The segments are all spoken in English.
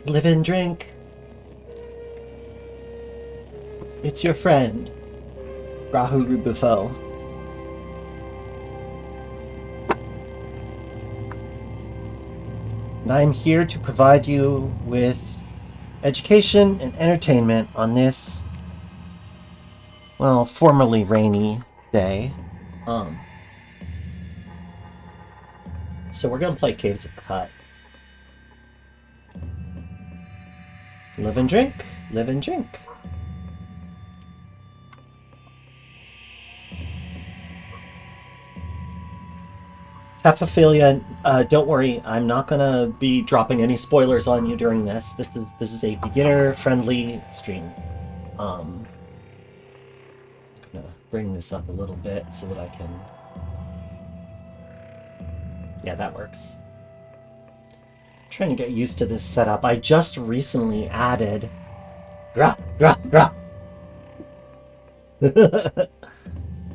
Live and drink. It's your friend, Grahu-Rubufo. And I'm here to provide you with education and entertainment on this, well, formerly rainy day. So we're gonna play Caves of Qud. Live and drink. Live and drink. Tapophilia, don't worry, I'm not gonna be dropping any spoilers on you during this. This is a beginner-friendly stream. I'm gonna bring this up a little bit so that I can... Yeah, that works. I'm trying to get used to this setup. I just recently added...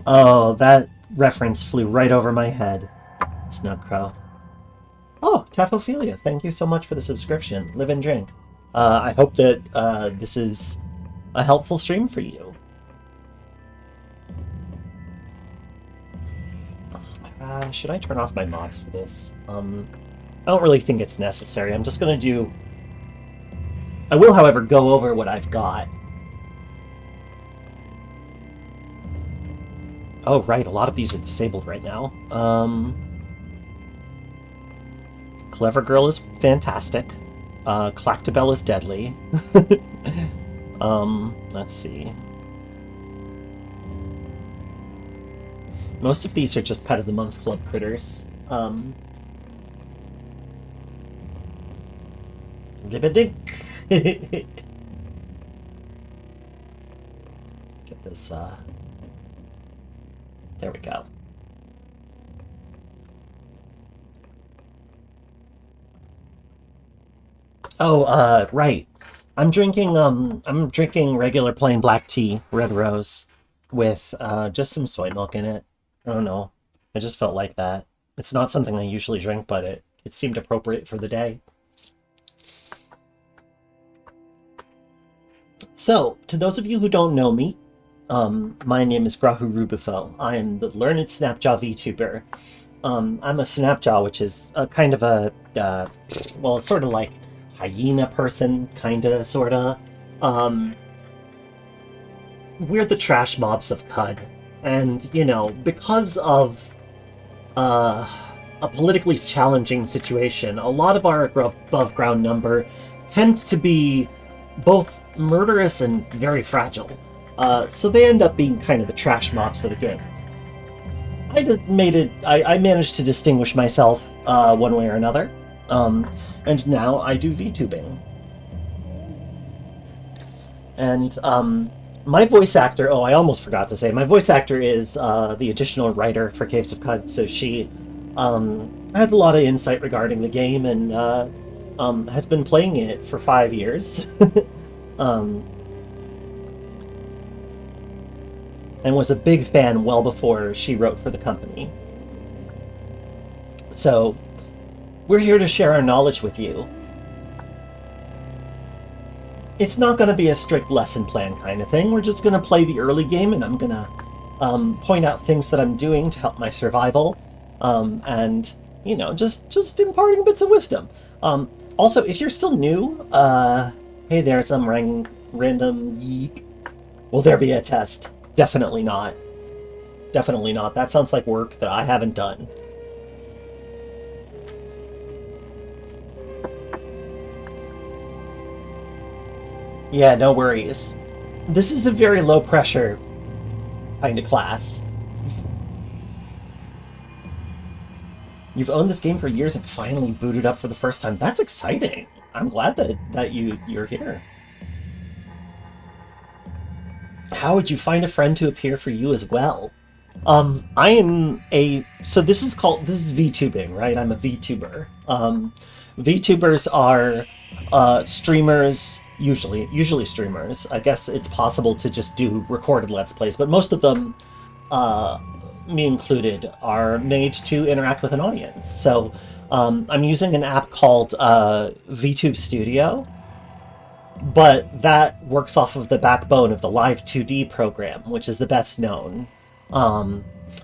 Oh, that reference flew right over my head. Snugcrow. Oh, Tapophilia, thank you so much for the subscription. Live and drink. I hope that this is a helpful stream for you. Should I turn off my mods for this? I don't really think it's necessary. I'm just gonna do... I will, however, go over what I've got. Oh, right, a lot of these are disabled right now. Clever Girl is fantastic. Clactobel is deadly. Let's see. Most of these are just Pet of the Month Club critters. Libidink. Get this, there we go. Oh, right. I'm drinking regular plain black tea, red rose, with just some soy milk in it. I don't know. I just felt like that. It's not something I usually drink, but it seemed appropriate for the day. So, to those of you who don't know me, my name is Grahu-Rubufo. I am the learned Snapjaw VTuber. I'm a Snapjaw, which is a kind of a, well, sort of like hyena person, kinda, sorta. We're the trash mobs of Qud. And, you know, because of a politically challenging situation, a lot of our above ground number tends to be both murderous and very fragile. So they end up being kind of the trash mobs of the game. I managed to distinguish myself one way or another, and now I do VTubing. And my voice actor, oh, I almost forgot to say, my voice actor is the additional writer for Caves of Qud, so she has a lot of insight regarding the game and has been playing it for 5 years. And was a big fan well before she wrote for the company. So, we're here to share our knowledge with you. It's not going to be a strict lesson plan kind of thing. We're just going to play the early game, and I'm going to point out things that I'm doing to help my survival, and, you know, just imparting bits of wisdom. Also, if you're still new, hey there, some random yeek. Will there be a test? Definitely not. Definitely not. That sounds like work that I haven't done. Yeah, no worries. This is a very low pressure kind of class. You've owned this game for years and finally booted up for the first time. That's exciting. I'm glad that you're here. How would you find a friend to appear for you as well? So this is VTubing, right? I'm a VTuber. VTubers are streamers, usually streamers. I guess it's possible to just do recorded Let's Plays, but most of them, me included, are made to interact with an audience. So I'm using an app called VTube Studio, but that works off of the backbone of the Live 2D program, which is the best known.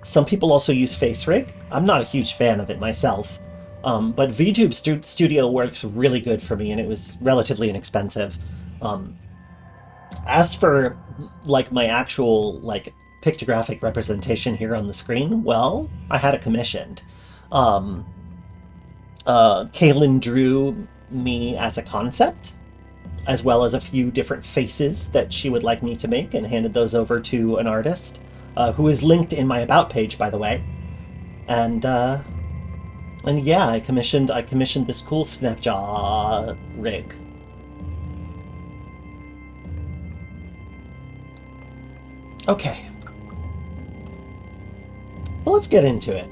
Some people also use FaceRig. I'm not a huge fan of it myself, but VTube Studio works really good for me, and it was relatively inexpensive. As for like my actual like pictographic representation here on the screen, well, I had it commissioned. Kaylin drew me as a concept, as well as a few different faces that she would like me to make, and handed those over to an artist, who is linked in my About page, by the way. And yeah, I commissioned this cool Snapjaw rig. Okay. So let's get into it.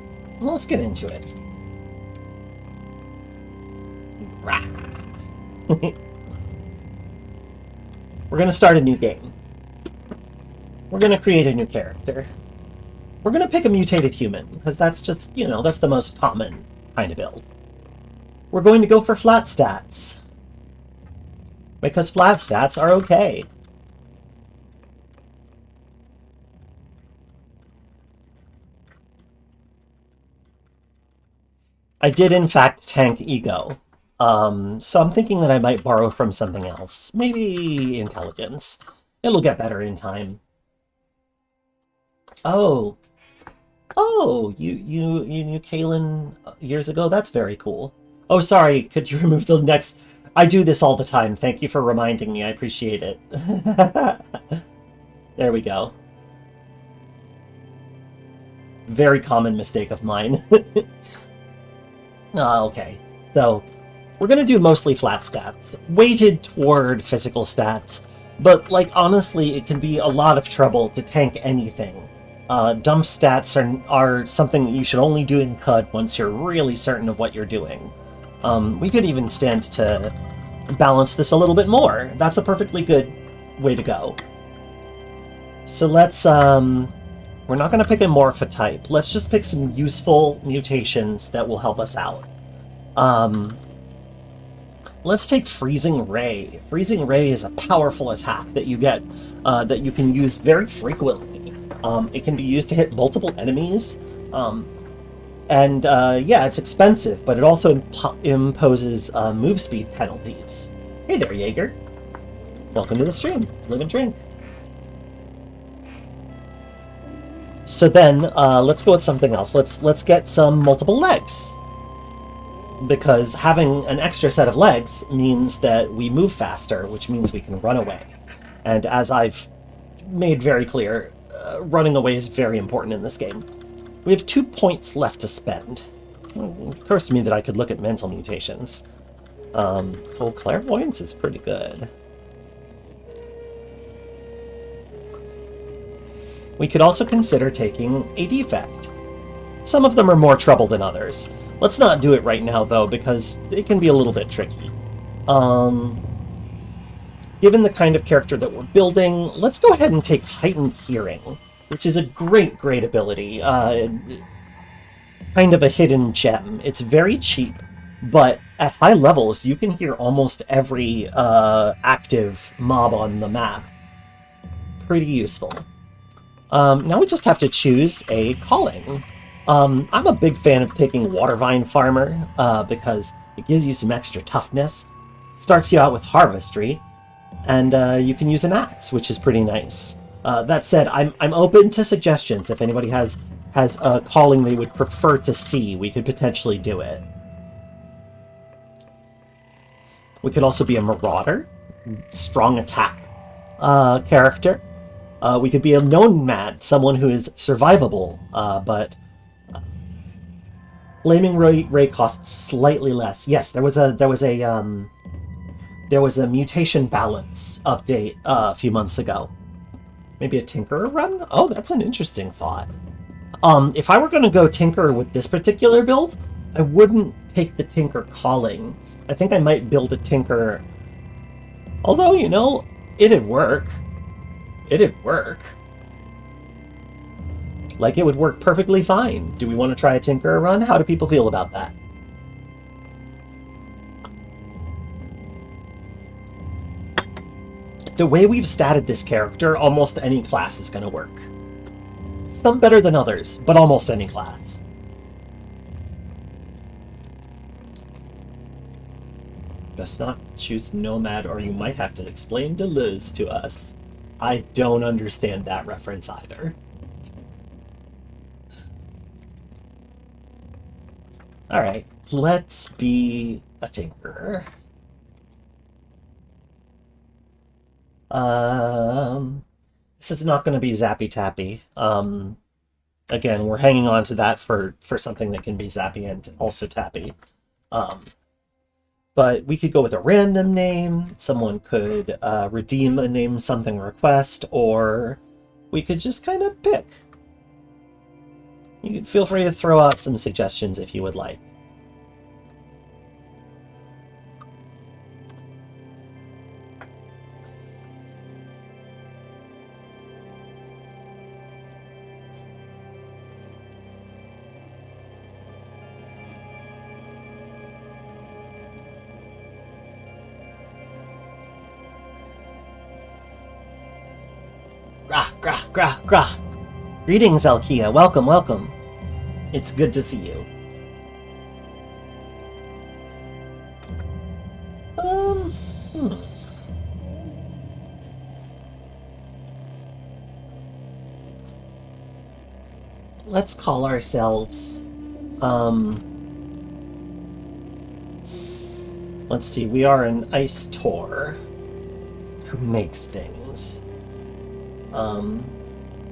We're going to start a new game. We're going to create a new character. We're going to pick a mutated human, because that's just, you know, that's the most common kind of build. We're going to go for flat stats, because flat stats are okay. I did, in fact, tank ego. So I'm thinking that I might borrow from something else. Maybe intelligence. It'll get better in time. Oh, you knew Kaylin years ago? That's very cool. Oh, sorry, could you remove the next... I do this all the time. Thank you for reminding me. I appreciate it. There we go. Very common mistake of mine. Okay, so we're going to do mostly flat stats, weighted toward physical stats, but, like, honestly, it can be a lot of trouble to tank anything. Dump stats are something that you should only do in Qud once you're really certain of what you're doing. We could even stand to balance this a little bit more. That's a perfectly good way to go. So let's, we're not going to pick a morphotype. Let's just pick some useful mutations that will help us out. Let's take Freezing Ray. Freezing Ray is a powerful attack that you get, that you can use very frequently. It can be used to hit multiple enemies, and yeah, it's expensive, but it also imposes move speed penalties. Hey there, Jaeger. Welcome to the stream. Live and drink. So then, let's go with something else. Let's get some multiple legs, because having an extra set of legs means that we move faster, which means we can run away. And as I've made very clear, running away is very important in this game. We have 2 points left to spend. It occurs to me that I could look at mental mutations. Oh, clairvoyance is pretty good. We could also consider taking a defect. Some of them are more trouble than others. Let's not do it right now, though, because it can be a little bit tricky. Given the kind of character that we're building, let's go ahead and take Heightened Hearing, which is a great, great ability. Kind of a hidden gem. It's very cheap, but at high levels, you can hear almost every active mob on the map. Pretty useful. Now we just have to choose a calling. I'm a big fan of taking Watervine Farmer, because it gives you some extra toughness, starts you out with Harvestry, and you can use an axe, which is pretty nice. That said, I'm open to suggestions. If anybody has a calling they would prefer to see, we could potentially do it. We could also be a Marauder, strong attack character. We could be a Nomad, someone who is survivable, but Flaming Ray costs slightly less. Yes, there was a mutation balance update a few months ago. Maybe a Tinkerer run? Oh, that's an interesting thought. If I were going to go Tinker with this particular build, I wouldn't take the Tinker calling. I think I might build a Tinker. Although, you know, it'd work. It'd work. Like, it would work perfectly fine. Do we want to try a Tinkerer run? How do people feel about that? The way we've statted this character, almost any class is going to work. Some better than others, but almost any class. Best not choose Nomad, or you might have to explain Deleuze to us. I don't understand that reference either. Alright, let's be a tinkerer. This is not going to be Zappy Tappy. Again, we're hanging on to that for something that can be Zappy and also Tappy. But we could go with a random name, someone could redeem a name something request, or we could just kind of pick. You can feel free to throw out some suggestions if you would like. Grah. Greetings, Alkia. Welcome, welcome. It's good to see you. Let's call ourselves, let's see, we are an ice tour who makes things.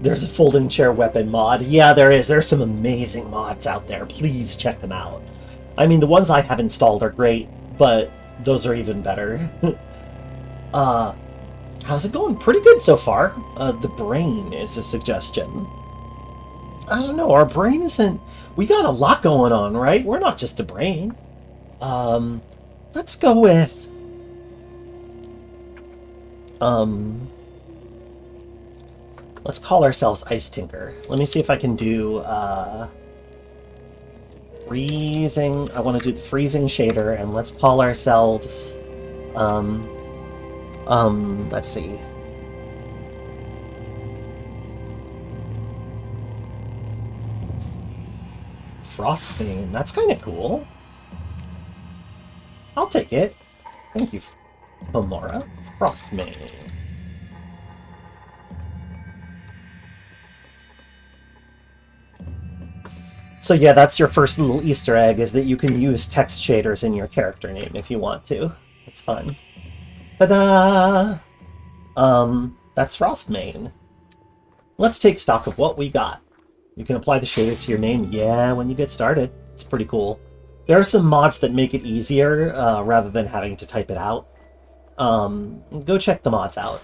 There's a folding chair weapon mod. Yeah, there is. There's some amazing mods out there. Please check them out. I mean, the ones I have installed are great, but those are even better. How's it going? Pretty good so far. The brain is a suggestion. I don't know. Our brain isn't... We got a lot going on, right? We're not just a brain. Let's go with... Let's call ourselves Ice Tinker. Let me see if I can do, freezing... I want to do the freezing shader, and let's call ourselves, let's see. Frostbane, that's kind of cool. I'll take it. Thank you, Homora. Frostbane. So yeah, that's your first little Easter egg, is that you can use text shaders in your character name if you want to. It's fun. Ta-da! That's Frostbane. Let's take stock of what we got. You can apply the shaders to your name, yeah, when you get started. It's pretty cool. There are some mods that make it easier, rather than having to type it out. Go check the mods out.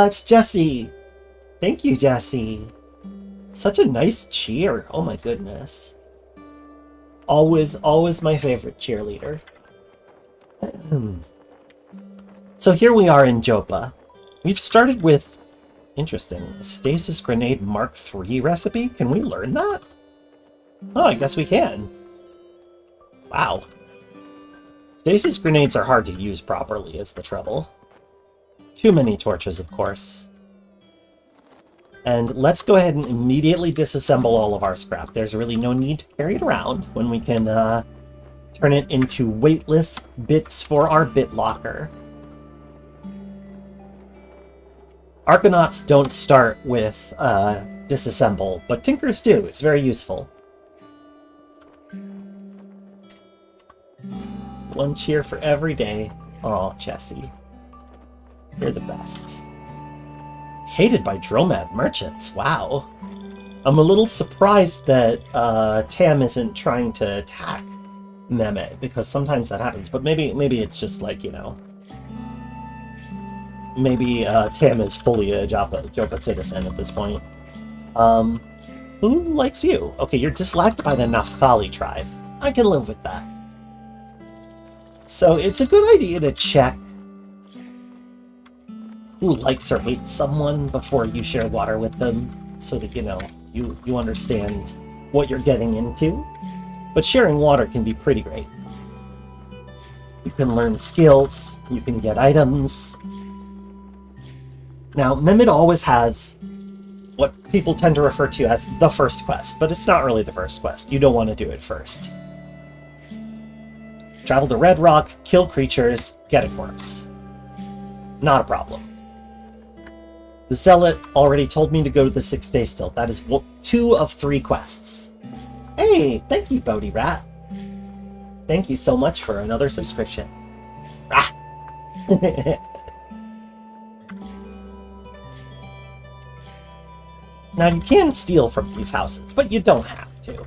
It's Jesse! Thank you, Jesse! Such a nice cheer. Oh my goodness. Always my favorite cheerleader. So here we are in Jopa. We've started with... Interesting. A Stasis Grenade Mark III recipe? Can we learn that? Oh, I guess we can. Wow. Stasis grenades are hard to use properly, is the trouble. Too many torches, of course. And let's go ahead and immediately disassemble all of our scrap. There's really no need to carry it around when we can turn it into weightless bits for our bit locker. Arcanauts don't start with disassemble, but Tinkers do. It's very useful. One cheer for every day. Oh, Jesse. You're the best. Hated by Dromad merchants. Wow. I'm a little surprised that Tam isn't trying to attack Meme, because sometimes that happens. But maybe it's just like, you know... Maybe Tam is fully a Jopa citizen at this point. Who likes you? Okay, you're disliked by the Naftali tribe. I can live with that. So it's a good idea to check who likes or hates someone before you share water with them, so that, you know, you understand what you're getting into. But sharing water can be pretty great. You can learn skills, you can get items. Now, Mehmet always has what people tend to refer to as the first quest, but it's not really the first quest. You don't want to do it first. Travel to Red Rock, kill creatures, get a corpse. Not a problem. The Zealot already told me to go to the 6-day still. That is 2 of 3 quests. Hey, thank you, Bodhi Rat. Thank you so much for another subscription. Ah! Now, you can steal from these houses, but you don't have to.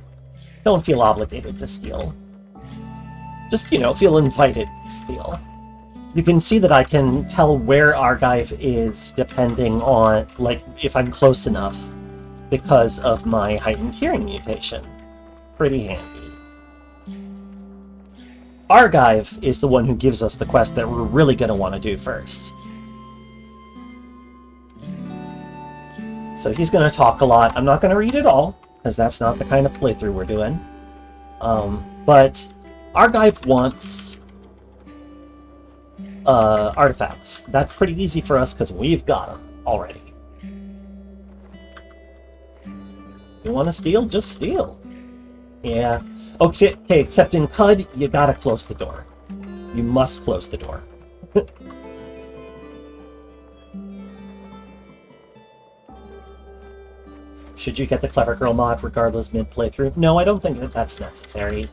Don't feel obligated to steal. Just, you know, feel invited to steal. You can see that I can tell where Argive is depending on, like, if I'm close enough because of my Heightened Hearing mutation. Pretty handy. Argive is the one who gives us the quest that we're really going to want to do first. So he's going to talk a lot. I'm not going to read it all, because that's not the kind of playthrough we're doing. But Argive wants artifacts. That's pretty easy for us, because we've got them already. You want to steal? Just steal. Yeah. Okay, except in Qud, you gotta close the door. You must close the door. Should you get the Clever Girl mod regardless mid-playthrough? No, I don't think that that's necessary.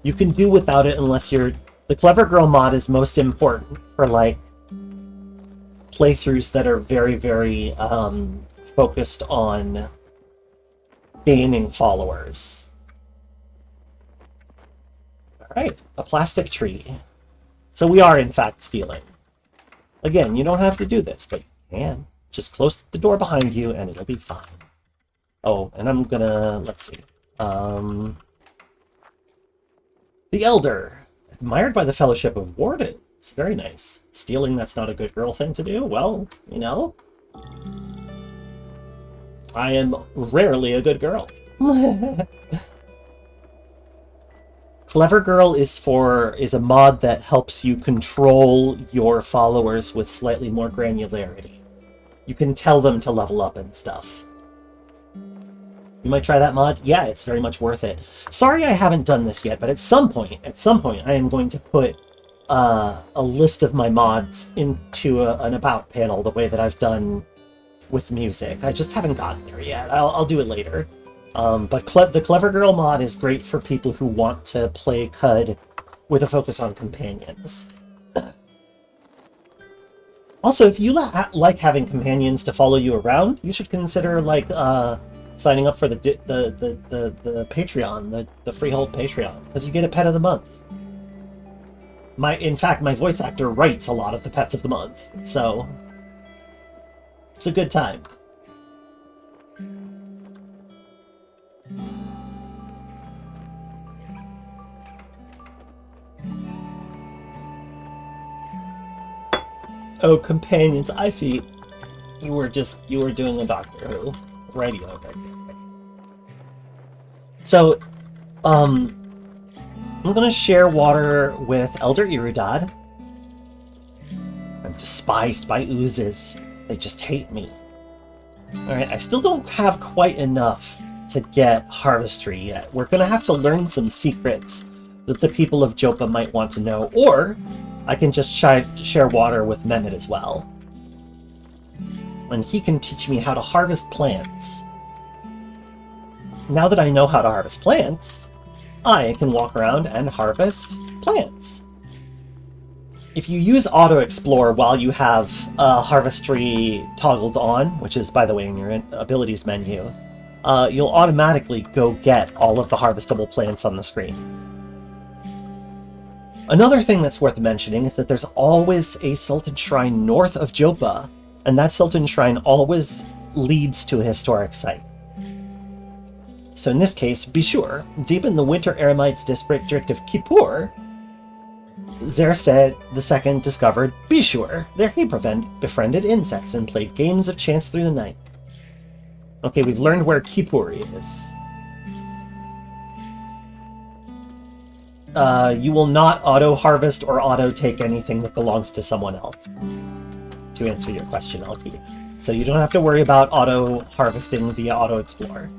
You can do without it unless you're... The Clever Girl mod is most important for, like, playthroughs that are very, very focused on gaining followers. Alright, a plastic tree. So we are, in fact, stealing. Again, you don't have to do this, but you can. Just close the door behind you and it'll be fine. Oh, and I'm gonna... let's see. The Elder. Admired by the Fellowship of Wardens. Very nice. Stealing, that's not a good girl thing to do? Well, you know. I am rarely a good girl. Clever Girl is a mod that helps you control your followers with slightly more granularity. You can tell them to level up and stuff. You might try that mod? Yeah, it's very much worth it. Sorry I haven't done this yet, but at some point, I am going to put a list of my mods into an About panel the way that I've done with music. I just haven't gotten there yet. I'll do it later. But the Clever Girl mod is great for people who want to play Qud with a focus on companions. Also, if you like having companions to follow you around, you should consider, like, signing up for the Patreon, the Freehold Patreon, because you get a pet of the month. In fact, my voice actor writes a lot of the pets of the month, so it's a good time. Oh, companions, I see. You were doing a Doctor Who. Righty, okay. So, I'm gonna share water with Elder Irudad. I'm despised by oozes. They just hate me. Alright, I still don't have quite enough to get Harvestry yet. We're gonna have to learn some secrets that the people of Jopa might want to know, or I can just share water with Mehmet as well. And he can teach me how to harvest plants. Now that I know how to harvest plants, I can walk around and harvest plants. If you use Auto Explore while you have Harvestry toggled on, which is, by the way, in your abilities menu, you'll automatically go get all of the harvestable plants on the screen. Another thing that's worth mentioning is that there's always a Sultan Shrine north of Jopa, and that Sultan Shrine always leads to a historic site. So in this case, Bishur, deep in the Winter Eremites district of Kippur, Zerzed II discovered Bishur. There he befriended insects and played games of chance through the night. Okay, we've learned where Kippur is. You will not auto-harvest or auto-take anything that belongs to someone else. to answer your question, Elkie. So you don't have to worry about auto-harvesting via auto-explore.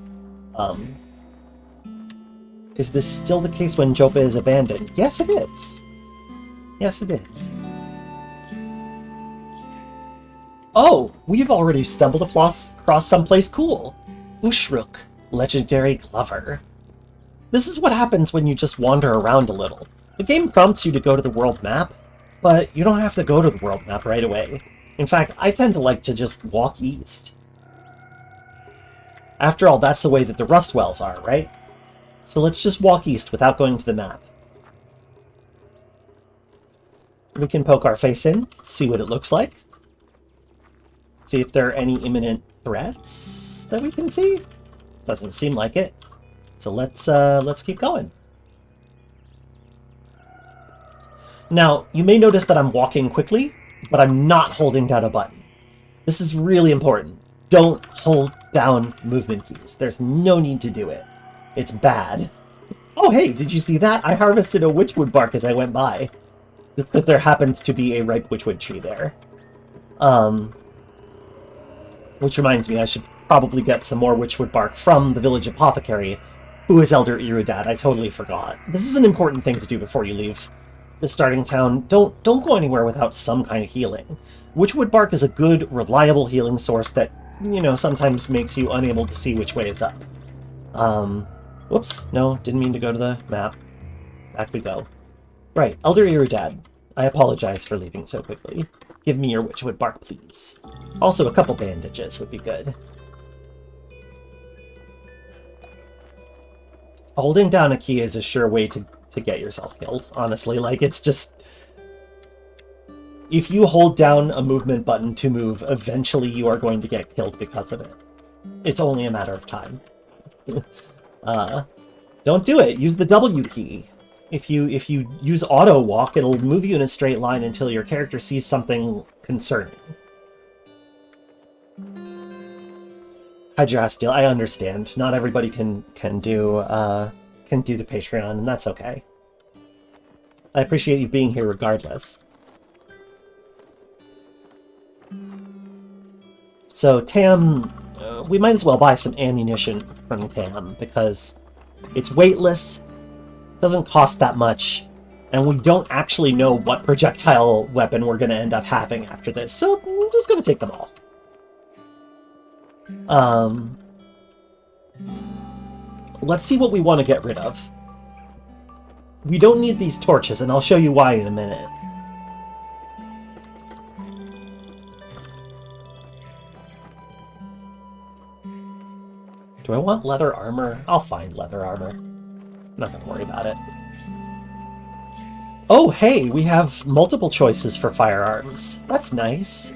Is this still the case when Jopa is abandoned? Yes, it is. Yes, it is. Oh, we've already stumbled across someplace cool. Ushruk, legendary glover. This is what happens when you just wander around a little. The game prompts you to go to the world map, but you don't have to go to the world map right away. In fact, I tend to like to just walk east. After all, that's the way that the Rust Wells are, right? So let's just walk east without going to the map. We can poke our face in, see what it looks like. See if there are any imminent threats that we can see. Doesn't seem like it. So let's keep going. Now, you may notice that I'm walking quickly, but I'm not holding down a button. This is really important. Don't hold down movement keys. There's no need to do it. It's bad. Oh, hey, did you see that? I harvested a witchwood bark as I went by. Just because there happens to be a ripe witchwood tree there. Which reminds me, I should probably get some more witchwood bark from the village apothecary, who is Elder Irudad. I totally forgot. This is an important thing to do before you leave the starting town. Don't go anywhere without some kind of healing. Witchwood bark is a good, reliable healing source that, you know, sometimes makes you unable to see which way is up. Whoops, no, didn't mean to go to the map. Back we go. Right, Elder Irudad, I apologize for leaving so quickly. Give me your witchwood bark, please. Also, a couple bandages would be good. Holding down a key is a sure way to get yourself killed, honestly. Like, it's just... If you hold down a movement button to move, eventually you are going to get killed because of it. It's only a matter of time. Don't do it! Use the W key. If you use auto walk, it'll move you in a straight line until your character sees something concerning. Hydrasteel, I understand. Not everybody can do the Patreon, and that's okay. I appreciate you being here regardless. So Tam, we might as well buy some ammunition from Tam because it's weightless. Doesn't cost that much, and we don't actually know what projectile weapon we're going to end up having after this, so I'm just going to take them all. Let's see what we want to get rid of. We don't need these torches, and I'll show you why in a minute. Do I want leather armor? I'll find leather armor. I'm not going to worry about it. Oh, hey, we have multiple choices for firearms. That's nice.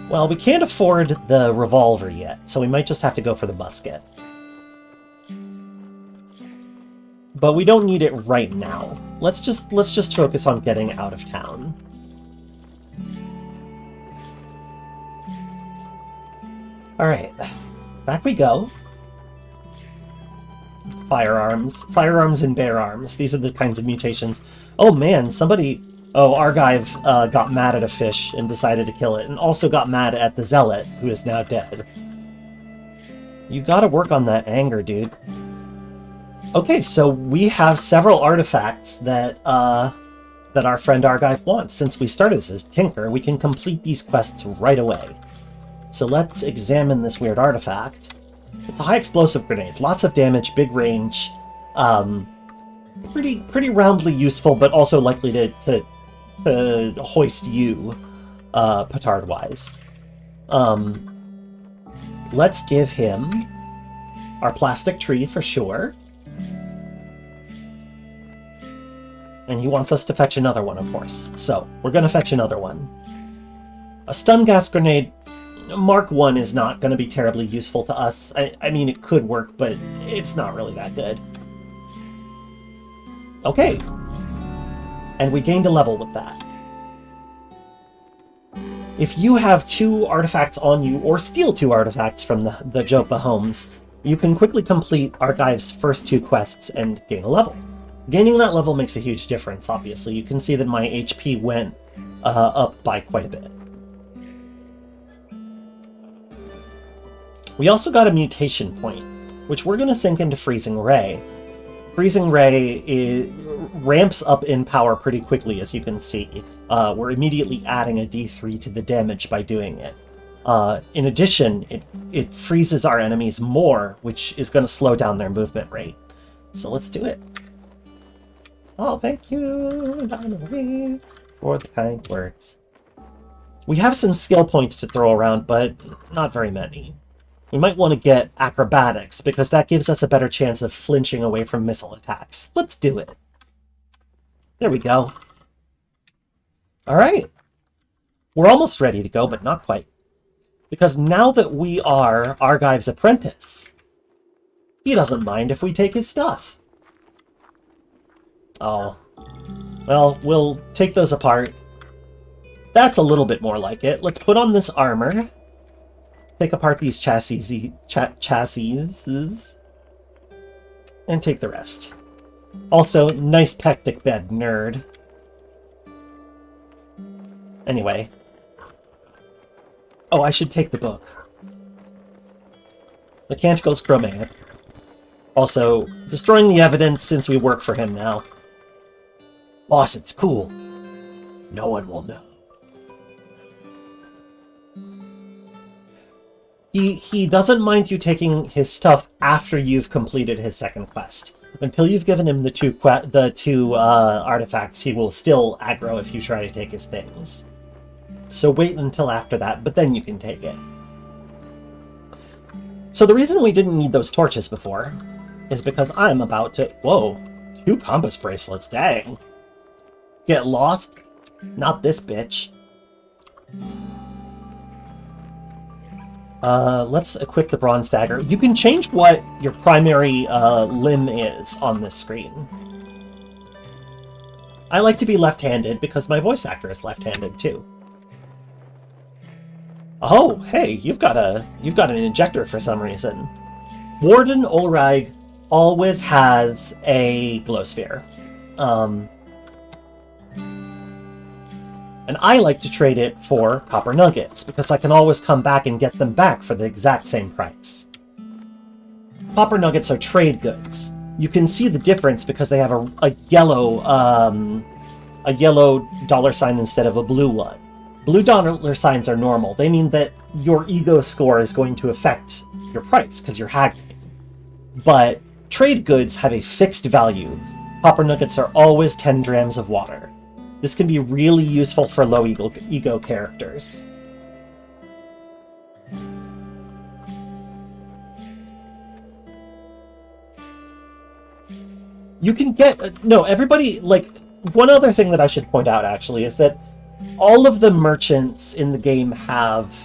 Well, we can't afford the revolver yet, so we might just have to go for the musket. But we don't need it right now. Let's just focus on getting out of town. All right, back we go. Firearms and bear arms. These are the kinds of mutations. Oh man, somebody... Oh, Argive got mad at a fish and decided to kill it, and also got mad at the Zealot, who is now dead. You gotta work on that anger, dude. Okay, so we have several artifacts that our friend Argive wants. Since we started as Tinker, we can complete these quests right away. So let's examine this weird artifact. It's a high explosive grenade. Lots of damage, big range. Pretty roundly useful, but also likely to hoist you, petard-wise. Let's give him our plastic tree for sure. And he wants us to fetch another one, of course. So, we're going to fetch another one. A stun gas grenade, Mark 1 is not going to be terribly useful to us. I mean, it could work, but it's not really that good. Okay. And we gained a level with that. If you have 2 artifacts on you, or steal 2 artifacts from the Jopa homes, you can quickly complete Archive's first 2 quests and gain a level. Gaining that level makes a huge difference, obviously. You can see that my HP went up by quite a bit. We also got a mutation point, which we're going to sink into Freezing Ray. Freezing Ray ramps up in power pretty quickly, as you can see. We're immediately adding a D3 to the damage by doing it. In addition, it freezes our enemies more, which is going to slow down their movement rate. So let's do it. Oh, thank you, Dynamite, for the kind words. We have some skill points to throw around, but not very many. We might want to get acrobatics, because that gives us a better chance of flinching away from missile attacks. Let's do it. There we go. Alright. We're almost ready to go, but not quite. Because now that we are Argive's apprentice, he doesn't mind if we take his stuff. Oh. Well, we'll take those apart. That's a little bit more like it. Let's put on this armor. Take apart these chassis, and take the rest. Also, nice pectic bed, nerd. Anyway. Oh, I should take the book. The Canticle's Chromaic. Also, destroying the evidence since we work for him now. Boss, it's cool. No one will know. He doesn't mind you taking his stuff after you've completed his second quest. Until you've given him the two artifacts, he will still aggro if you try to take his things. So wait until after that, but then you can take it. So the reason we didn't need those torches before is because I'm about to... Whoa, 2 compass bracelets, dang. Get lost? Not this bitch. Let's equip the bronze dagger. You can change what your primary limb is on this screen. I like to be left-handed because my voice actor is left-handed too. Oh, hey, you've got an injector for some reason. Warden Ulrag always has a glow sphere. And I like to trade it for copper nuggets, because I can always come back and get them back for the exact same price. Copper nuggets are trade goods. You can see the difference because they have a yellow dollar sign instead of a blue one. Blue dollar signs are normal. They mean that your ego score is going to affect your price, because you're haggling. But trade goods have a fixed value. Copper nuggets are always 10 drams of water. This can be really useful for low ego characters. You can get... No, everybody... Like, one other thing that I should point out, actually, is that all of the merchants in the game have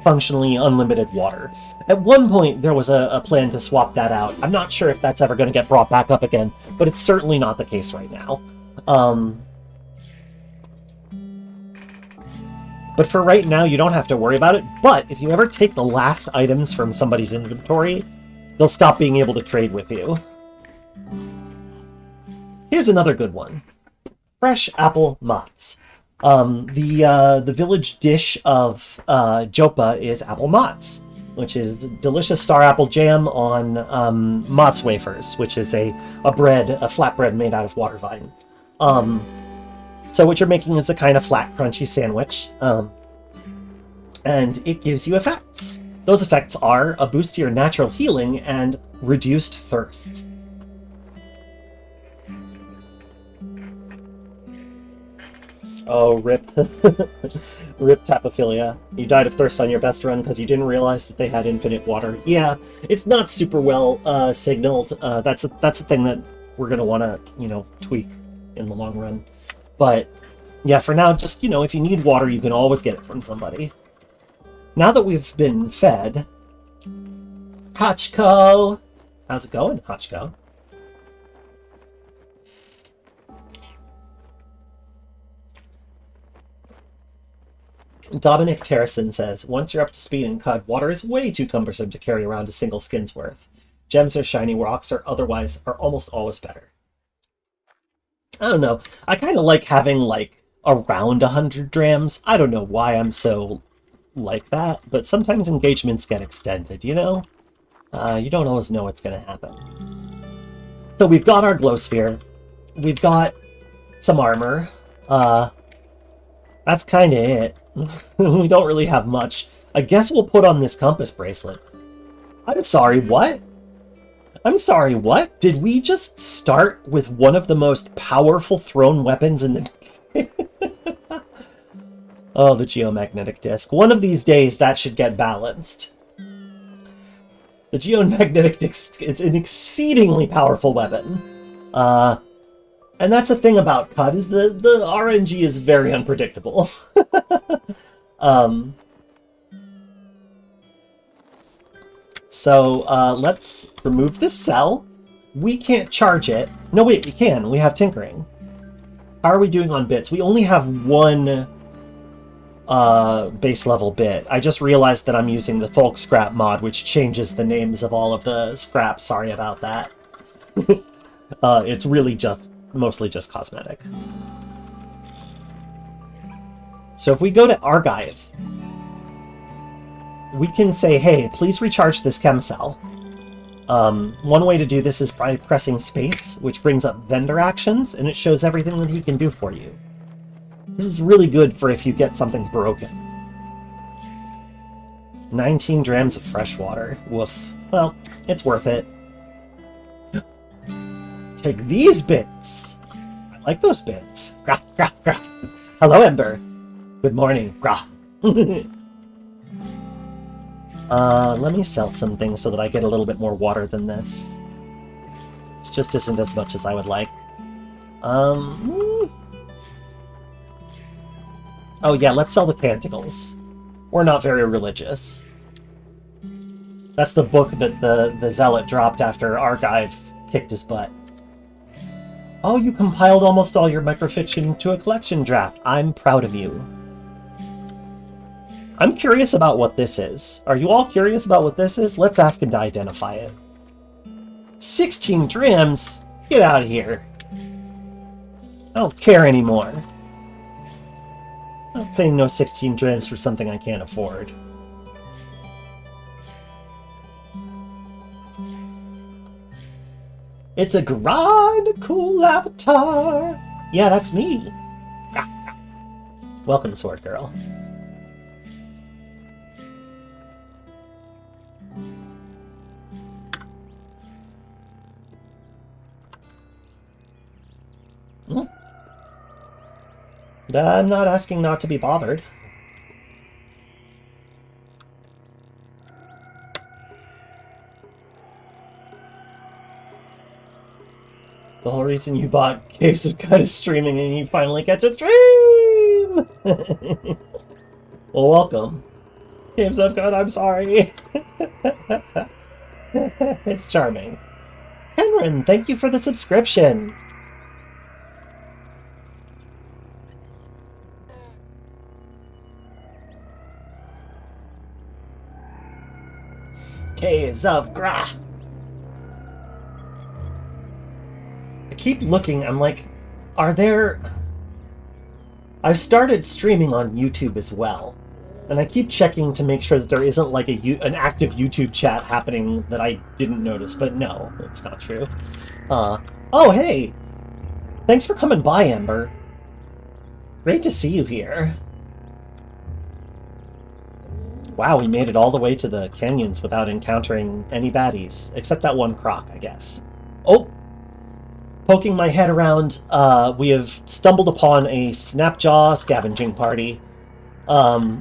functionally unlimited water. At one point, there was a plan to swap that out. I'm not sure if that's ever going to get brought back up again, but it's certainly not the case right now. But for right now, you don't have to worry about it. But if you ever take the last items from somebody's inventory, they'll stop being able to trade with you. Here's another good one. Fresh apple mozz. The village dish of Jopa is apple mozz, which is delicious star apple jam on mozz wafers, which is a flatbread made out of water vine. So what you're making is a kind of flat, crunchy sandwich, and it gives you effects. Those effects are a boost to your natural healing and reduced thirst. Oh, rip. Rip Tapophilia. You died of thirst on your best run because you didn't realize that they had infinite water. Yeah, it's not super well signaled. That's a thing that we're going to want to, tweak in the long run. But, yeah, for now, just, if you need water, you can always get it from somebody. Now that we've been fed... Hachko! How's it going, Hachko? Dominic Terrison says, once you're up to speed in Qud, water is way too cumbersome to carry around a single skin's worth. Gems or shiny rocks or otherwise are almost always better. I don't know. I kind of like having, around 100 drams. I don't know why I'm so like that, but sometimes engagements get extended, you know? You don't always know what's going to happen. So we've got our glow sphere. We've got some armor. That's kind of it. We don't really have much. I guess we'll put on this compass bracelet. I'm sorry, what? I'm sorry, what? Did we just start with one of the most powerful thrown weapons in the... Oh, the geomagnetic disc. One of these days, that should get balanced. The geomagnetic disc is an exceedingly powerful weapon. And that's the thing about Qud, is the RNG is very unpredictable. So let's remove this cell. We can't charge it. No, wait, we can. We have tinkering. How are we doing on bits? We only have one base level bit. I just realized that I'm using the Folk Scrap mod, which changes the names of all of the scraps. Sorry about that. It's really mostly just cosmetic. So if we go to Archive, we can say, hey, please recharge this chem cell. One way to do this is by pressing space, which brings up vendor actions, and it shows everything that he can do for you. This is really good for if you get something broken. 19 drams of fresh water. Woof. Well, it's worth it. Take these bits. I like those bits. Grah, grah, grah. Hello, Ember. Good morning. Grah. Let me sell some things so that I get a little bit more water than this. This just isn't as much as I would like. Oh yeah, let's sell the Canticles. We're not very religious. That's the book that the Zealot dropped after Archive kicked his butt. Oh, you compiled almost all your microfiction into a collection draft. I'm proud of you. I'm curious about what this is. Are you all curious about what this is? Let's ask him to identify it. 16 drams? Get out of here. I don't care anymore. I'm not paying no 16 drams for something I can't afford. It's a grind, a cool avatar. Yeah, that's me. Welcome, Sword Girl. I'm not asking not to be bothered. The whole reason you bought Caves of Qud is streaming and you finally get to stream! Well, welcome. Caves of Qud, I'm sorry. It's charming. Henrin, thank you for the subscription. Caves of Qud. I keep looking, I'm like, are there... I've started streaming on YouTube as well, and I keep checking to make sure that there isn't like an active YouTube chat happening that I didn't notice, but no, it's not true. Oh, hey! Thanks for coming by, Ember. Great to see you here. Wow, we made it all the way to the canyons without encountering any baddies, except that one croc, I guess. Oh! Poking my head around, we have stumbled upon a Snapjaw scavenging party,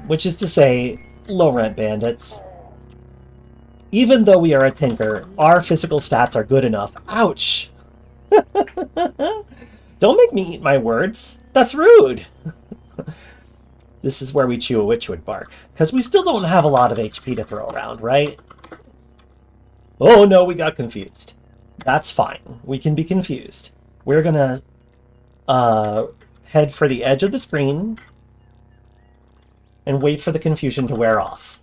which is to say, low-rent bandits. Even though we are a tinker, our physical stats are good enough. Ouch! Don't make me eat my words. That's rude! This is where we chew a witchwood bark, because we still don't have a lot of HP to throw around, right? Oh no, we got confused. That's fine. We can be confused. We're gonna head for the edge of the screen and wait for the confusion to wear off.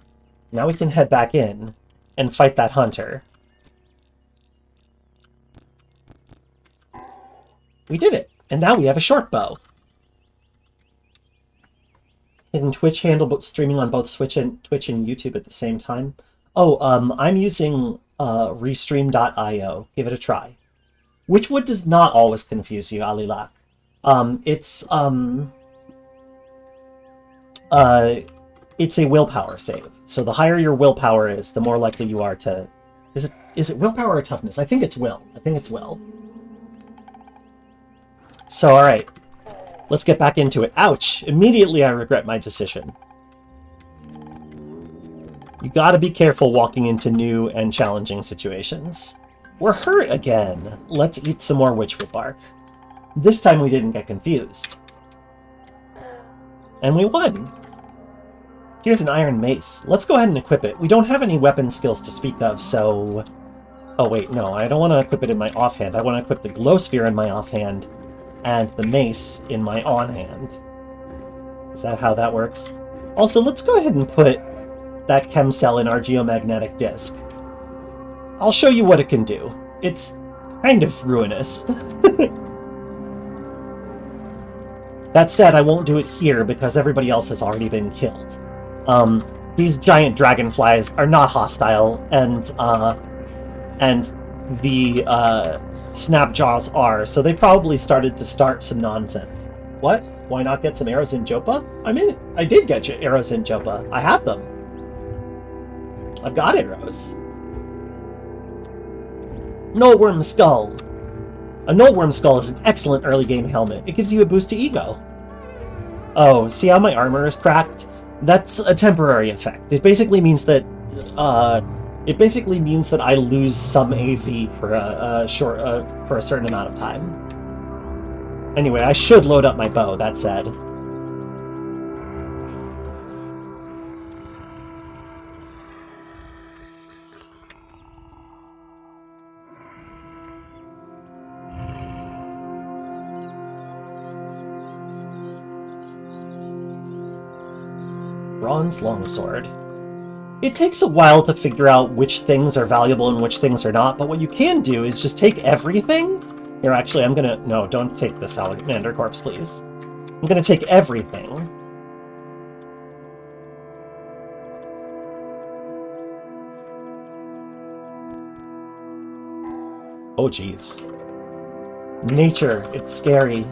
Now we can head back in and fight that hunter. We did it! And now we have a short bow. and Twitch handle, but streaming on both Twitch and YouTube at the same time? Oh, I'm using Restream.io. Give it a try. Witchwood does not always confuse you, Alilak. It's a willpower save. So the higher your willpower is, the more likely you are to... Is it willpower or toughness? I think it's will. So, alright. Let's get back into it. Ouch! Immediately I regret my decision. You gotta be careful walking into new and challenging situations. We're hurt again. Let's eat some more witchwood bark. This time we didn't get confused. And we won! Here's an iron mace. Let's go ahead and equip it. We don't have any weapon skills to speak of, so... Oh wait, no, I don't want to equip it in my offhand. I want to equip the glow sphere in my offhand, and the mace in my on-hand. Is that how that works? Also, let's go ahead and put that chem cell in our geomagnetic disk. I'll show you what it can do. It's kind of ruinous. That said, I won't do it here because everybody else has already been killed. These giant dragonflies are not hostile, and the Snapjaws are, so they probably started to start some nonsense. What? Why not get some arrows in Jopa? I mean, I did get you arrows in Jopa. I have them. I've got arrows. Nullworm Skull. A Nullworm Skull is an excellent early game helmet. It gives you a boost to ego. Oh, see how my armor is cracked? That's a temporary effect. It basically means that I lose some AV for a certain amount of time. Anyway, I should load up my bow, that said. Bronze Longsword. It takes a while to figure out which things are valuable and which things are not, but what you can do is just take everything. Here, actually, I'm gonna... No, don't take the salamander corpse, please. I'm gonna take everything. Oh, jeez. Nature, it's scary.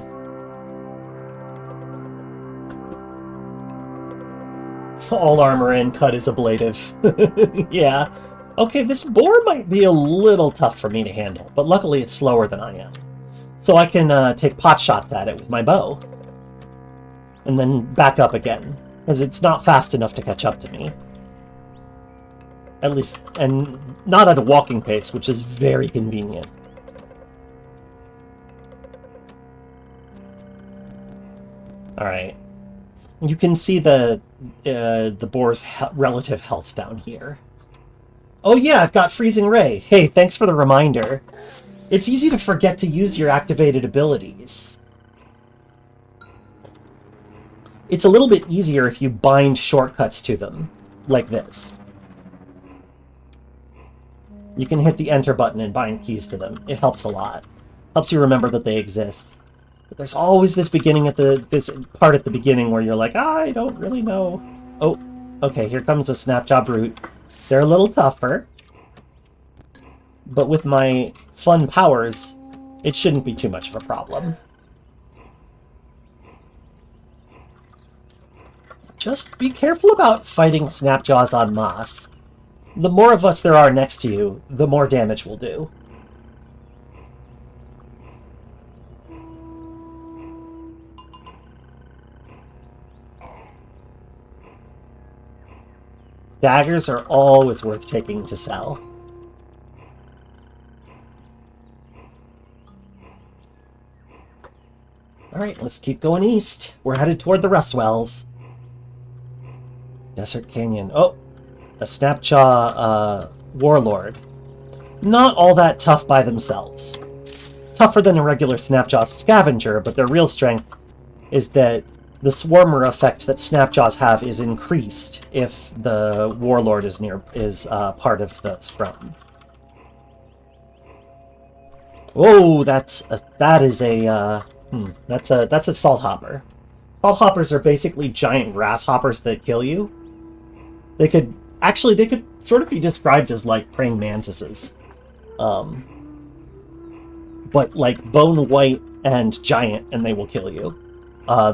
All armor in, Qud is ablative. Yeah. Okay, this boar might be a little tough for me to handle, but luckily it's slower than I am. So I can take pot shots at it with my bow. And then back up again, because it's not fast enough to catch up to me. At least, and not at a walking pace, which is very convenient. Alright. You can see the boar's relative health down here. Oh yeah, I've got Freezing Ray. Hey, thanks for the reminder. It's easy to forget to use your activated abilities. It's a little bit easier if you bind shortcuts to them, like this. You can hit the enter button and bind keys to them. It helps a lot. Helps you remember that they exist. But there's always this this part at the beginning where you're like, I don't really know. Oh, okay, here comes a Snapjaw Brute. They're a little tougher. But with my fun powers, it shouldn't be too much of a problem. Just be careful about fighting Snapjaws en masse. The more of us there are next to you, the more damage we'll do. Daggers are always worth taking to sell. Alright, let's keep going east. We're headed toward the Rustwells. Desert Canyon. Oh! A Snapjaw, Warlord. Not all that tough by themselves. Tougher than a regular Snapjaw Scavenger, but their real strength is that the Swarmer effect that Snapjaws have is increased if the Warlord is part of the scrum. Oh, that's a Salt Hopper. Salt hoppers are basically giant grasshoppers that kill you. They could sort of be described as like praying mantises. But like bone white and giant, and they will kill you.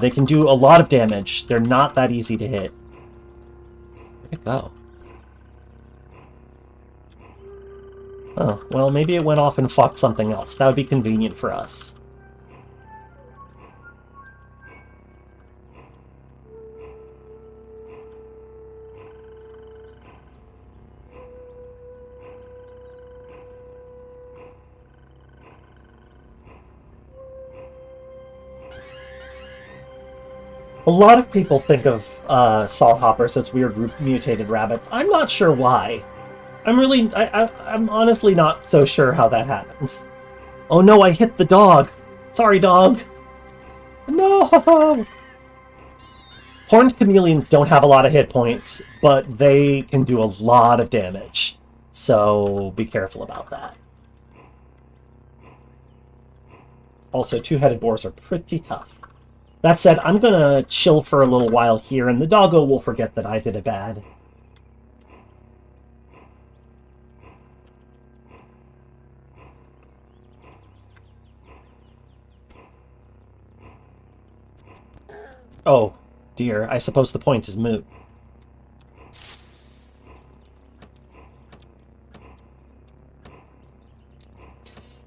They can do a lot of damage. They're not that easy to hit. Where'd it go? Oh, well, maybe it went off and fought something else. That would be convenient for us. A lot of people think of salt hoppers as weird mutated rabbits. I'm not sure why. I'm honestly not so sure how that happens. Oh no, I hit the dog. Sorry, dog. No! Horned chameleons don't have a lot of hit points, but they can do a lot of damage. So be careful about that. Also, two-headed boars are pretty tough. That said, I'm gonna chill for a little while here, and the doggo will forget that I did it bad. Oh, dear. I suppose the point is moot.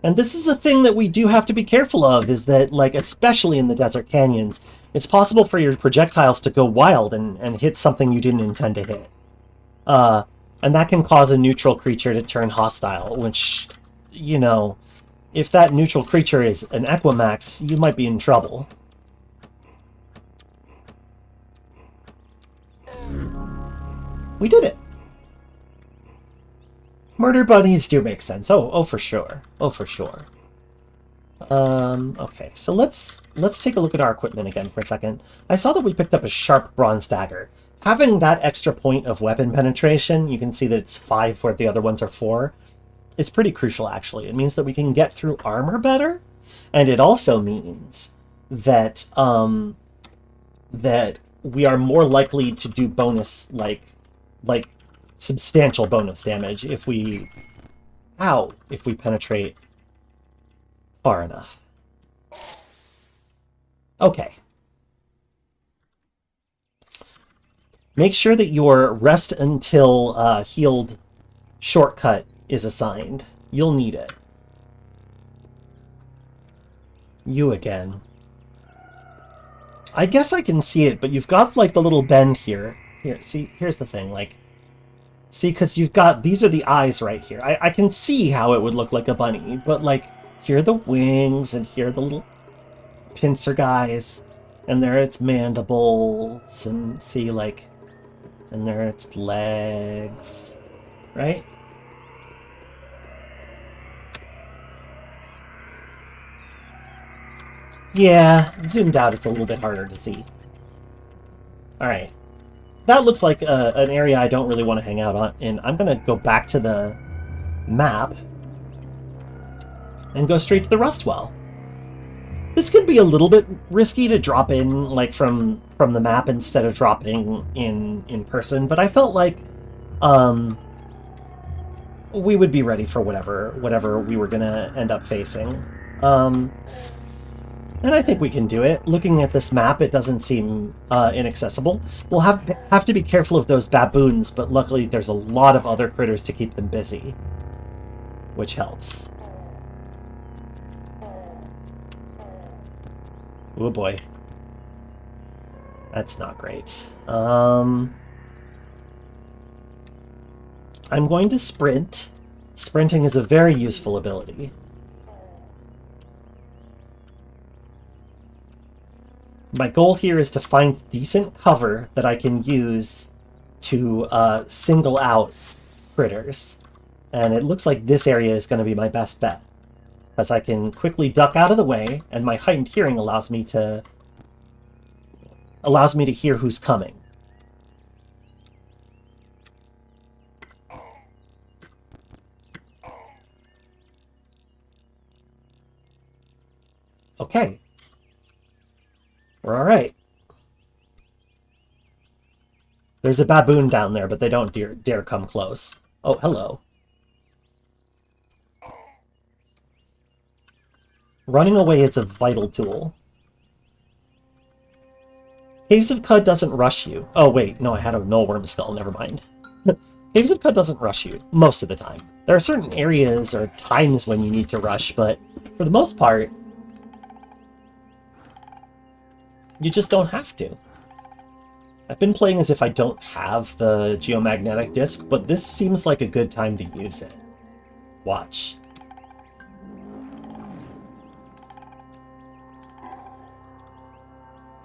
And this is a thing that we do have to be careful of, is that, like, especially in the desert canyons, it's possible for your projectiles to go wild and hit something you didn't intend to hit. And that can cause a neutral creature to turn hostile, which, you know, if that neutral creature is an Equimax, you might be in trouble. We did it! Murder bunnies do make sense. Oh, for sure. Oh, for sure. Okay, so let's take a look at our equipment again for a second. I saw that we picked up a sharp bronze dagger. Having that extra point of weapon penetration, you can see that it's 5 where the other ones are 4, is pretty crucial, actually. It means that we can get through armor better, and it also means that, that we are more likely to do bonus, like substantial bonus damage if we penetrate far enough. Okay. Make sure that your rest until healed shortcut is assigned. You'll need it. You again. I guess I can see it, but you've got like the little bend here. Here, see, here's the thing, like, see, because you've got, these are the eyes right here. I can see how it would look like a bunny, but, like, here are the wings, and here are the little pincer guys, and there its mandibles, and see, like, and there its legs, right? Yeah, zoomed out it's a little bit harder to see. Alright. That looks like an area I don't really want to hang out on, and I'm going to go back to the map and go straight to the Rust Well. This could be a little bit risky to drop in, like, from the map instead of dropping in person, but I felt like we would be ready for whatever we were going to end up facing. And I think we can do it. Looking at this map, it doesn't seem inaccessible. We'll have to be careful of those baboons, but luckily there's a lot of other critters to keep them busy, which helps. Oh boy. That's not great. I'm going to sprint. Sprinting is a very useful ability. My goal here is to find decent cover that I can use to single out critters. And it looks like this area is going to be my best bet, as I can quickly duck out of the way, and my heightened hearing allows me to hear who's coming. Okay. We're all right. There's a baboon down there, but they don't dare come close. Oh, hello. Running away is a vital tool. Caves of Qud doesn't rush you. Oh, wait. No, I had a nullworm skull. Never mind. Caves of Qud doesn't rush you, most of the time. There are certain areas or times when you need to rush, but for the most part, you just don't have to. I've been playing as if I don't have the geomagnetic disc, but this seems like a good time to use it. Watch.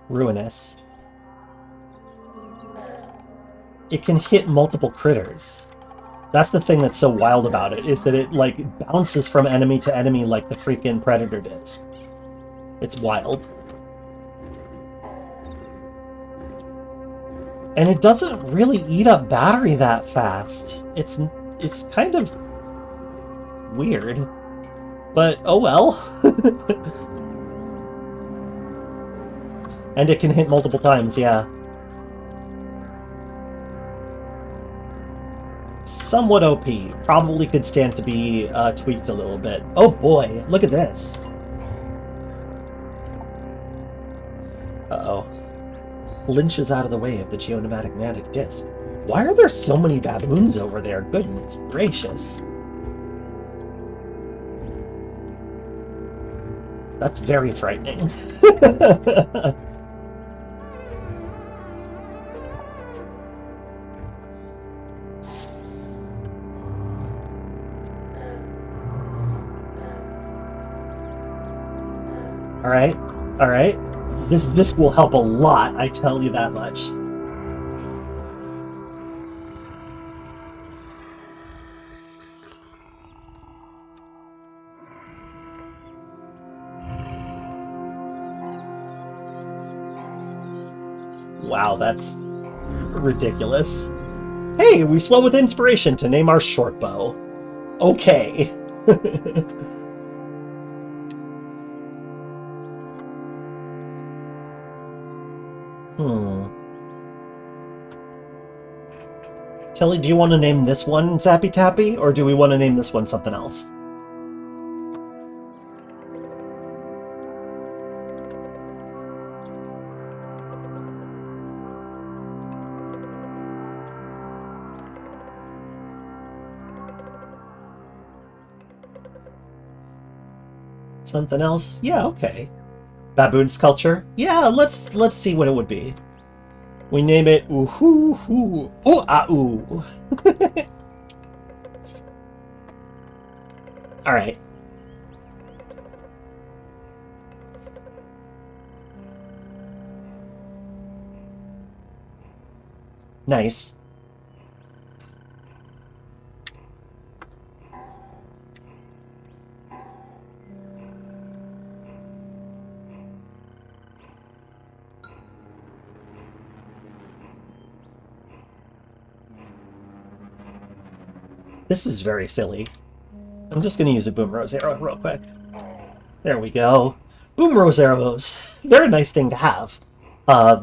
Ruinous. It can hit multiple critters. That's the thing that's so wild about it, is that it, like, bounces from enemy to enemy like the freaking Predator disc. It's wild. And it doesn't really eat up battery that fast. It's kind of weird. But, oh well. And it can hit multiple times, yeah. Somewhat OP. Probably could stand to be tweaked a little bit. Oh boy, look at this. Uh-oh. Lynch is out of the way of the geomagnetic disc. Why are there so many baboons over there? Goodness gracious. That's very frightening. Alright, alright. This disc will help a lot, I tell you that much. Wow, that's ridiculous. Hey, we swell with inspiration to name our short bow. Okay. Telly, do you want to name this one Zappy Tappy, or do we want to name this one something else? Something else? Yeah, okay. Baboon sculpture? Yeah, let's see what it would be. We name it Ooh-hoo-hoo. Ooh-ah-ooh. Alright. Nice. This is very silly. I'm just going to use a Boom Rose arrow real quick. There we go. Boom Rose arrows. They're a nice thing to have.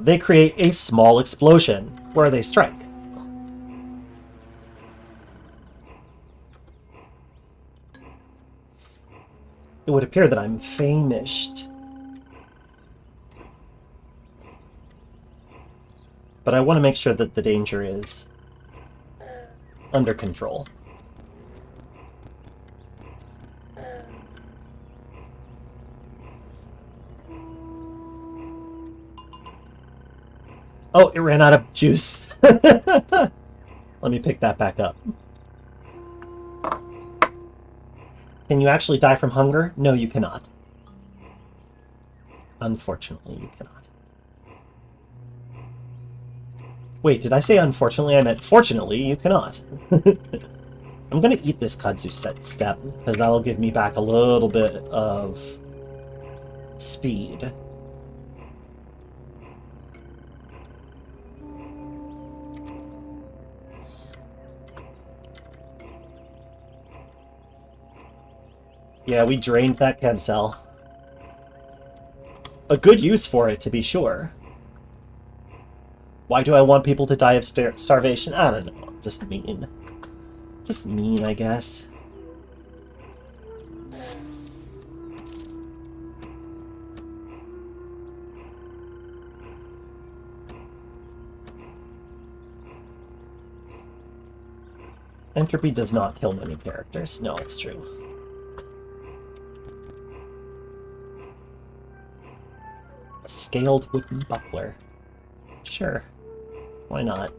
They create a small explosion where they strike. It would appear that I'm famished. But I want to make sure that the danger is under control. Oh, it ran out of juice. Let me pick that back up. Can you actually die from hunger? No, you cannot. Unfortunately, you cannot. Wait, did I say unfortunately? I meant fortunately, you cannot. I'm going to eat this kudzu step, because that'll give me back a little bit of speed. Yeah, we drained that chem cell. A good use for it, to be sure. Why do I want people to die of starvation? I don't know. I'm just mean. Just mean, I guess. Entropy does not kill many characters. No, it's true. A scaled wooden buckler. Sure. Why not?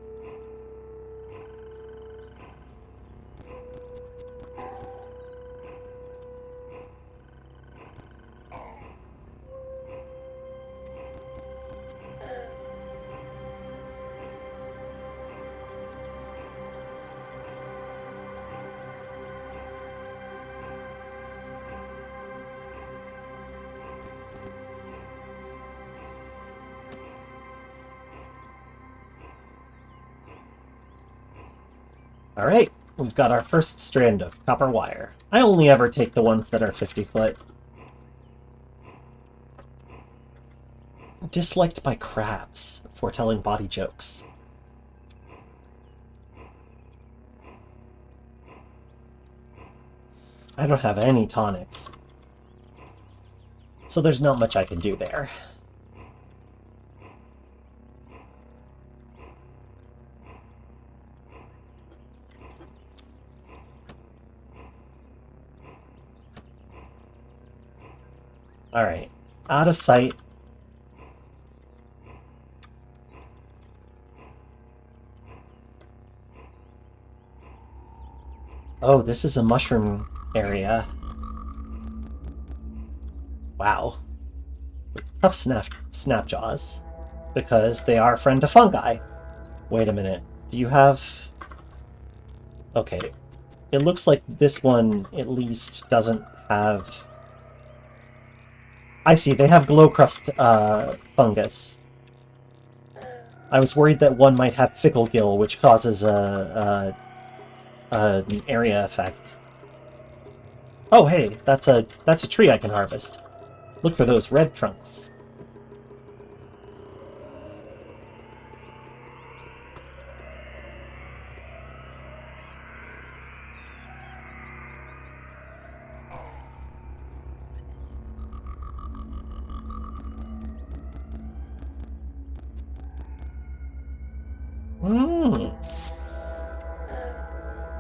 Alright, we've got our first strand of copper wire. I only ever take the ones that are 50 foot. Disliked by crabs, foretelling body jokes. I don't have any tonics, so there's not much I can do there. Alright, out of sight. Oh, this is a mushroom area. Wow. It's tough Snapjaws, because they are friend to fungi. Wait a minute. Do you have... Okay. It looks like this one, at least, doesn't have... I see, they have glow crust fungus. I was worried that one might have fickle gill, which causes an area effect. Oh, hey, that's a tree I can harvest. Look for those red trunks.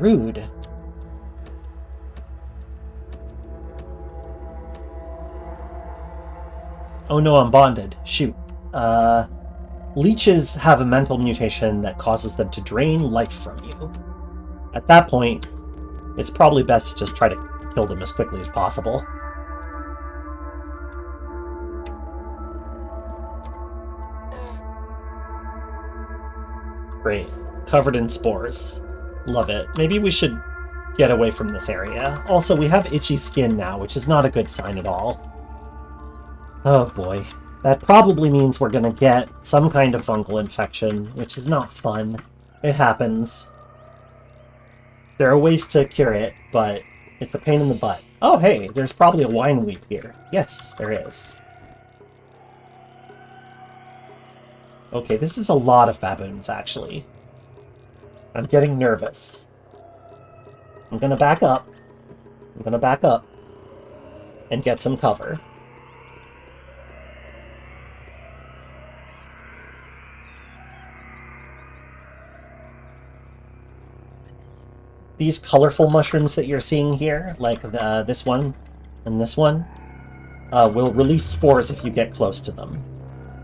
Rude. Oh no, I'm bonded. Shoot. Leeches have a mental mutation that causes them to drain life from you. At that point, it's probably best to just try to kill them as quickly as possible. Great. Covered in spores. Love it. Maybe we should get away from this area. Also, we have itchy skin now, which is not a good sign at all. Oh boy. That probably means we're gonna get some kind of fungal infection, which is not fun. It happens. There are ways to cure it, but it's a pain in the butt. Oh hey, there's probably a wine weed here. Yes, there is. Okay, this is a lot of baboons, actually. I'm getting nervous. I'm gonna back up. I'm gonna back up and get some cover. These colorful mushrooms that you're seeing here, like this one and this one, will release spores if you get close to them.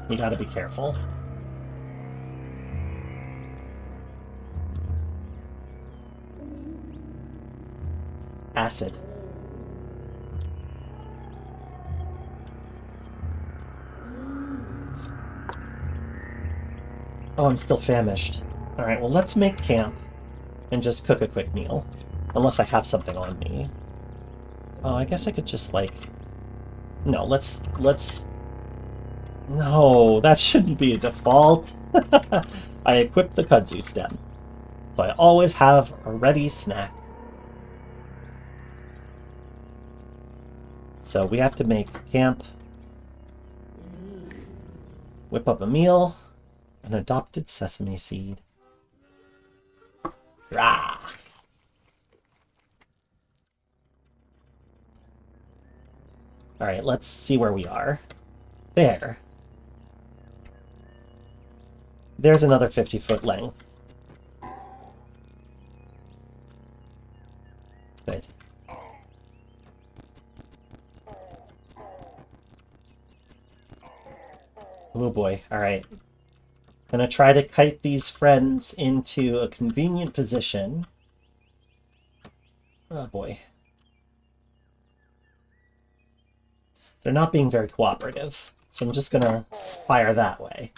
You gotta be careful. Acid. Oh, I'm still famished. Alright, well let's make camp and just cook a quick meal. Unless I have something on me. Oh, I guess I could just, like... No, let's... No, that shouldn't be a default. I equipped the kudzu stem. So I always have a ready snack. So we have to make camp, whip up a meal, An adopted sesame seed. Rah! Alright, let's see where we are. There. There's another 50-foot length. Good. Oh boy, alright. Gonna try to kite these friends into a convenient position. Oh boy. They're not being very cooperative, so I'm just gonna fire that way.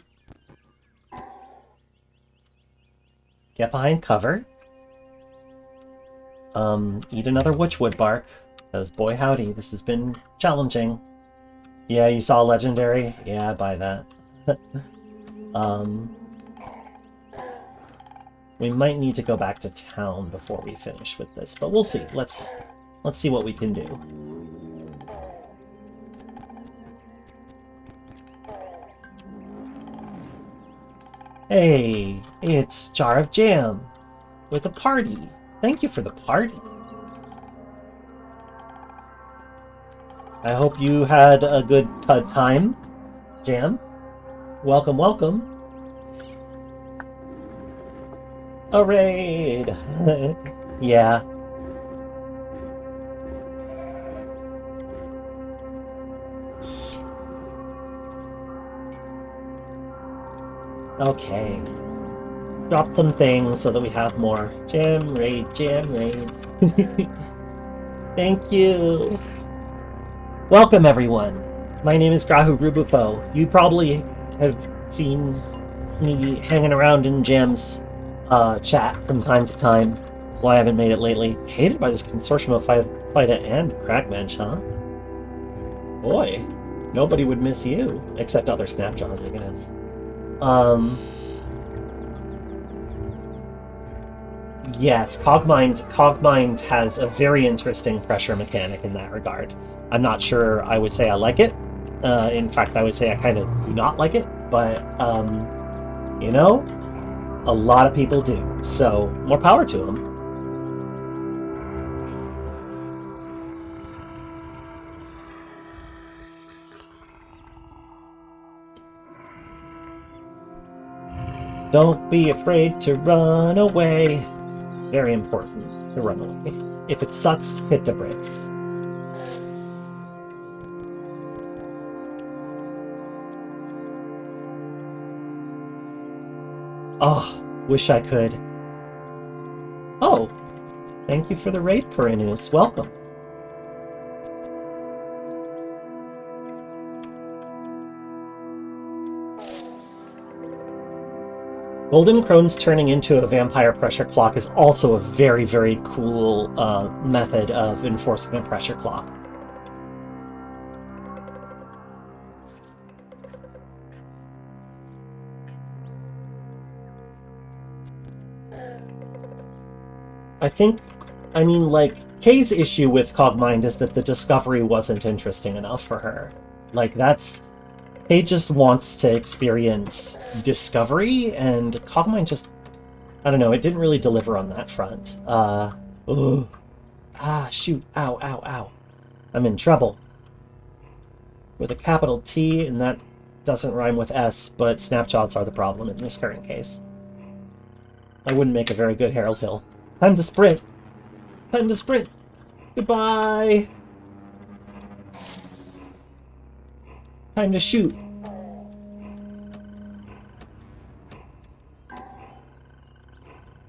Get behind cover. Eat another witchwood bark, because boy howdy, this has been challenging. Yeah, you saw Legendary? Yeah, buy that. We might need to go back to town before we finish with this, but we'll see. Let's see what we can do. Hey, it's Jar of Jam with a party. Thank you for the party. I hope you had a good time, Jam. Welcome, welcome. A raid. Yeah. Okay. Drop some things so that we have more. Jam raid, jam raid. Thank you. Welcome, everyone. My name is Grahu-Rubufo. You probably have seen me hanging around in Jam's chat from time to time. Well, I haven't made it lately. Hated by this consortium of Fighta and Crackbench, huh? Boy, nobody would miss you. Except other Snapjaws, I guess. Yes, Cogmind has a very interesting pressure mechanic in that regard. I'm not sure I would say I like it. In fact, I would say I kind of do not like it, but, you know, a lot of people do, so more power to them. Don't be afraid to run away. Very important to run away. If it sucks, hit the brakes. Oh, wish I could. Oh, thank you for the raid, Perenus. Welcome. Golden Crones turning into a vampire pressure clock is also a very, very cool method of enforcing a pressure clock. I mean, like, Kay's issue with Cogmind is that the discovery wasn't interesting enough for her. Like, Kay just wants to experience discovery, and Cogmind just, I don't know, it didn't really deliver on that front. Ugh. Ah, shoot, ow, ow, ow. I'm in trouble. With a capital T, and that doesn't rhyme with S, but Snapjaws are the problem in this current case. I wouldn't make a very good Harold Hill. Time to sprint! Time to sprint! Goodbye! Time to shoot!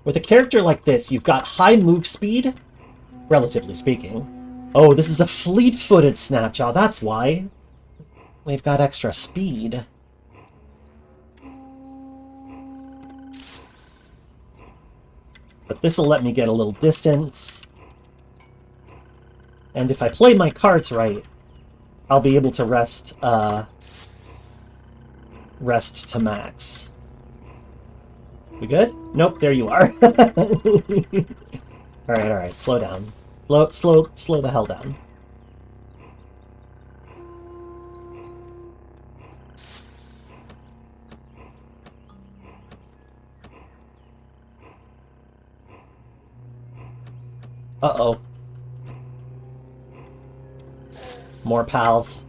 With a character like this, you've got high move speed, relatively speaking. Oh, this is a fleet-footed Snapjaw, that's why. We've got extra speed. But this'll let me get a little distance. And if I play my cards right, I'll be able to rest to max. We good? Nope, there you are. Alright, slow down. Slow the hell down. Uh-oh. More pals.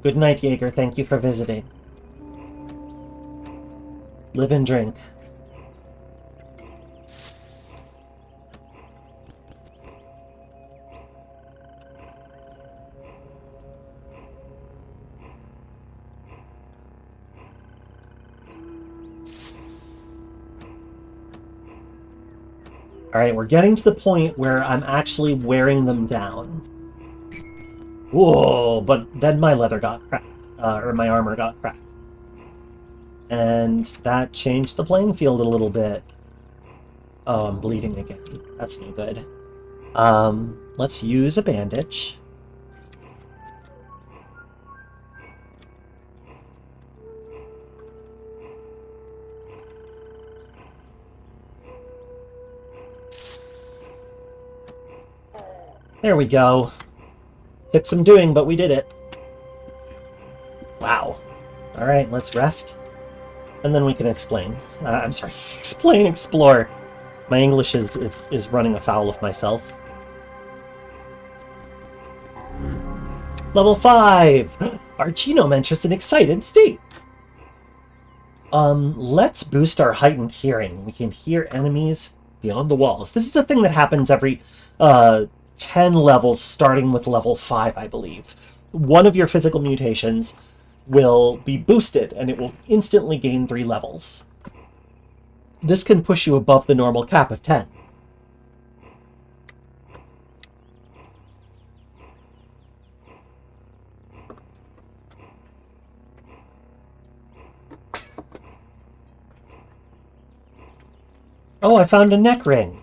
Good night, Jaeger. Thank you for visiting. Live and drink. Alright, we're getting to the point where I'm actually wearing them down. Whoa, but then my leather got cracked. Or my armor got cracked. And that changed the playing field a little bit. Oh, I'm bleeding again. That's no good. Let's use a bandage. There we go. Took some doing, but we did it. Wow. Alright, let's rest. And then we can explain. I'm sorry, explore. My English is running afoul of myself. Level 5! Our genome enters an excited state. Let's boost our heightened hearing. We can hear enemies beyond the walls. This is a thing that happens every 10 levels, starting with level 5, I believe. One of your physical mutations will be boosted, and it will instantly gain 3 levels. This can push you above the normal cap of 10. Oh, I found a neck ring!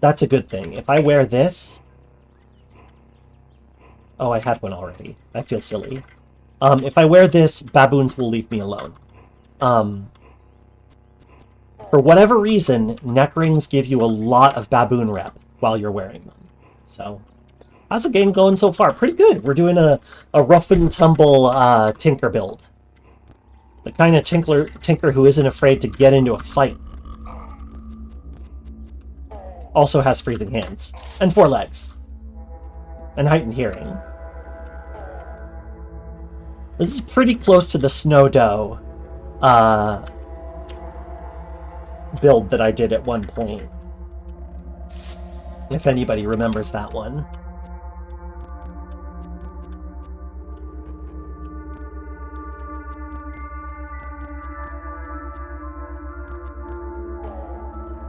That's a good thing. If I wear this... Oh, I had one already. I feel silly. If I wear this, baboons will leave me alone. For whatever reason, neck rings give you a lot of baboon rep while you're wearing them. So, how's the game going so far? Pretty good. We're doing a rough and tumble tinker build. The kind of tinker who isn't afraid to get into a fight. Also has freezing hands. And 4 legs. And heightened hearing. This is pretty close to the Snow Doe build that I did at one point. If anybody remembers that one.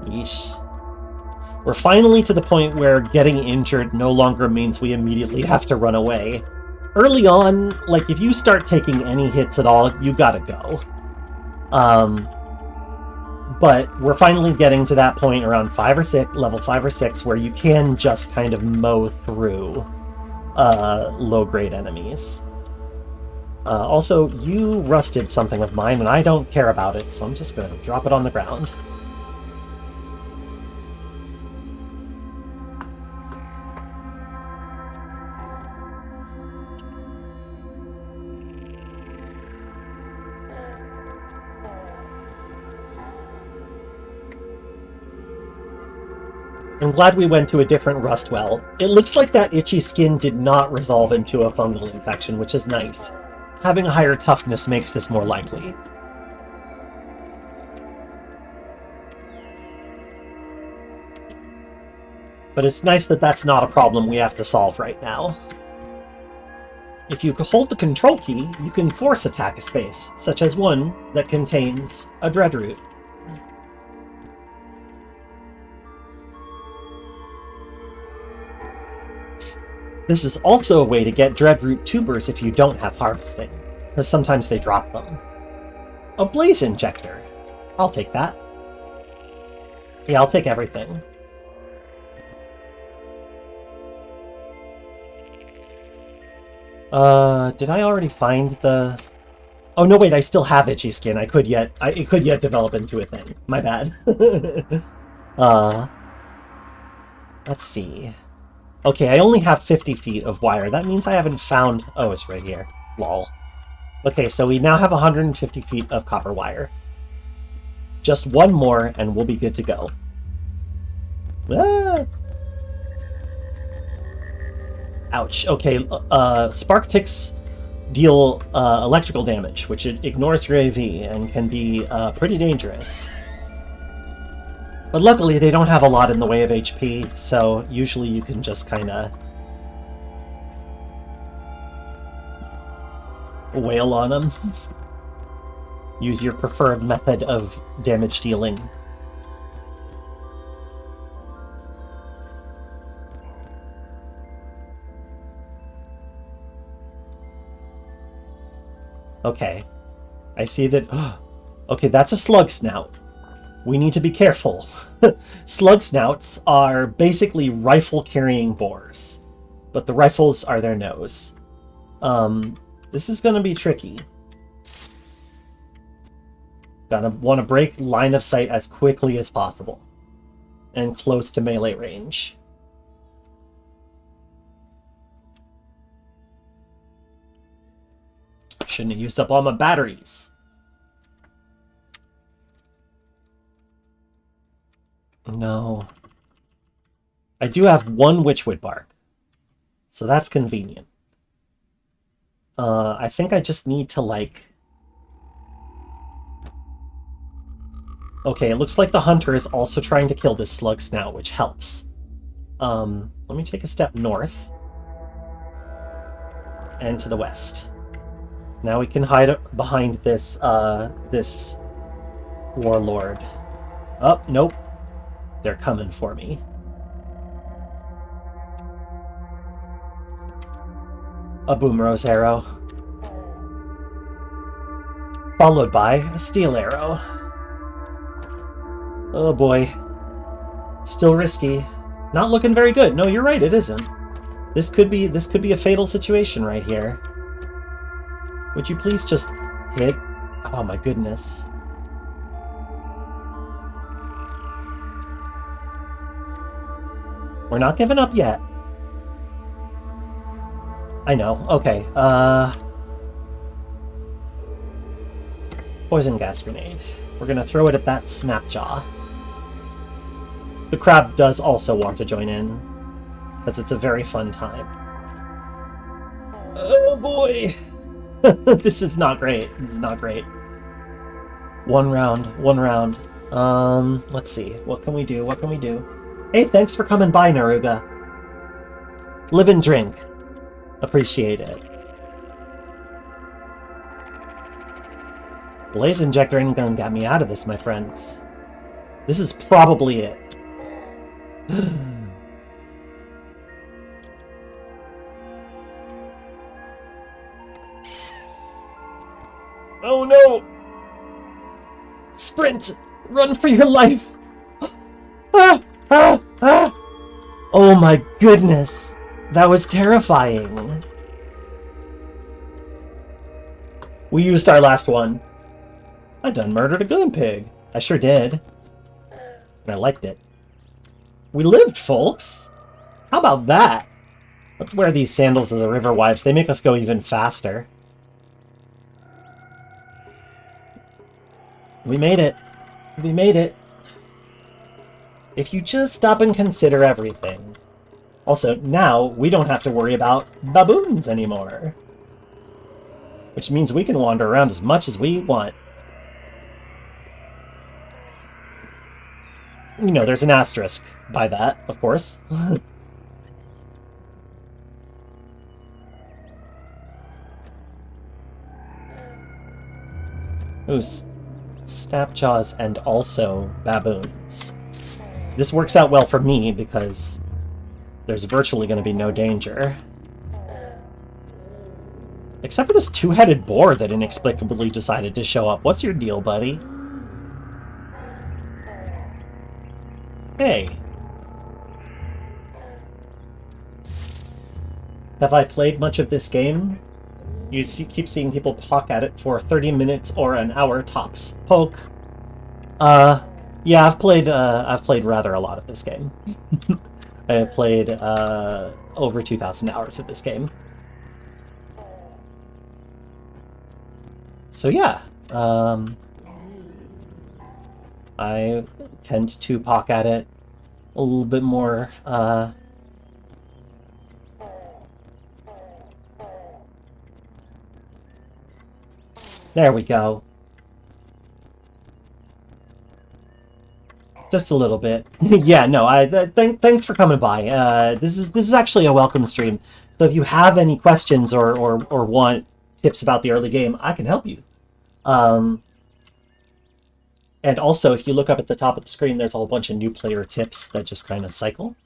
Yeesh. We're finally to the point where getting injured no longer means we immediately have to run away. Early on, like, if you start taking any hits at all, you gotta go. But we're finally getting to that point around level 5 or 6, where you can just kind of mow through low-grade enemies. Also, you rusted something of mine, and I don't care about it, so I'm just gonna drop it on the ground. I'm glad we went to a different rust well. It looks like that itchy skin did not resolve into a fungal infection, which is nice. Having a higher toughness makes this more likely. But it's nice that that's not a problem we have to solve right now. If you hold the control key, you can force attack a space, such as one that contains a dreadroot. This is also a way to get dreadroot tubers if you don't have harvesting, because sometimes they drop them. A blaze injector. I'll take that. Yeah, I'll take everything. Did I already find the... Oh, no, wait, I still have itchy skin. It could yet develop into a thing. My bad. Let's see. Okay, I only have 50 feet of wire. That means I haven't found... Oh, it's right here. Lol. Okay, so we now have 150 feet of copper wire. Just one more and we'll be good to go. Ah! Ouch. Okay, spark ticks deal electrical damage, which it ignores your AV and can be pretty dangerous. But luckily they don't have a lot in the way of HP, so usually you can just kind of wail on them. Use your preferred method of damage dealing. Okay. I see that... Okay, that's a slug snout. We need to be careful. Slug snouts are basically rifle-carrying boars, but the rifles are their nose. This is going to be tricky. Gonna want to break line of sight as quickly as possible. And close to melee range. Shouldn't have used up all my batteries. No. I do have one witchwood bark. So that's convenient. I think I just need to, like... Okay, it looks like the hunter is also trying to kill this slug snout, which helps. Let me take a step north. And to the west. Now we can hide behind this, this warlord. Oh, nope. They're coming for me. A Boomrose arrow. Followed by a steel arrow. Oh boy. Still risky. Not looking very good. No, you're right, it isn't. This could be a fatal situation right here. Would you please just hit? Oh my goodness. We're not giving up yet. I know. Okay. Poison gas grenade. We're gonna throw it at that Snapjaw. The crab does also want to join in, because it's a very fun time. Oh boy! This is not great. This is not great. One round. Let's see. What can we do? What can we do? Hey, thanks for coming by, Naruga. Live and drink. Appreciate it. Blaze Injector ain't gonna get me out of this, my friends. This is probably it. Oh no! Sprint! Run for your life! Oh my goodness! That was terrifying. We used our last one. I done murdered a gun pig. I sure did. And I liked it. We lived, folks! How about that? Let's wear these sandals of the River Wives. They make us go even faster. We made it. We made it. If you just stop and consider everything. Also, now we don't have to worry about baboons anymore. Which means we can wander around as much as we want. You know, there's an asterisk by that, of course. Ooh, Snapjaws and also baboons. This works out well for me because there's virtually going to be no danger. Except for this two-headed boar that inexplicably decided to show up. What's your deal, buddy? Hey. Have I played much of this game? You keep seeing people talk at it for 30 minutes or an hour tops. Poke. Yeah, I've played rather a lot of this game. I have played over 2,000 hours of this game. So yeah, I tend to poke at it a little bit more. There we go. Just a little bit. Yeah, no, thanks for coming by. This is actually a welcome stream. So if you have any questions or want tips about the early game, I can help you. And also, if you look up at the top of the screen, there's a whole bunch of new player tips that just kind of cycle.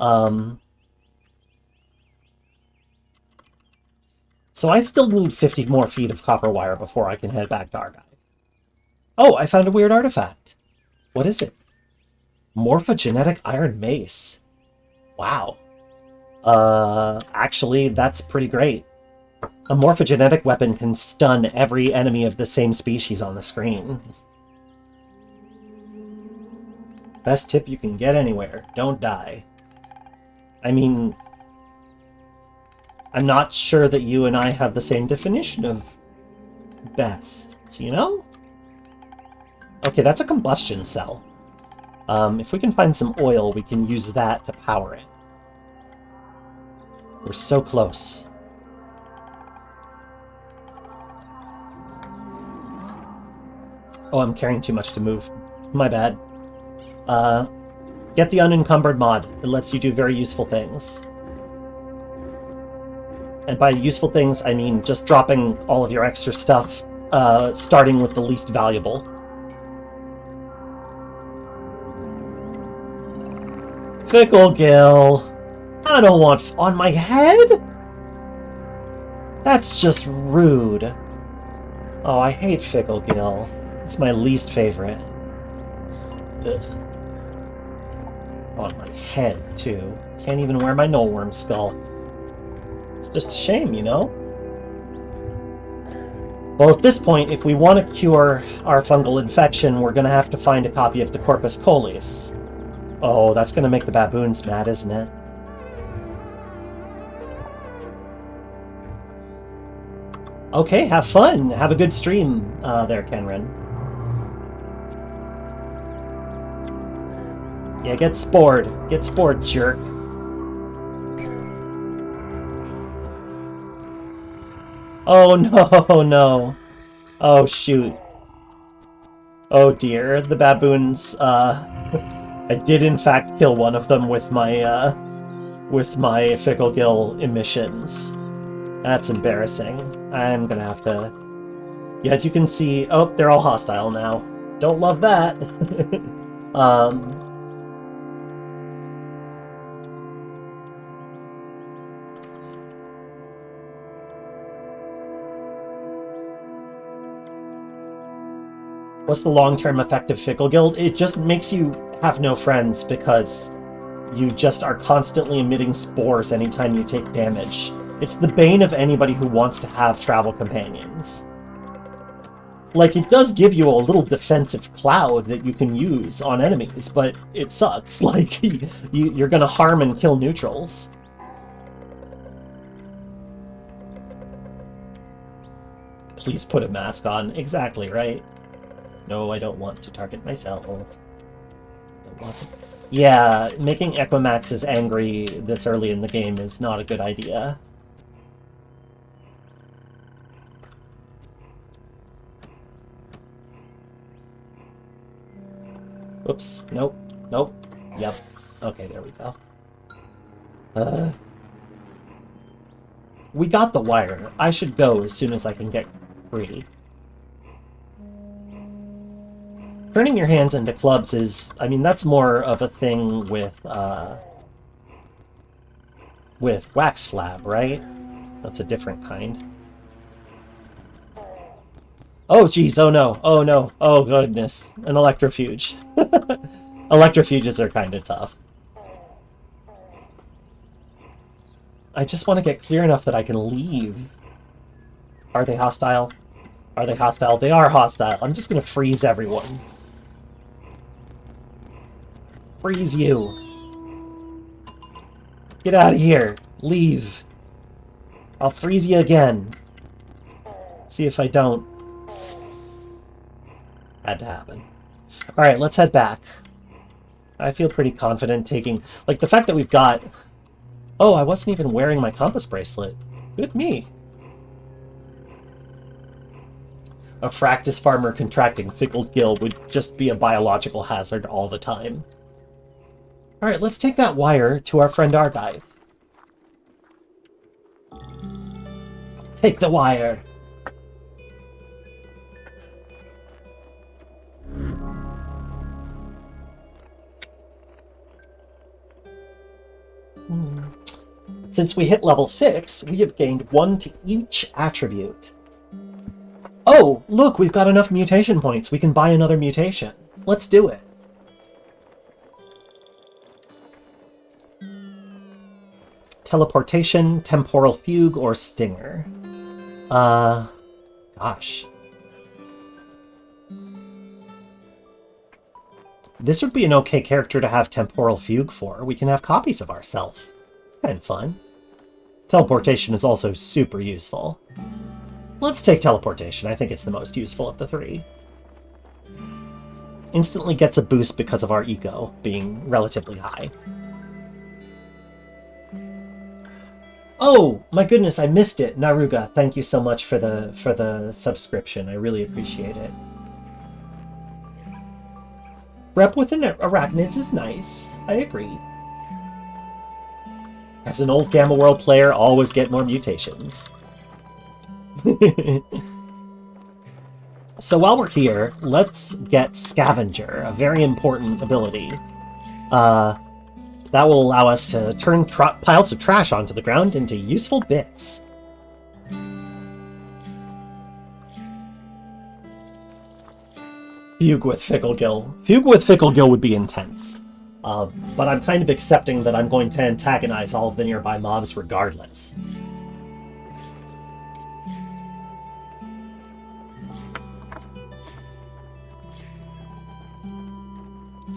So I still need 50 more feet of copper wire before I can head back to Archive. Oh, I found a weird artifact. What is it? Morphogenetic iron mace. Wow. Actually, that's pretty great. A morphogenetic weapon can stun every enemy of the same species on the screen. Best tip you can get anywhere. Don't die. I mean, I'm not sure that you and I have the same definition of best, you know? Okay, that's a combustion cell. If we can find some oil, we can use that to power it. We're so close. Oh, I'm carrying too much to move. My bad. Get the unencumbered mod. It lets you do very useful things. And by useful things, I mean just dropping all of your extra stuff, starting with the least valuable. Fickle Gill. I don't want on my head? That's just rude. Oh, I hate Fickle Gill. It's my least favorite. Ugh. On my head, too. Can't even wear my nullworm skull. It's just a shame, you know? Well, at this point, if we want to cure our fungal infection, we're going to have to find a copy of the Corpus Colis. Oh, that's going to make the baboons mad, isn't it? Okay, have fun. Have a good stream there, Kenren. Yeah, get spored. Get spored, jerk. Oh, no, no. Oh, shoot. Oh, dear. The baboons, I did, in fact, kill one of them with my Fickle Gill emissions. That's embarrassing. I'm gonna have to... Yeah, as you can see... Oh, they're all hostile now. Don't love that. What's the long-term effect of Fickle Gill? It just makes you have no friends because you just are constantly emitting spores anytime you take damage. It's the bane of anybody who wants to have travel companions. Like, it does give you a little defensive cloud that you can use on enemies, but it sucks. Like, you're gonna harm and kill neutrals. Please put a mask on. Exactly, right? No, I don't want to target myself. Don't want to... Yeah, making Equimaxes angry this early in the game is not a good idea. Oops. Nope. Nope. Yep. Okay, there we go. We got the wire. I should go as soon as I can get free. Turning your hands into clubs is... I mean, that's more of a thing with Wax Flab, right? That's a different kind. Oh, geez. Oh, no. Oh, no. Oh, goodness. An electrofuge. Electrofuges are kind of tough. I just want to get clear enough that I can leave. Are they hostile? Are they hostile? They are hostile. I'm just going to freeze everyone. Freeze you. Get out of here. Leave. I'll freeze you again. See if I don't. Had to happen. Alright, let's head back. I feel pretty confident taking... Like, the fact that we've got... Oh, I wasn't even wearing my compass bracelet. Good me. A Fractus farmer contracting fickled gill would just be a biological hazard all the time. Alright, let's take that wire to our friend Argive. Take the wire! Since we hit level 6, we have gained 1 to each attribute. Oh, look, we've got enough mutation points. We can buy another mutation. Let's do it. Teleportation, Temporal Fugue, or Stinger. Gosh. This would be an okay character to have Temporal Fugue for. We can have copies of ourselves. It's kind of fun. Teleportation is also super useful. Let's take Teleportation. I think it's the most useful of the 3. Instantly gets a boost because of our ego being relatively high. Oh, my goodness, I missed it. Naruga, thank you so much for the subscription. I really appreciate it. Rep with arachnids is nice. I agree. As an old Gamma World player, always get more mutations. So while we're here, let's get Scavenger, a very important ability. That will allow us to turn piles of trash onto the ground into useful bits. Fugue with Ficklegill. Fugue with Ficklegill would be intense. But I'm kind of accepting that I'm going to antagonize all of the nearby mobs regardless.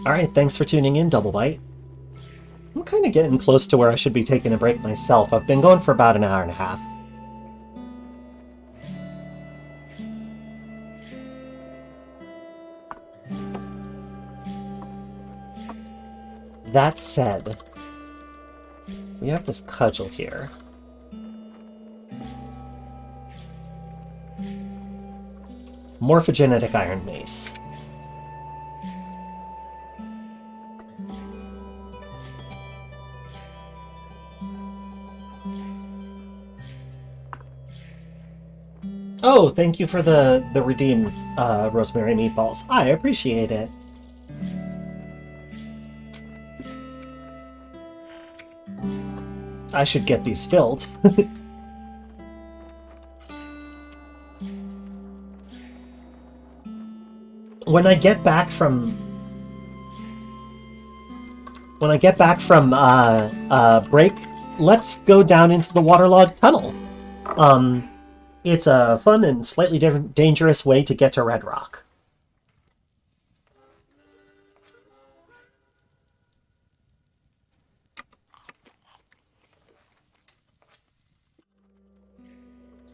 Alright, thanks for tuning in, Double Bite. I'm kind of getting close to where I should be taking a break myself. I've been going for about an hour and a half. That said, we have this cudgel here. Morphogenetic Iron Mace. Oh, thank you for the redeemed rosemary meatballs. I appreciate it. I should get these filled. When I get back from break, let's go down into the waterlogged tunnel. It's a fun and slightly dangerous way to get to Red Rock.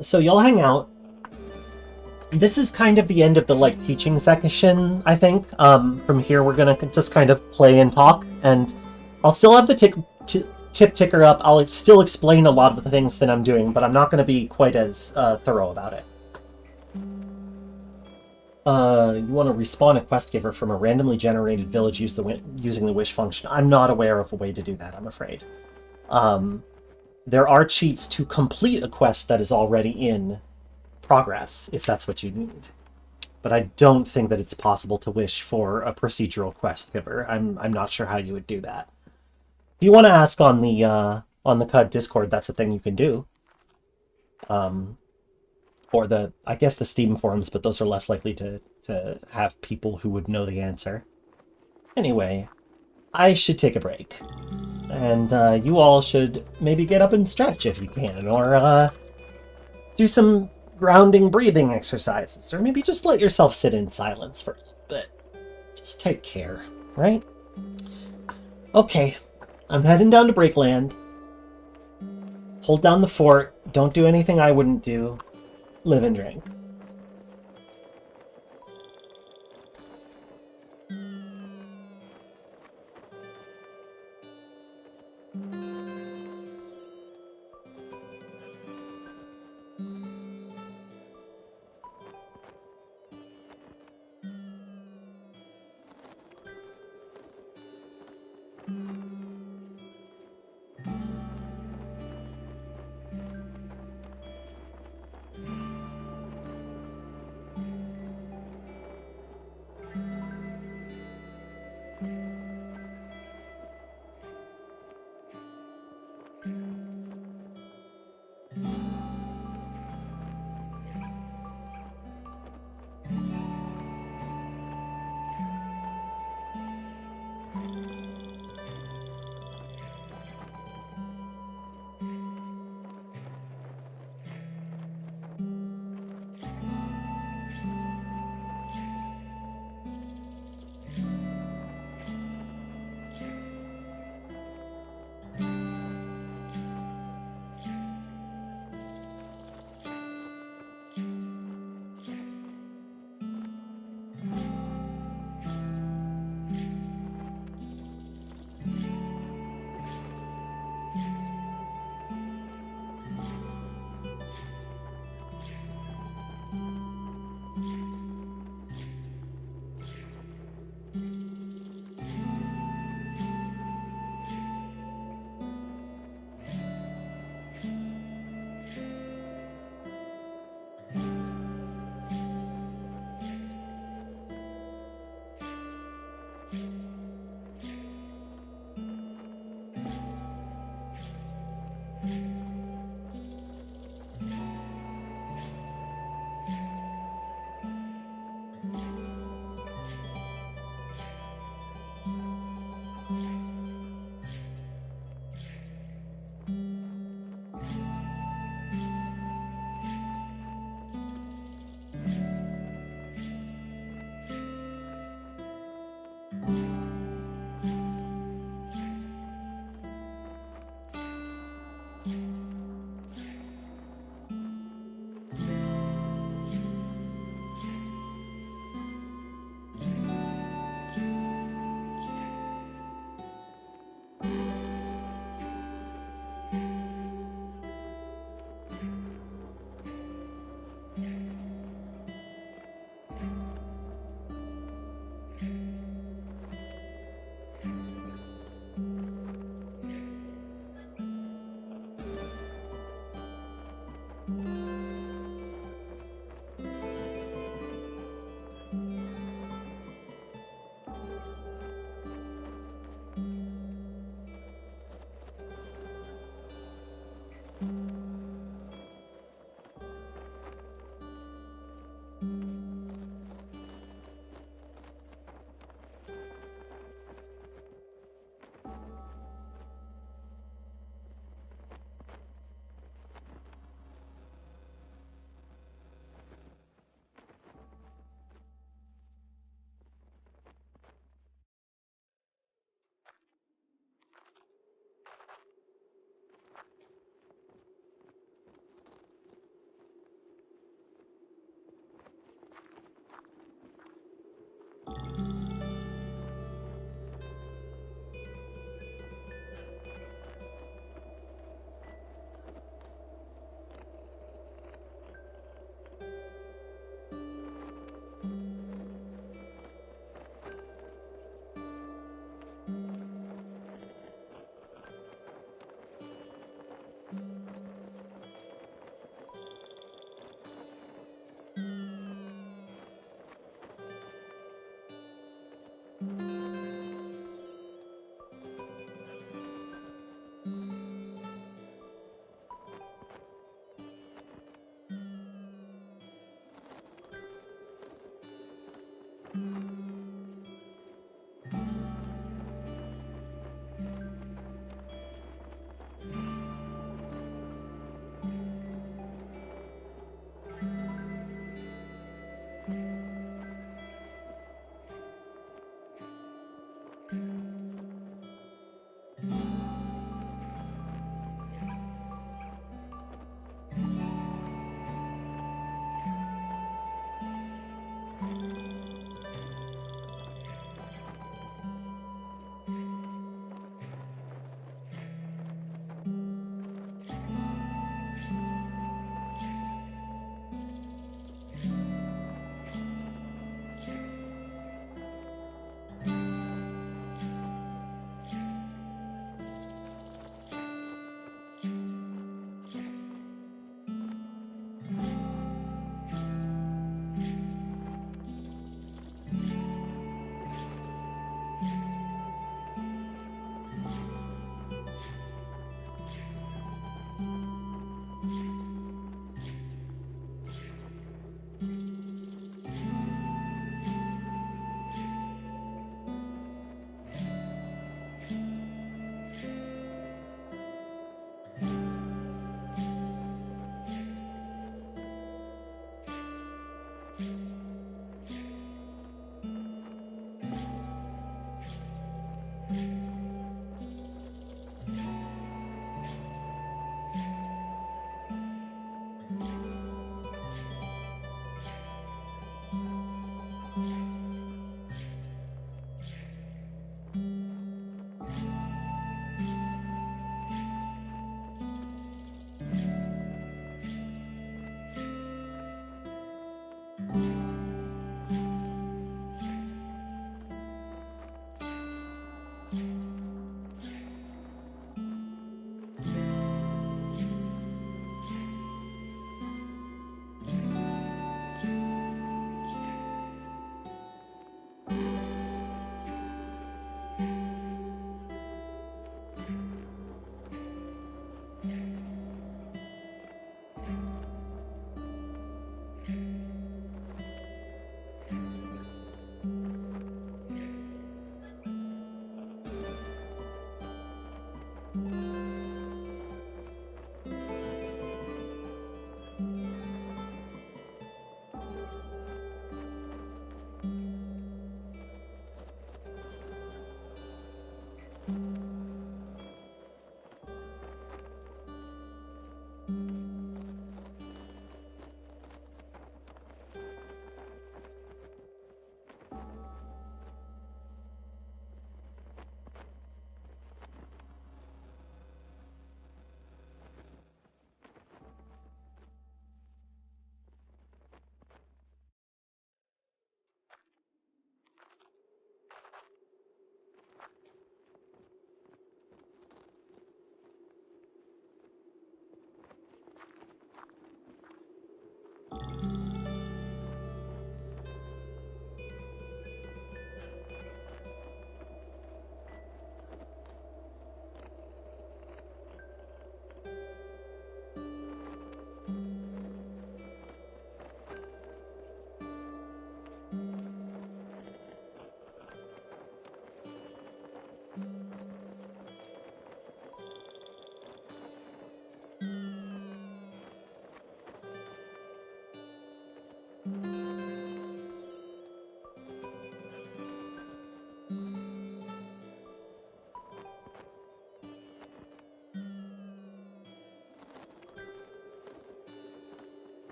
So you'll hang out. This is kind of the end of the teaching section, I think. From here we're gonna just kind of play and talk, and I'll still have the tip ticker up. I'll still explain a lot of the things that I'm doing, but I'm not going to be quite as thorough about it. You want to respawn a quest giver from a randomly generated village using the wish function. I'm not aware of a way to do that, I'm afraid. There are cheats to complete a quest that is already in progress, if that's what you need. But I don't think that it's possible to wish for a procedural quest giver. I'm not sure how you would do that. If you want to ask on the Qud Discord, that's a thing you can do. Or I guess the Steam forums, but those are less likely to have people who would know the answer. Anyway, I should take a break. And you all should maybe get up and stretch if you can, or do some grounding breathing exercises, or maybe just let yourself sit in silence for a little bit. Just take care, right? Okay. I'm heading down to Breakland. Hold down the fort. Don't do anything I wouldn't do. Live and drink.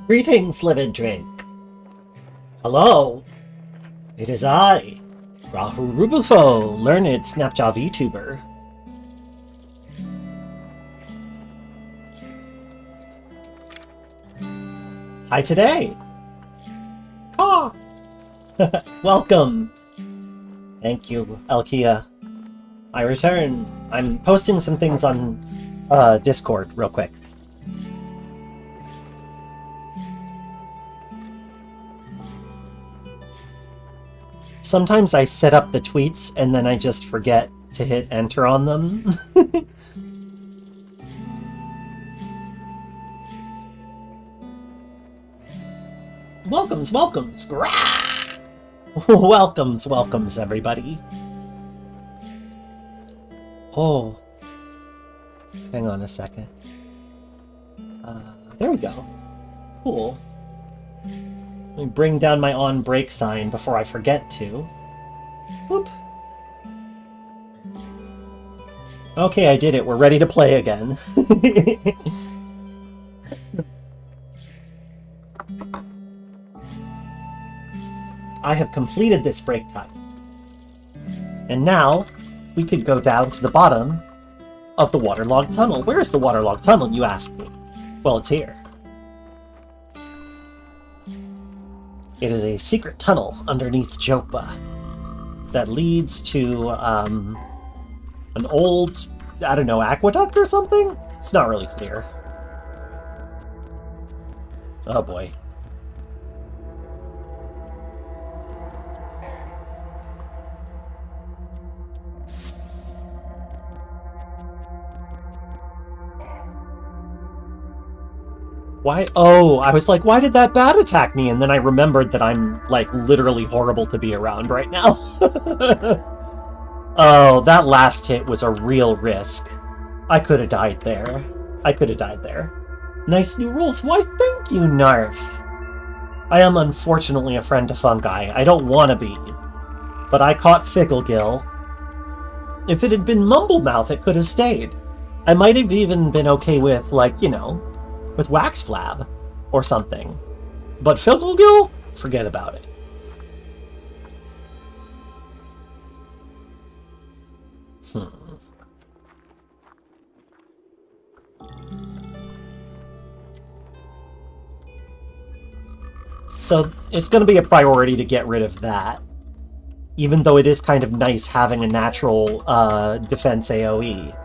Greetings, livid drink. Hello. It is I, Grahu-Rubufo, learned Snapjaw VTuber. Hi today. Ah. Welcome. Thank you, Elkia. I return. I'm posting some things on Discord real quick. Sometimes I set up the tweets and then I just forget to hit enter on them. Welcomes, welcomes. Welcomes, everybody. Oh. Hang on a second. There we go. Cool. Let me bring down my on break sign before I forget to. Whoop. Okay, I did it. We're ready to play again. I have completed this break time. And now, we could go down to the bottom of the waterlogged tunnel. Where is the waterlogged tunnel, you ask me? Well, it's here. It is a secret tunnel underneath Jopa that leads to an old, I don't know, aqueduct or something? It's not really clear. Oh boy. Why? Oh, I was like, why did that bat attack me? And then I remembered that I'm, like, literally horrible to be around right now. Oh, that last hit was a real risk. I could have died there. Nice new rules. Why, thank you, Narf. I am unfortunately a friend to fungi. I don't want to be. But I caught Ficklegill. If it had been Mumblemouth, it could have stayed. I might have even been okay with, like, you know, with Waxflab or something. But Ficklegill? Forget about it. So it's going to be a priority to get rid of that. Even though it is kind of nice having a natural defense AoE.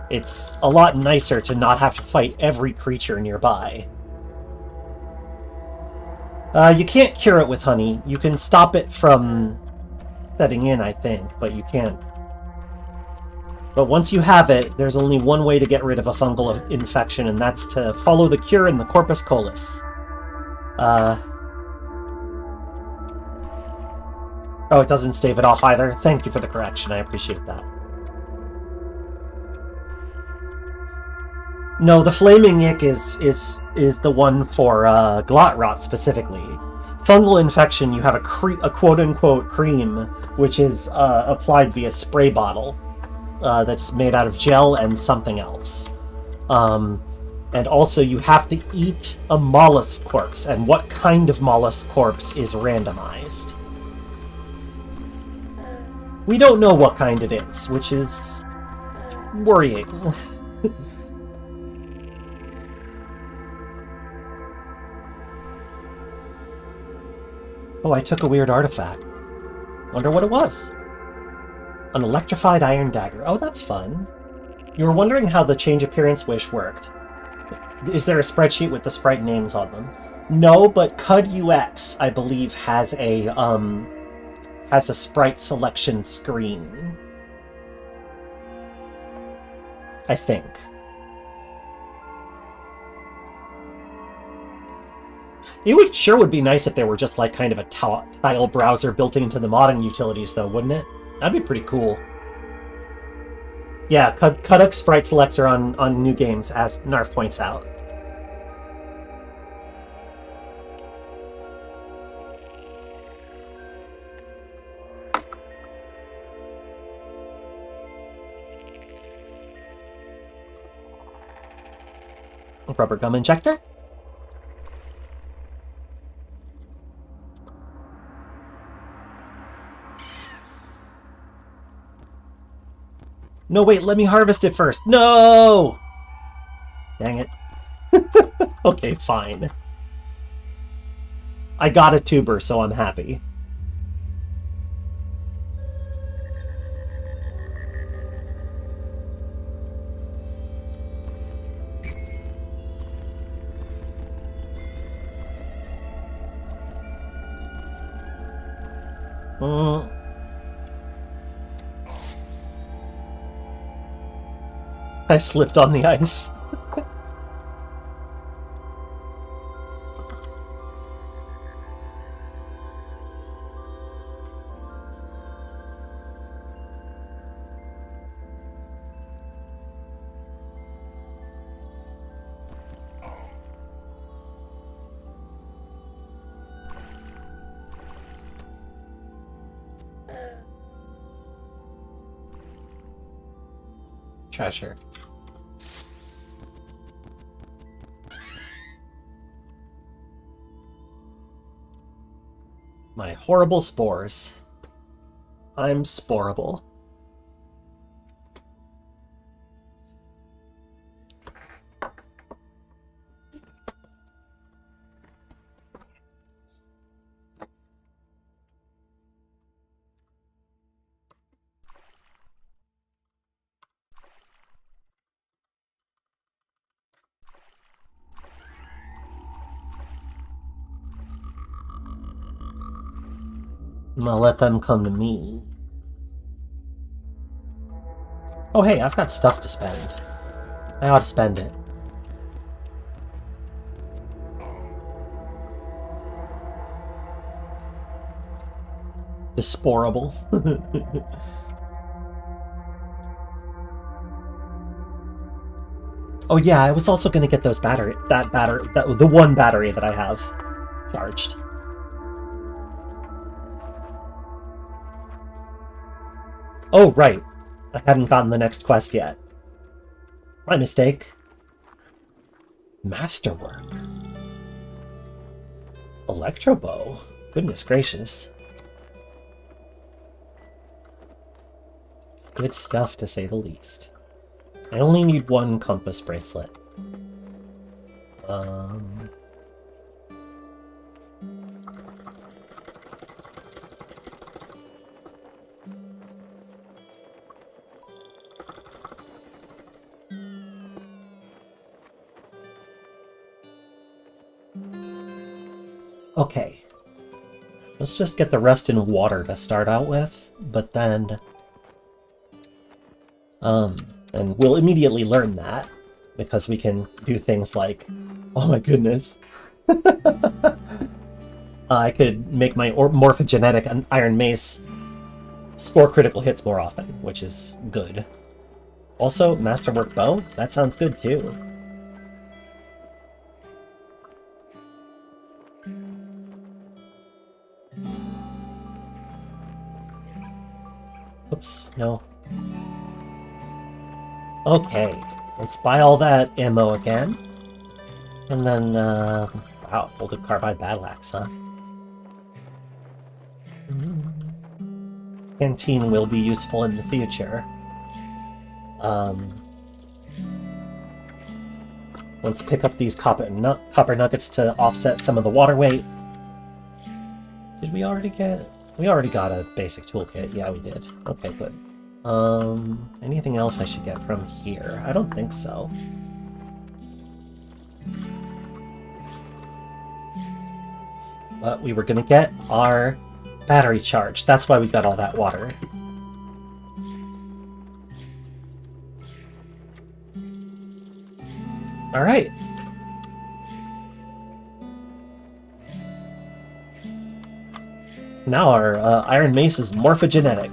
It's a lot nicer to not have to fight every creature nearby. You can't cure it with honey. You can stop it from setting in, I think, but you can't. But once you have it, there's only one way to get rid of a fungal infection, and that's to follow the cure in the Corpus Colis. Oh, it doesn't stave it off either? Thank you for the correction, I appreciate that. No, the Flaming Ick is the one for Glot-Rot specifically. Fungal infection, you have a quote-unquote cream, which is applied via spray bottle that's made out of gel and something else. And also you have to eat a mollusk corpse, and what kind of mollusk corpse is randomized. We don't know what kind it is, which is worrying. Oh, I took a weird artifact. Wonder what it was. An electrified iron dagger. Oh, that's fun. You were wondering how the change appearance wish worked. Is there a spreadsheet with the sprite names on them? No, but Qud UX, I believe, has a sprite selection screen. I think. It sure would be nice if there were just like kind of a tile browser built into the modding utilities though, wouldn't it? That'd be pretty cool. Yeah, Qud sprite selector on new games, as Narf points out. Rubber gum injector? No, wait, let me harvest it first. No! Dang it. Okay, fine. I got a tuber, so I'm happy. I slipped on the ice. Treasure. My horrible spores. I'm sporable. I'm gonna let them come to me. Oh hey, I've got stuff to spend. I ought to spend it. Desporable. Oh yeah, I was also gonna get those the one battery that I have charged. Oh, right. I hadn't gotten the next quest yet. My mistake. Masterwork. Electro bow. Goodness gracious. Good stuff, to say the least. I only need one compass bracelet. Okay. Let's just get the rest in water to start out with, but then... and we'll immediately learn that, because we can do things like... Oh my goodness! I could make my Morphogenetic and Iron Mace score critical hits more often, which is good. Also, Masterwork Bow? That sounds good too. Oops, no. Okay, let's buy all that ammo again. And then, wow, folded carbide battle axe, huh? Canteen will be useful in the future. Let's pick up these copper nuggets to offset some of the water weight. Did we already get... We already got a basic toolkit. Yeah, we did. Okay, good. Anything else I should get from here? I don't think so. But we were gonna get our battery charged. That's why we got all that water. Alright. Now our Iron Mace is Morphogenetic,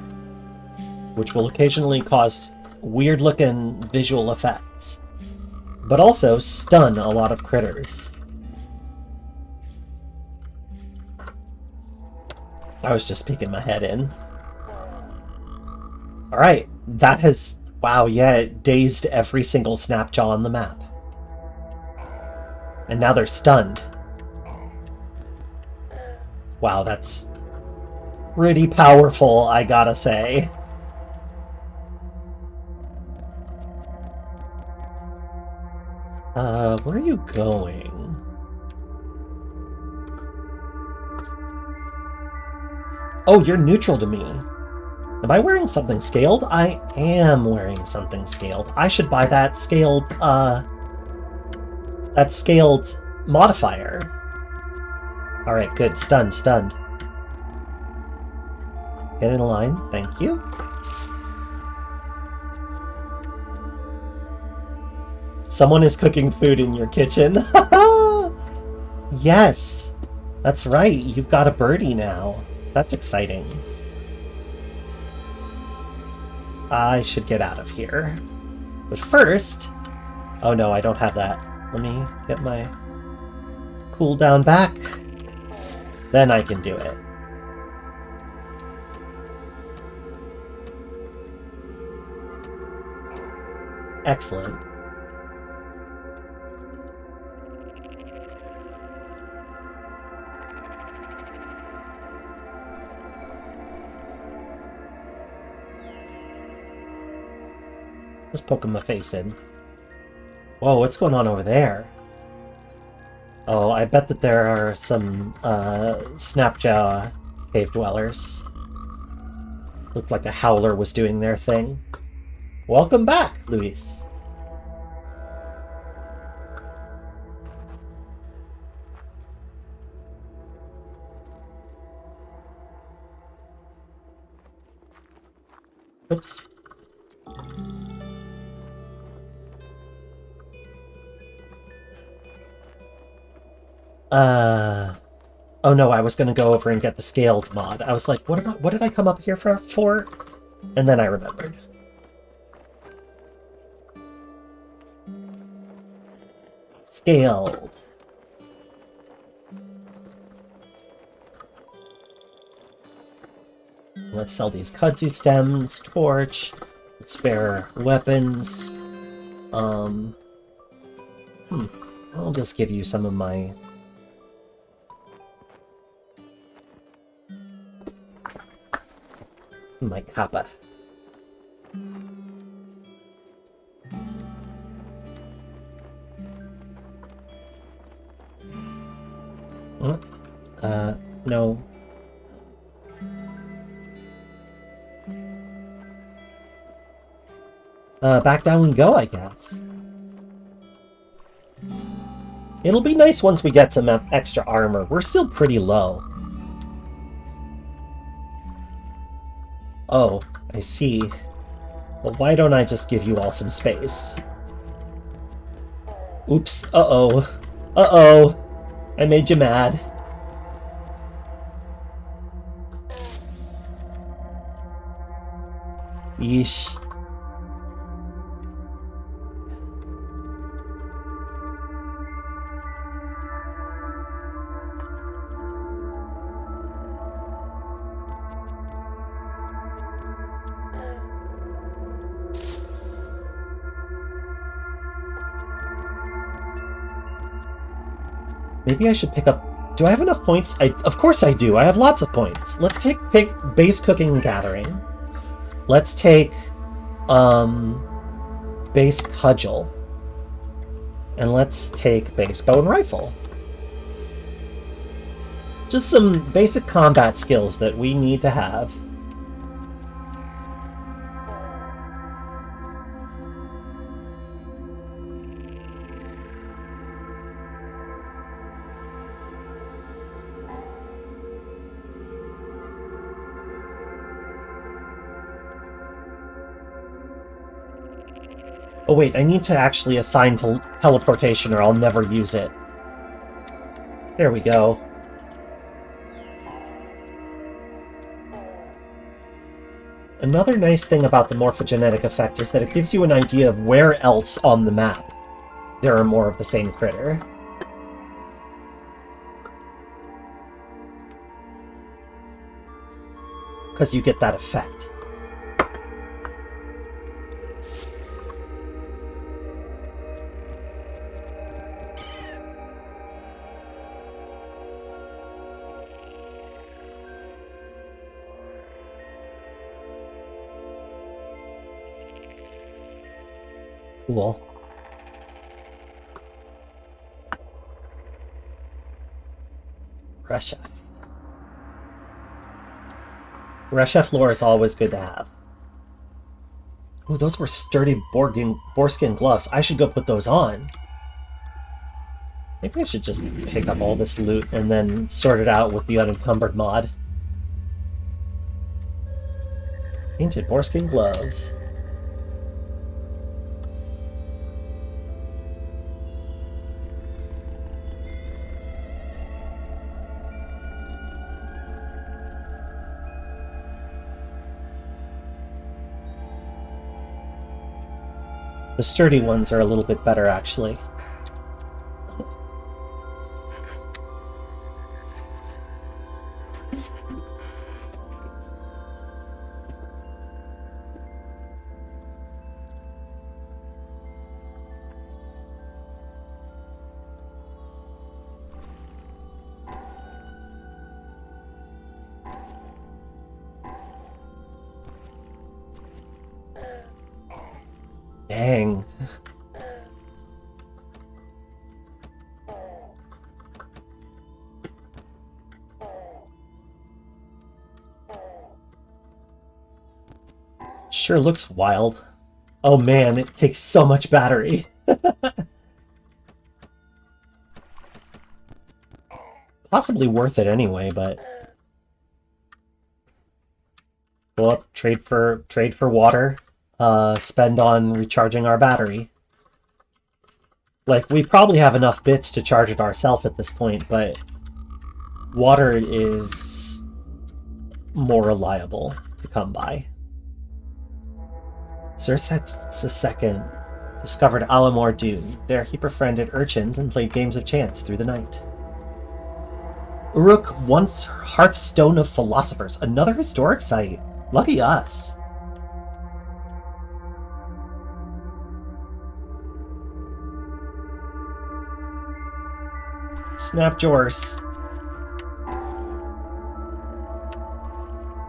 which will occasionally cause weird-looking visual effects, but also stun a lot of critters. I was just peeking my head in. Alright, that has... Wow, yeah, it dazed every single Snapjaw on the map. And now they're stunned. Wow, that's pretty powerful, I gotta say. Where are you going? Oh, you're neutral to me. Am I wearing something scaled? I am wearing something scaled. I should buy that scaled modifier. Alright, good. Stunned. Get in line. Thank you. Someone is cooking food in your kitchen. Yes! That's right. You've got a birdie now. That's exciting. I should get out of here. But first... Oh no, I don't have that. Let me get my cooldown back. Then I can do it. Excellent. Just poking my face in. Whoa, what's going on over there? Oh, I bet that there are some Snapjaw cave dwellers. Looked like a howler was doing their thing. Welcome back, Luis. Oops. Oh no, I was gonna go over and get the scaled mod. I was like, what did I come up here for? And then I remembered. Scaled. Let's sell these kudzu stems, torch, spare weapons. I'll just give you some of my... my kappa. No. Back down we go, I guess. It'll be nice once we get some extra armor. We're still pretty low. Oh, I see. Well, why don't I just give you all some space? Oops, uh-oh. Uh-oh. I made you mad. Yeesh. Maybe I should pick up... Do I have enough points? Of course I do. I have lots of points. Let's take base cooking and gathering. Let's take base cudgel. And let's take base bow and rifle. Just some basic combat skills that we need to have. Oh wait, I need to actually assign to teleportation or I'll never use it. There we go. Another nice thing about the morphogenetic effect is that it gives you an idea of where else on the map there are more of the same critter. Because you get that effect. Cool. Reshef. Reshef lore is always good to have. Ooh, those were sturdy boarskin gloves. I should go put those on. Maybe I should just pick up all this loot and then sort it out with the unencumbered mod. Painted boarskin gloves. The sturdy ones are a little bit better, actually. Dang. Sure looks wild. Oh man, it takes so much battery. Possibly worth it anyway, but go up, trade for water. Spend on recharging our battery. Like, we probably have enough bits to charge it ourselves at this point, but water is more reliable to come by. Circe's II discovered Alamor Dune. There he befriended urchins and played games of chance through the night. Uruk, once Hearthstone of Philosophers, another historic site. Lucky us. Snapjaws.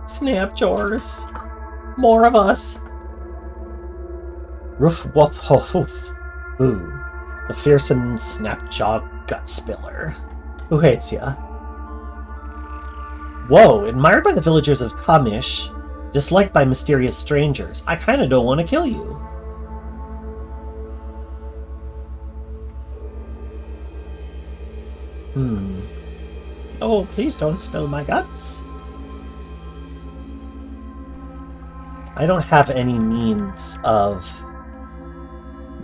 Snapjaws. More of us. Roof woof hoof hoof. Boo. The fearsome Snapjaw gut spiller. Who hates ya? Whoa, admired by the villagers of Kamish, disliked by mysterious strangers. I kinda don't want to kill you. Oh, please don't spill my guts. I don't have any means of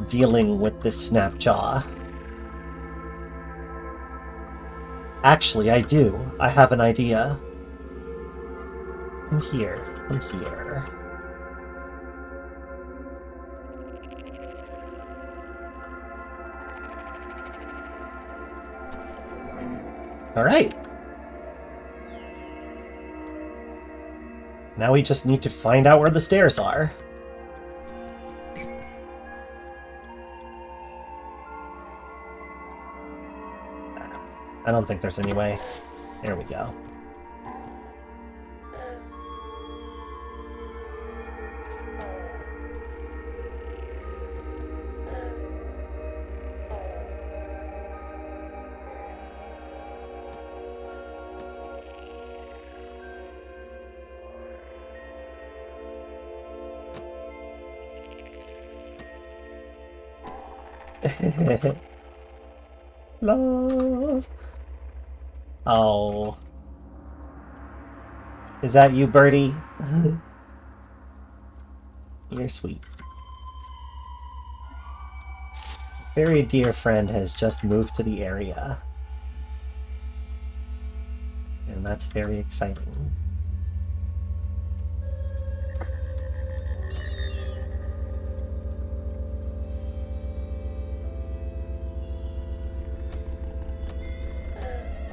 dealing with this Snapjaw. Actually, I do. I have an idea. Come here. Come here. Alright. Now we just need to find out where the stairs are. I don't think there's any way. There we go. Love. Oh. Is that you, Birdie? You're sweet. A very dear friend has just moved to the area. And that's very exciting.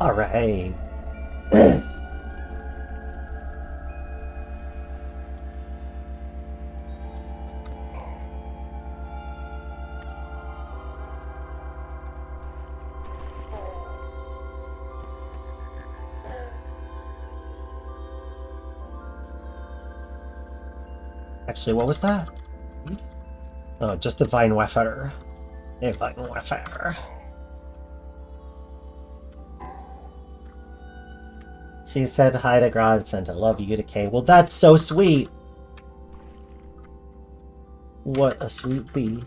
All right. Actually, what was that? Oh, just Divine Weapher. Divine Weapher. She said hi to Grod and sent I love you to Kay. Well, that's so sweet. What a sweet bee.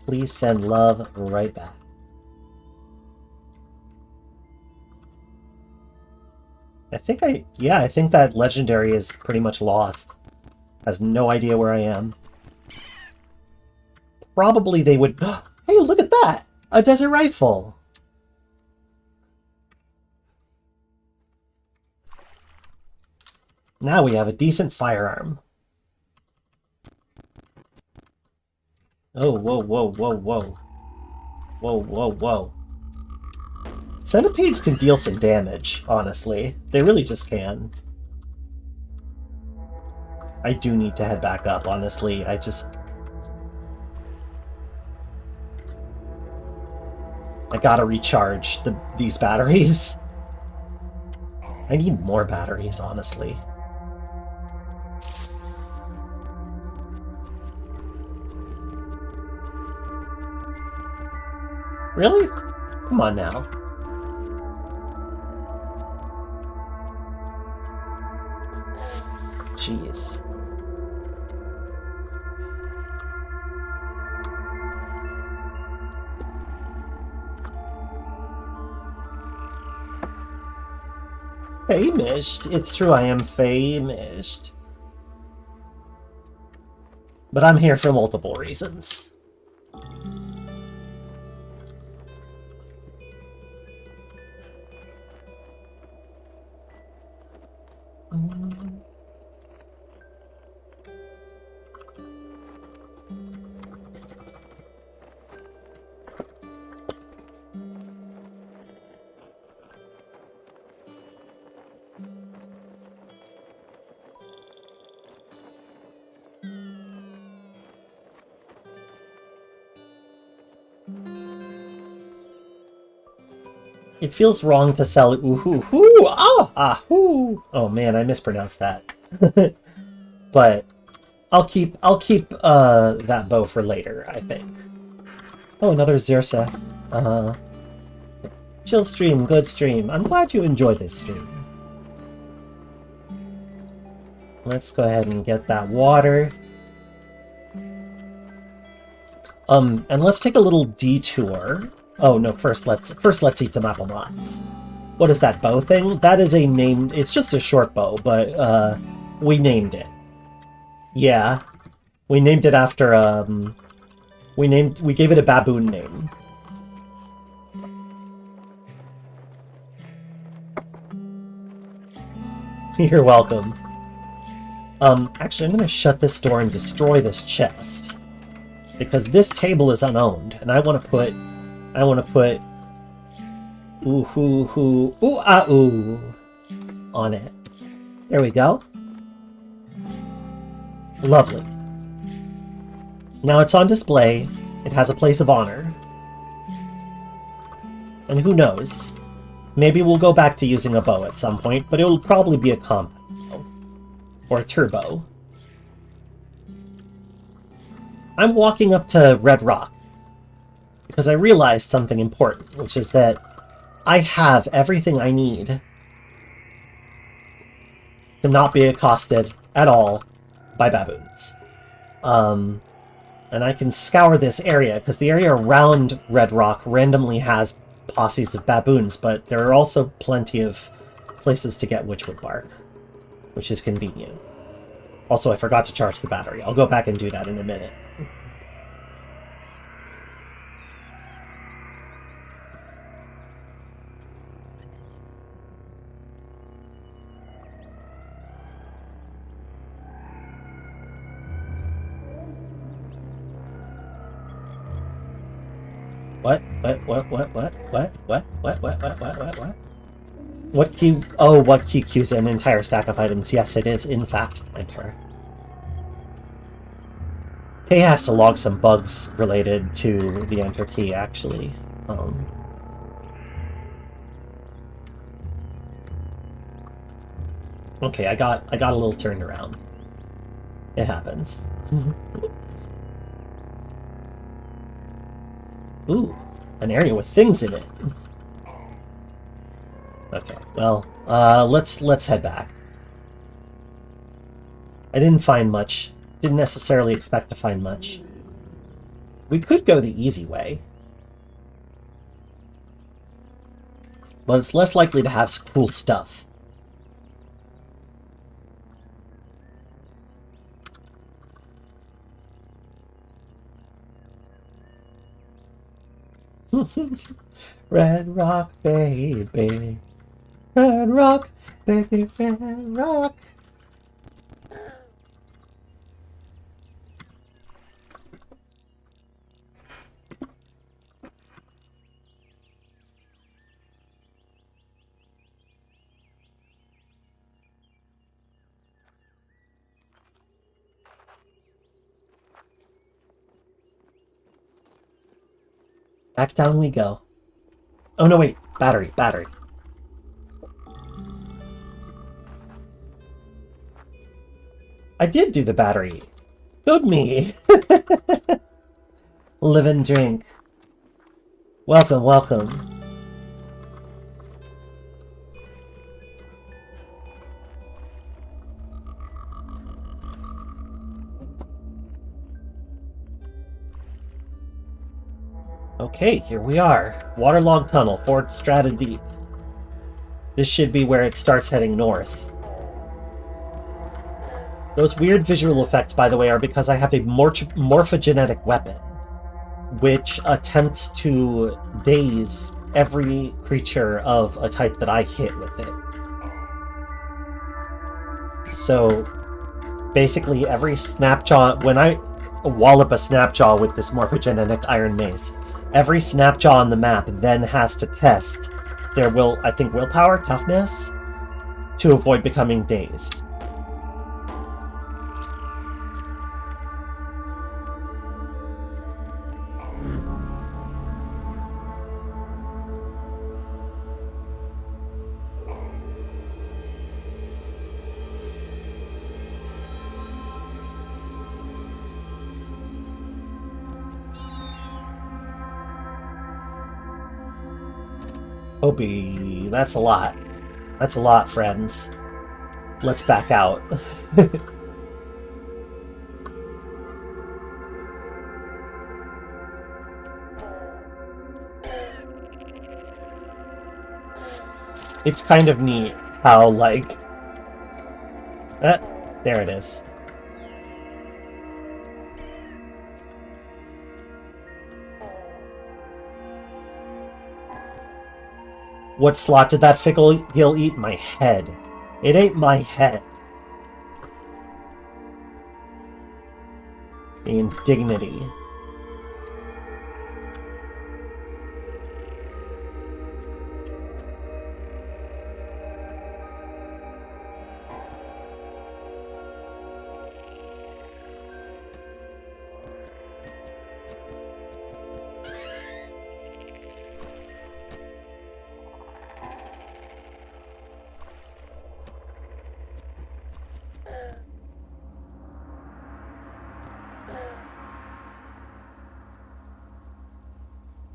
Please send love right back. I think that legendary is pretty much lost. Has no idea where I am. Probably they would... Hey, look at that! A desert rifle! Now we have a decent firearm. Oh, whoa, whoa, whoa, whoa. Whoa, whoa, whoa. Centipedes can deal some damage, honestly. They really just can. I do need to head back up, honestly. I gotta recharge these batteries. I need more batteries, honestly. Really? Come on now. Jeez. Famished. It's true, I am famished. But I'm here for multiple reasons. It feels wrong to sell it. Ooh-hoo-hoo! Ah! Ah-hoo! Oh man, I mispronounced that. But I'll keep that bow for later, I think. Oh, another Zirsa. Chill stream, good stream. I'm glad you enjoyed this stream. Let's go ahead and get that water. And let's take a little detour. Oh no, first let's eat some apple knots. What is that bow thing? That is a name. It's just a short bow, but we named it. Yeah. We named it after we gave it a baboon name. You're welcome. Actually I'm gonna shut this door and destroy this chest. Because this table is unowned, and I wanna put ooh-hoo-hoo-ooh-ah-ooh on it. There we go. Lovely. Now it's on display. It has a place of honor. And who knows? Maybe we'll go back to using a bow at some point, but it will probably be a combat bow. Or a turbo. I'm walking up to Red Rock. Because I realized something important, which is that I have everything I need to not be accosted at all by baboons. And I can scour this area, because the area around Red Rock randomly has posses of baboons, but there are also plenty of places to get witchwood bark, which is convenient. Also, I forgot to charge the battery. I'll go back and do that in a minute. What? What key? Oh, what key queues an entire stack of items? Yes, it is, in fact, enter. Kay has to log some bugs related to the enter key, actually. Okay, I got a little turned around. It happens. Ooh, an area with things in it. Well, let's head back. I didn't find much. Didn't necessarily expect to find much. We could go the easy way. But it's less likely to have cool stuff. Red rock, baby. Red rock, baby, red rock. Back down we go. Oh no, wait. Battery. I did do the battery. Good me. Live and drink. Welcome. Okay, here we are. Waterlogged tunnel, 4 strata deep. This should be where it starts heading north. Those weird visual effects, by the way, are because I have a morphogenetic weapon, which attempts to daze every creature of a type that I hit with it. So, basically every Snapjaw, when I wallop a Snapjaw with this morphogenetic iron mace, every Snapjaw on the map then has to test their willpower, toughness, to avoid becoming dazed. Opie, that's a lot. That's a lot, friends. Let's back out. It's kind of neat how, like... there it is. What slot did that fickle gill eat? My head. It ate my head. The indignity.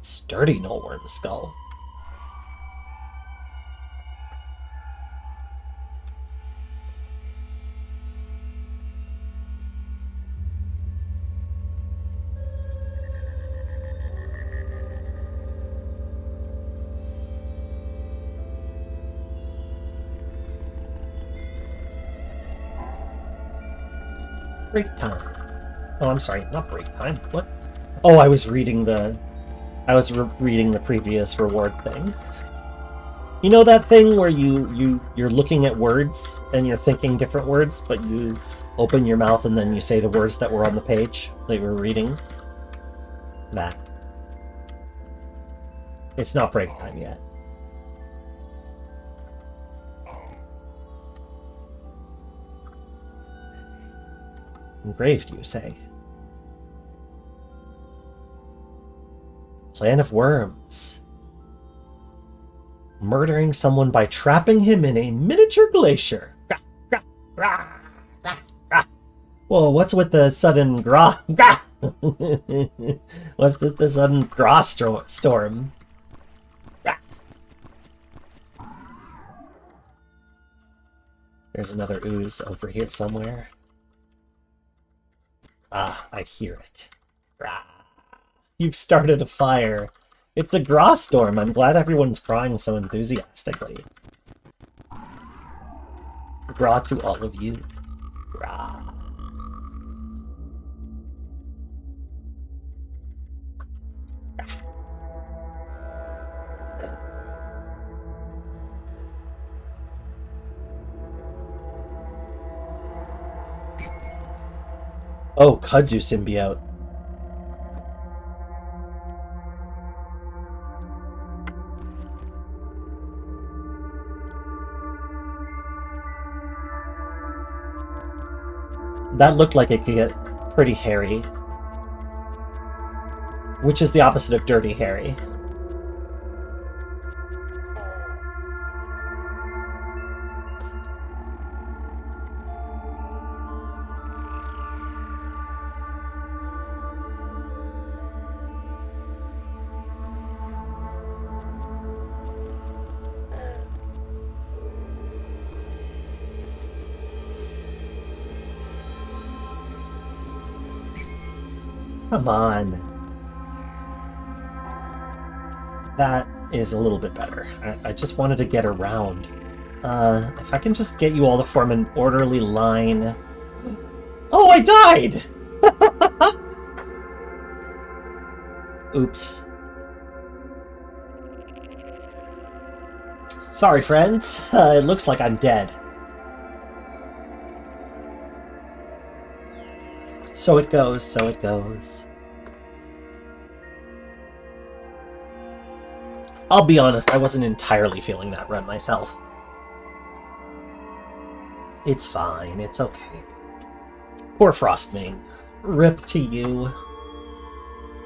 Sturdy nullworm skull. Break time. Oh, I'm sorry, not break time. What? Oh, I was reading the previous reward thing. You know that thing where you're looking at words and you're thinking different words, but you open your mouth and then you say the words that were on the page that you were reading? That. It's not break time yet. Engraved, you say? Plan of worms. Murdering someone by trapping him in a miniature glacier. Whoa, what's with the sudden what's with the sudden storm? There's another ooze over here somewhere. Ah, I hear it. Rah. You've started a fire. It's a Gra storm. I'm glad everyone's crying so enthusiastically. Gra to all of you. Gra. Oh, Kudzu symbiote. That looked like it could get pretty hairy. Which is the opposite of dirty hairy. Come on. That is a little bit better. I just wanted to get around. If I can just get you all to form an orderly line... Oh, I died! Oops. Sorry, friends. It looks like I'm dead. So it goes, so it goes. I'll be honest, I wasn't entirely feeling that run myself. It's fine, it's okay. Poor Frostmane. Rip to you.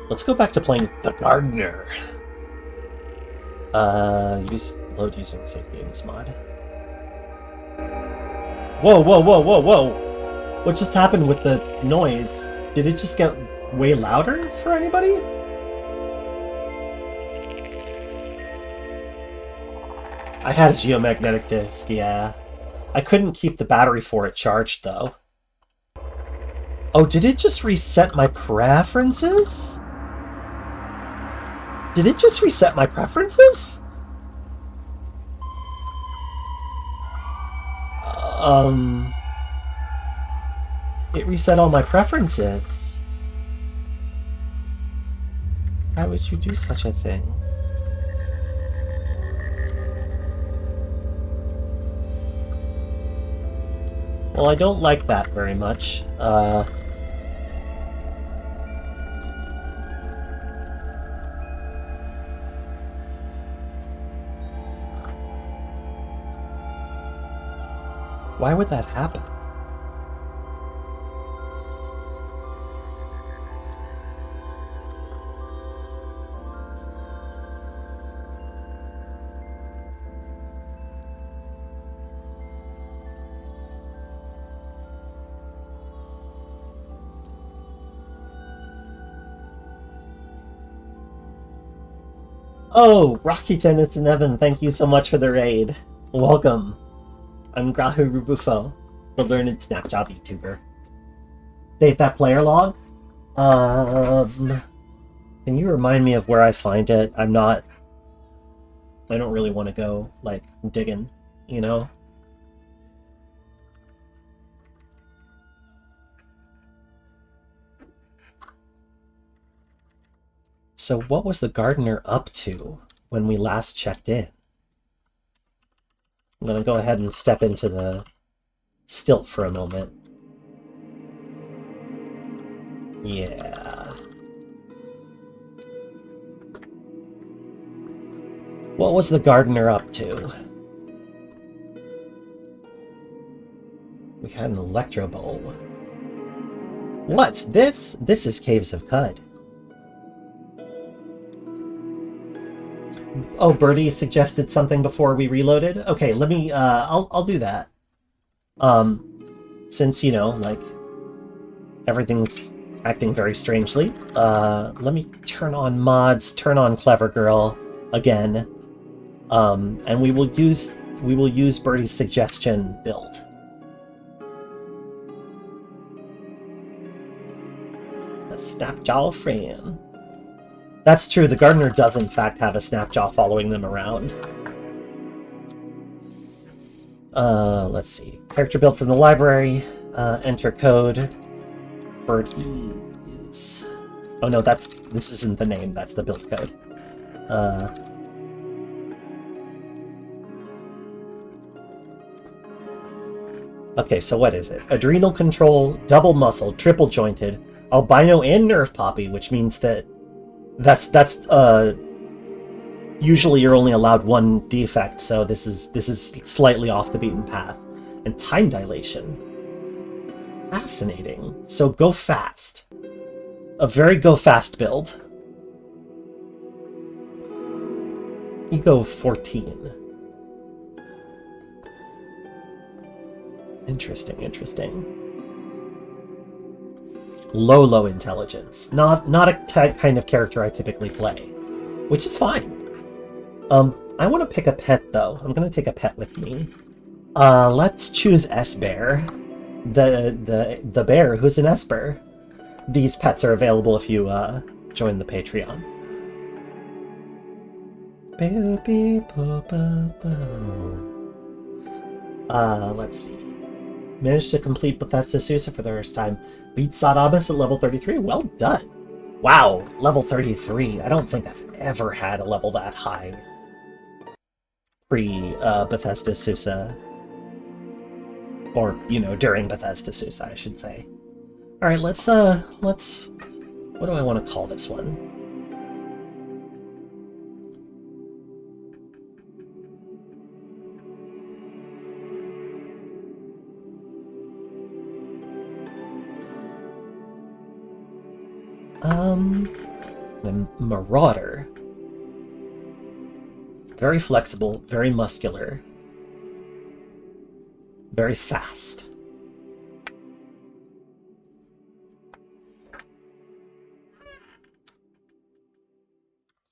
Let's go back to playing The Gardener. Load using Save Games mod. Whoa, whoa, whoa, whoa, whoa! What just happened with the noise? Did it just get way louder for anybody? I had a geomagnetic disc, yeah. I couldn't keep the battery for it charged, though. Oh, did it just reset my preferences? Did it just reset my preferences? It reset all my preferences. Why would you do such a thing? Well, I don't like that very much. Why would that happen? Oh, Rocky Tenants and Evan, thank you so much for the raid. Welcome. I'm Grahu-Rubufo, the learned Snapjaw VTuber. Save that player log? Can you remind me of where I find it? I don't really want to go, like, digging, you know? So what was the gardener up to when we last checked in? I'm going to go ahead and step into the stilt for a moment. Yeah. What was the gardener up to? We had an electro bowl. What's this? This is Caves of Qud. Oh, Birdie suggested something before we reloaded? Okay, let me, I'll do that. Since, you know, like, everything's acting very strangely. Let me turn on mods, turn on Clever Girl again. And we will use Birdie's suggestion build. Snapjaw friend. That's true, the gardener does in fact have a Snapjaw following them around. Let's see. Character built from the library. Enter code. Birdies. Oh no, this isn't the name, that's the build code. Okay, so what is it? Adrenal control, double muscle, triple jointed, albino and nerve poppy, which means that that's usually you're only allowed one defect, so this is slightly off the beaten path. And time dilation. Fascinating. So go fast. A very go fast build. Ego 14. Interesting. Low intelligence. Not a kind of character I typically play, which is fine. I want to pick a pet though. I'm gonna take a pet with me. Let's choose S-Bear, the bear who's an Esper. These pets are available if you join the Patreon. Let's see. Managed to complete Bethesda Sousa for the first time. Beat Sadamus at level 33. Well done. Wow, level 33. I don't think I've ever had a level that high pre-Bethesda Sousa. Or, you know, during Bethesda Sousa, I should say. Alright, let's, what do I want to call this one? The Marauder. Very flexible, very muscular, very fast.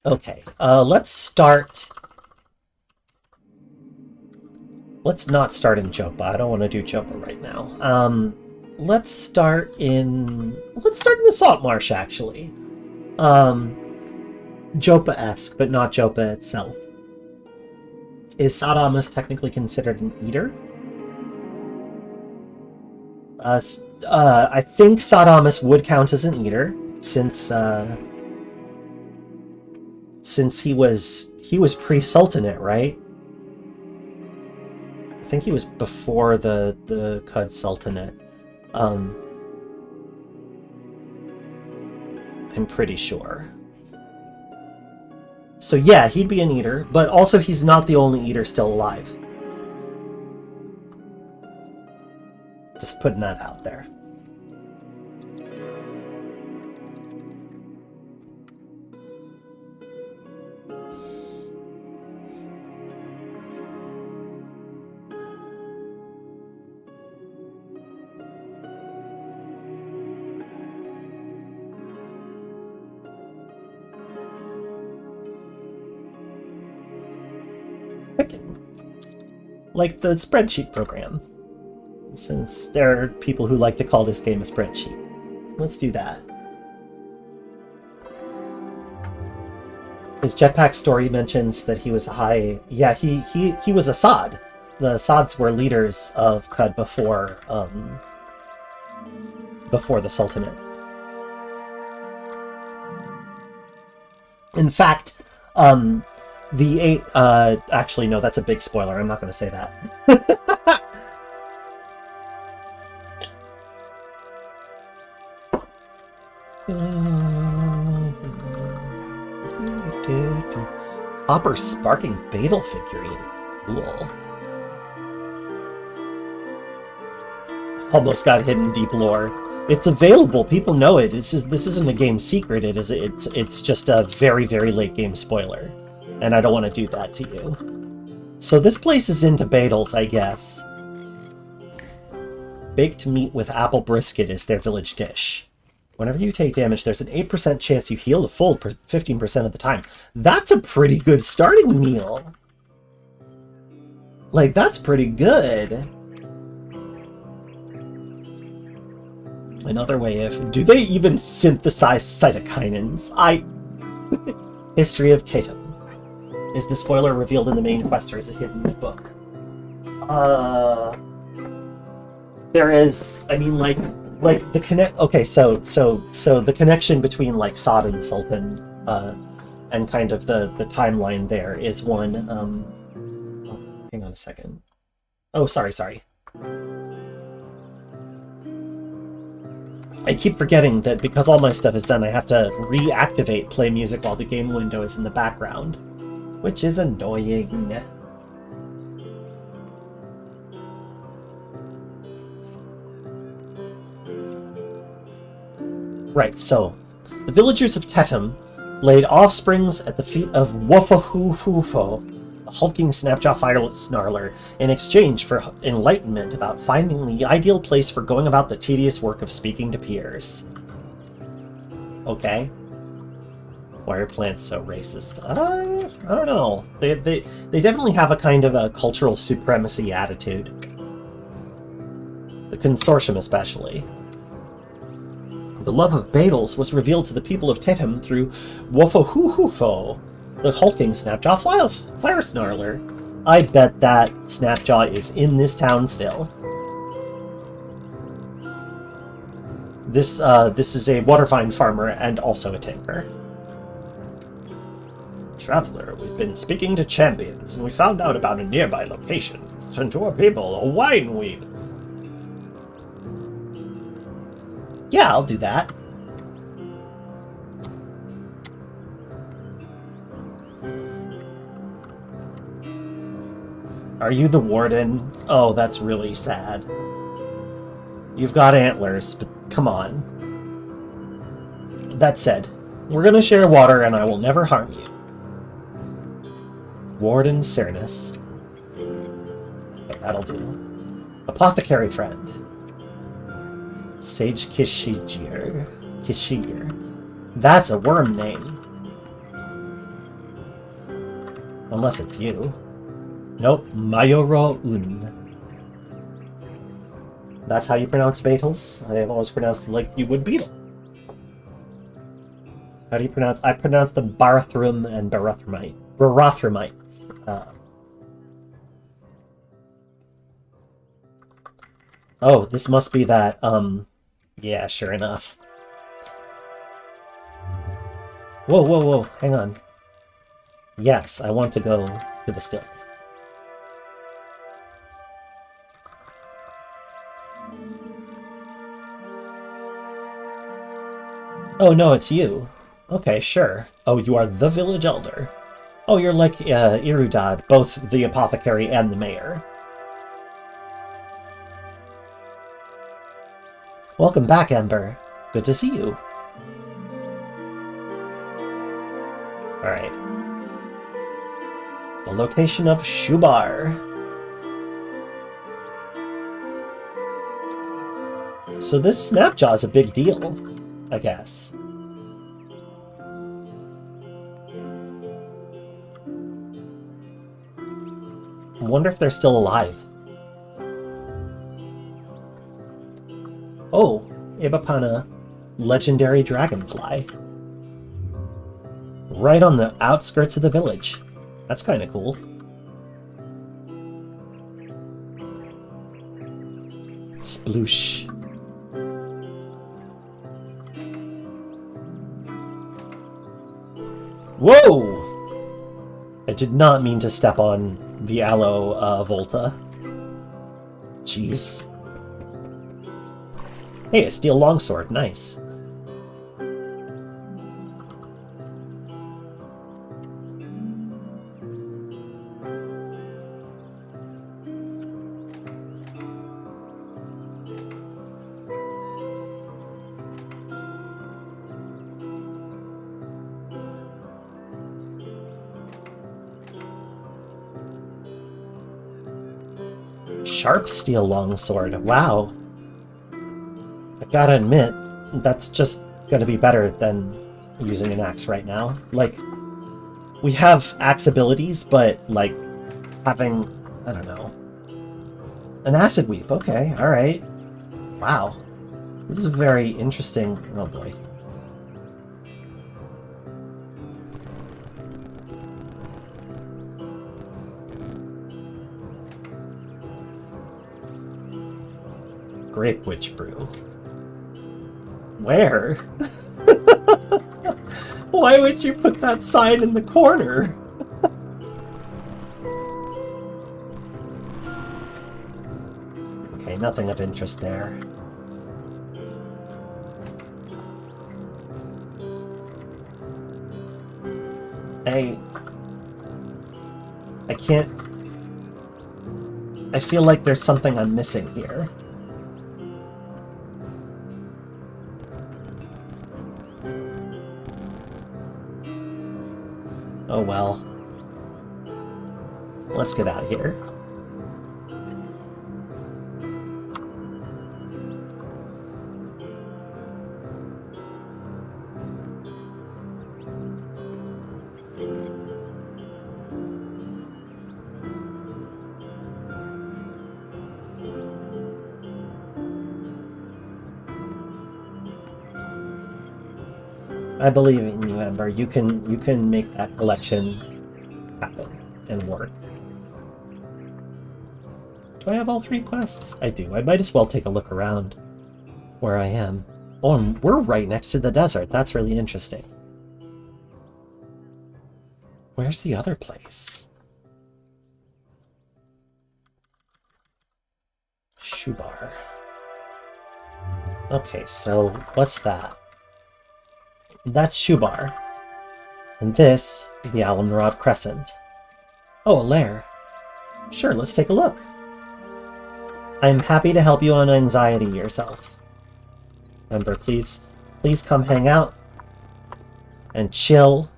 Okay, let's start. Let's not start in Jopa. I don't want to do Jopa right now. Let's start in the Salt Marsh, actually. Jopa-esque, but not Jopa itself. Is Sadamus technically considered an eater? I think Sadamus would count as an eater, since he was pre-Sultanate, right? I think he was before the Qud Sultanate. I'm pretty sure. So yeah, he'd be an eater, but also he's not the only eater still alive. Just putting that out there. Like the spreadsheet program, since there are people who like to call this game a spreadsheet. Let's do that. His jetpack story mentions that he was a high... Yeah, he was a Sod. The Sods were leaders of Qud before the Sultanate. In fact, actually, no, that's a big spoiler. I'm not going to say that. Hopper Sparking Beetle figurine. Cool. Almost got hidden deep lore. It's available. People know it. This isn't a game secret. It's just a very, very late game spoiler. And I don't want to do that to you. So this place is into Beetles, I guess. Baked meat with apple brisket is their village dish. Whenever you take damage, there's an 8% chance you heal the full 15% of the time. That's a pretty good starting meal. Like, that's pretty good. Another way of... Do they even synthesize cytokinins? History of Tatum. Is the spoiler revealed in the main quest, or is it hidden in the book? There is... I mean, like the connect... Okay, so the connection between, like, Sod and Sultan, and kind of the timeline there is one... oh, hang on a second. Oh, sorry. I keep forgetting that because all my stuff is done, I have to reactivate play music while the game window is in the background, which is annoying. Right, so, the villagers of Tetum laid offsprings at the feet of Morphogenetic, the hulking Snapjaw fireless snarler, in exchange for enlightenment about finding the ideal place for going about the tedious work of speaking to peers. Okay. Why are plants so racist? I don't know. They definitely have a kind of a cultural supremacy attitude. The consortium especially. The love of Badals was revealed to the people of Tetum through Morphogenetic, the hulking Snapjaw fire snarler. I bet that Snapjaw is in this town still. This is a watervine farmer and also a tinker. Traveler, we've been speaking to champions, and we found out about a nearby location. Sent to our people, a wine weep. Yeah, I'll do that. Are you the warden? Oh, that's really sad. You've got antlers, but come on. That said, we're gonna share water and I will never harm you. Warden Cernus. Okay, that'll do. Apothecary friend. Sage Kishigir. That's a worm name. Unless it's you. Nope, Mayoro Un. That's how you pronounce Beetles? I have always pronounced it like you would beetle. How do you pronounce... I pronounce them Barathrum and Barathrumites. Oh, this must be that, yeah, sure enough. Whoa, hang on. Yes, I want to go to the still. Oh, no, it's you. Okay, sure. Oh, you are the village elder. Oh, you're like Irudad, both the apothecary and the mayor. Welcome back, Ember. Good to see you. Alright. The location of Shubar. So this Snapjaw is a big deal, I guess. I wonder if they're still alive. Oh, Ibapana, legendary dragonfly. Right on the outskirts of the village. That's kind of cool. Sploosh. Whoa! I did not mean to step on the aloe Volta. Jeez. Hey, a steel longsword. Nice. Sharp steel longsword. Wow. I gotta admit, that's just gonna be better than using an axe right now. Like, we have axe abilities, but, like, having, I don't know, an acid weep. Okay, alright. Wow. This is very interesting. Oh boy. Grape Witch Brew. Where? Why would you put that sign in the corner? Okay, nothing of interest there. I can't... I feel like there's something I'm missing here. Oh well. Let's get out of here. I believe in you, Ember. You can make that collection happen and work. Do I have all 3 quests? I do. I might as well take a look around where I am. Oh, and we're right next to the desert. That's really interesting. Where's the other place? Shoebar. Okay, so what's that? That's Shoebar. And this, the Alumnarod Crescent. Oh, a lair. Sure, let's take a look. I'm happy to help you unanxiety yourself. Remember, please come hang out and chill.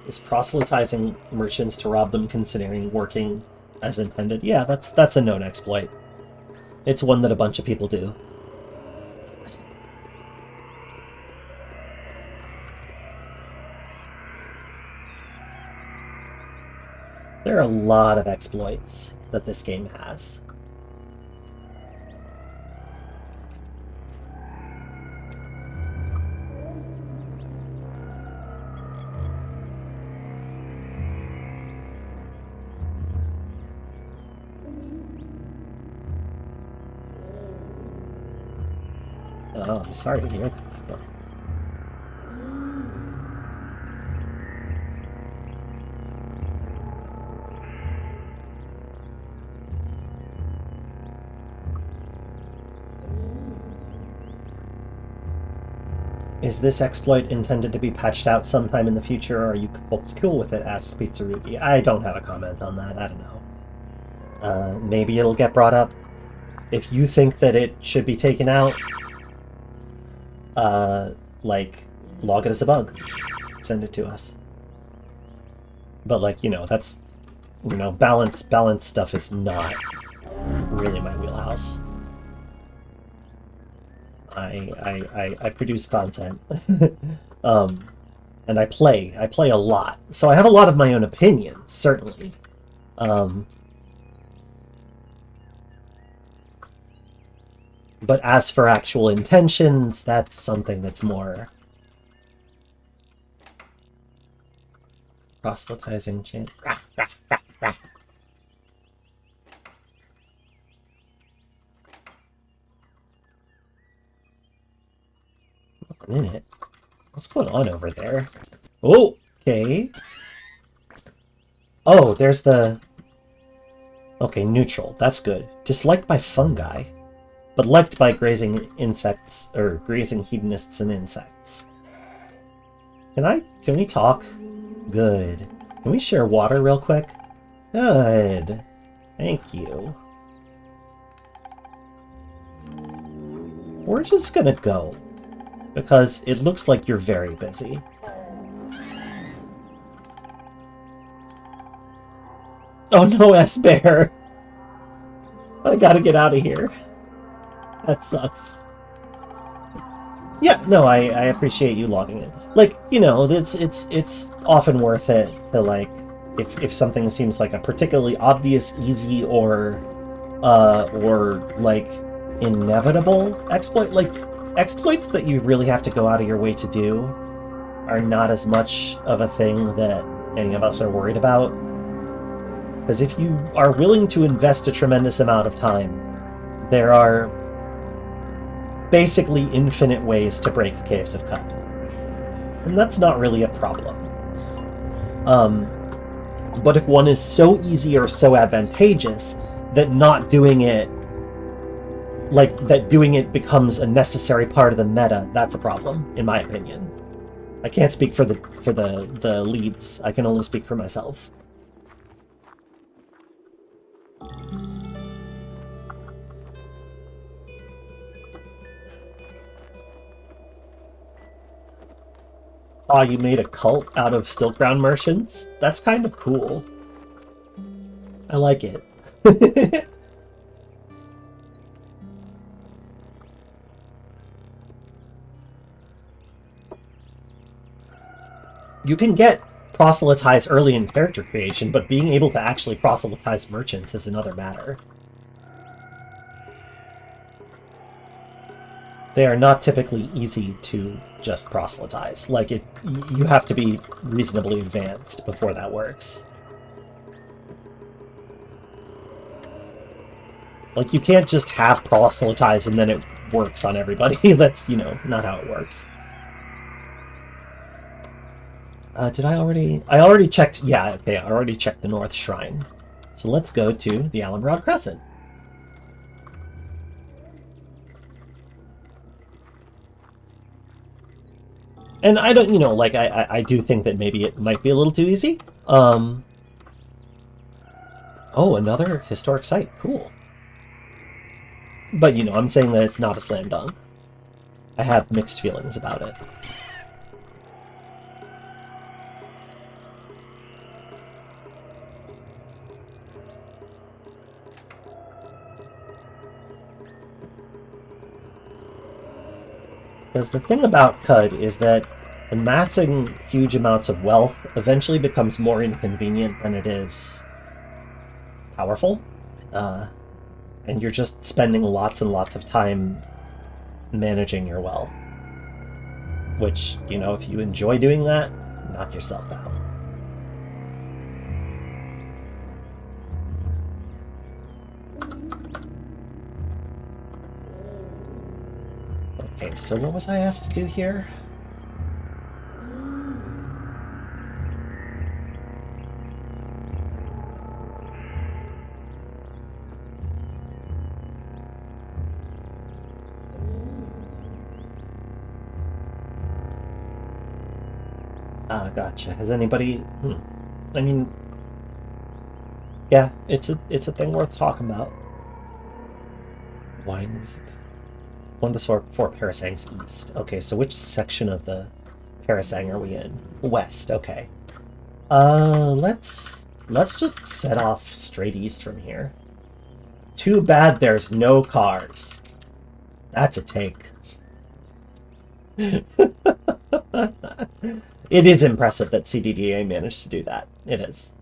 Is proselytizing merchants to rob them considering working as intended? Yeah, that's a known exploit. It's one that a bunch of people do. There are a lot of exploits that this game has. Oh, I'm sorry to hear that. Is this exploit intended to be patched out sometime in the future, or are you folks cool with it? Asks Pizzarugi. I don't have a comment on that. I don't know. Maybe it'll get brought up. If you think that it should be taken out, like, log it as a bug. Send it to us. But, like, you know, that's, you know, balance stuff is not really my wheelhouse. I produce content. And I play a lot. So I have a lot of my own opinions, certainly. But as for actual intentions, that's something that's more proselytizing chant. Nothing in it. What's going on over there? Oh, okay. Oh, there's the... Okay, neutral. That's good. Disliked by fungi, but liked by grazing insects, or grazing hedonists and insects. Can we talk? Good. Can we share water real quick? Good. Thank you. We're just gonna go, because it looks like you're very busy. Oh no, S-Bear! I gotta get out of here. That sucks. Yeah, no, I appreciate you logging it. Like, you know, it's often worth it to, like, if something seems like a particularly obvious, easy, or like inevitable exploit, like exploits that you really have to go out of your way to do are not as much of a thing that any of us are worried about. Because if you are willing to invest a tremendous amount of time, there are basically infinite ways to break Caves of Qud. And that's not really a problem. But if one is so easy or so advantageous that not doing it, like, that doing it becomes a necessary part of the meta, that's a problem, in my opinion. I can't speak for the leads, I can only speak for myself. Aw, you made a cult out of Silkground merchants? That's kind of cool. I like it. You can get proselytized early in character creation, but being able to actually proselytize merchants is another matter. They are not typically easy to just proselytize. Like, you have to be reasonably advanced before that works. Like, you can't just have proselytize and then it works on everybody. That's, you know, not how it works. Did I already... I already checked... Yeah, okay, I already checked the North Shrine. So let's go to the Allenrod Crescent. And I don't, you know, like, I do think that maybe it might be a little too easy. Oh, another historic site. Cool. But, you know, I'm saying that it's not a slam dunk. I have mixed feelings about it. Because the thing about Qud is that amassing huge amounts of wealth eventually becomes more inconvenient than it is powerful. And you're just spending lots and lots of time managing your wealth. Which, you know, if you enjoy doing that, knock yourself out. Okay, so what was I asked to do here? Ah, gotcha. Has anybody... I mean... Yeah, it's a thing worth talking about. Wine... 1 to 4 parasangs east. Okay, so which section of the parasang are we in? West, okay. Let's just set off straight east from here. Too bad there's no cars. That's a take. It is impressive that CDDA managed to do that. It is.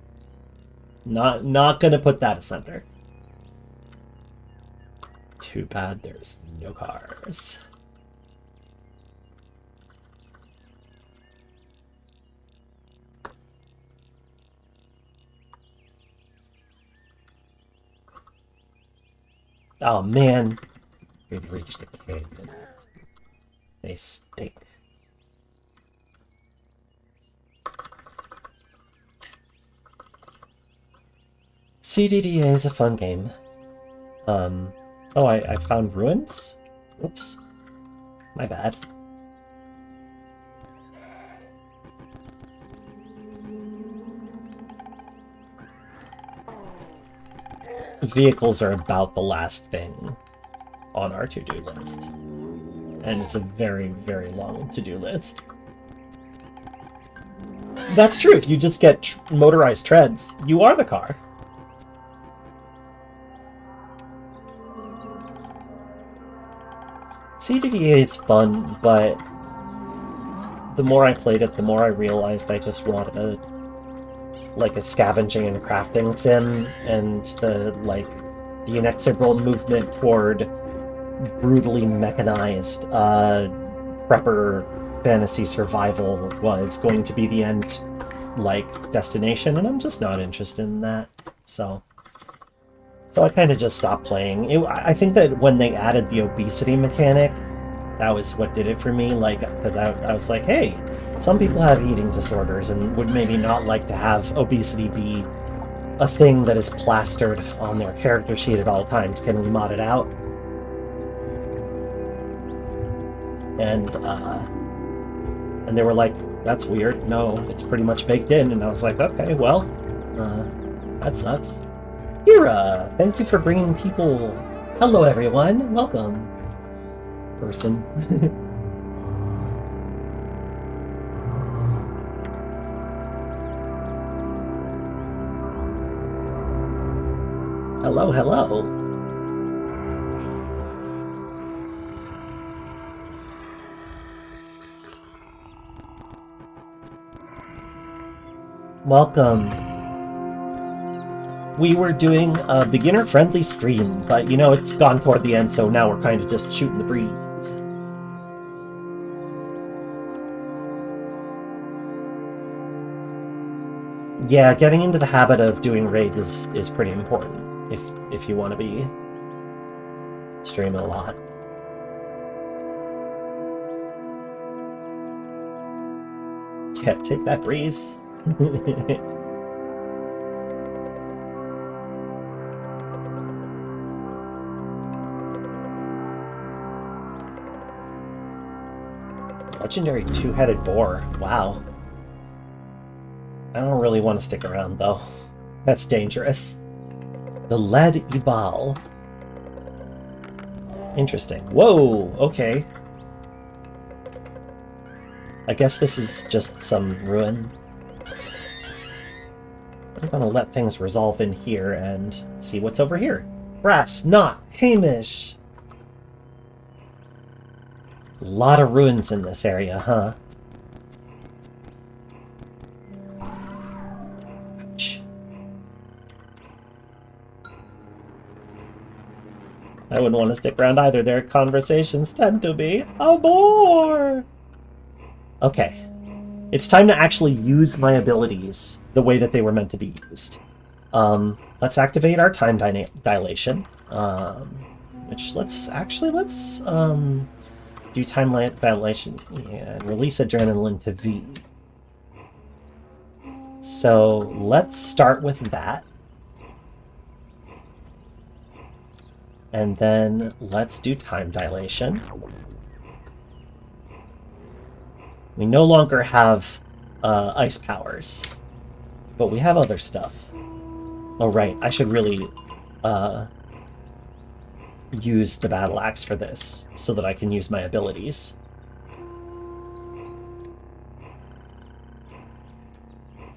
Not gonna put that asunder. Too bad there's no cars. Oh man, we've reached the cave. They stink. CDDA is a fun game. Oh, I found ruins? Oops. My bad. Vehicles are about the last thing on our to-do list. And it's a very, very long to-do list. That's true. If you just get motorized treads, you are the car. CDDA is fun, but the more I played it, the more I realized I just want a scavenging and crafting sim, and the inexorable movement toward brutally mechanized prepper fantasy survival was going to be the end destination, and I'm just not interested in that. So I kind of just stopped playing. I think that when they added the obesity mechanic, that was what did it for me, because I was like, hey, some people have eating disorders and would maybe not like to have obesity be a thing that is plastered on their character sheet at all times. Can we mod it out? And they were like, that's weird. No, it's pretty much baked in. And I was like, okay, well, that sucks. Kira, thank you for bringing people. Hello, everyone. Welcome. Person. Hello, hello. Welcome. We were doing a beginner-friendly stream, but you know, it's gone toward the end, so now we're kind of just shooting the breeze. Yeah, getting into the habit of doing raids is pretty important if you want to be streaming a lot. Yeah, take that breeze. Legendary two-headed boar. Wow. I don't really want to stick around, though. That's dangerous. The lead Ibal. Interesting. Whoa, okay. I guess this is just some ruin. I'm gonna let things resolve in here and see what's over here. Brass, not Hamish. A lot of ruins in this area, huh? Ouch. I wouldn't want to stick around either. Their conversations tend to be a bore. Okay. It's time to actually use my abilities the way that they were meant to be used. Let's activate our time dilation. Let's do time dilation and release adrenaline to V. So let's start with that. And then let's do time dilation. We no longer have ice powers, but we have other stuff. Oh, right. I should really use the battle axe for this so that I can use my abilities.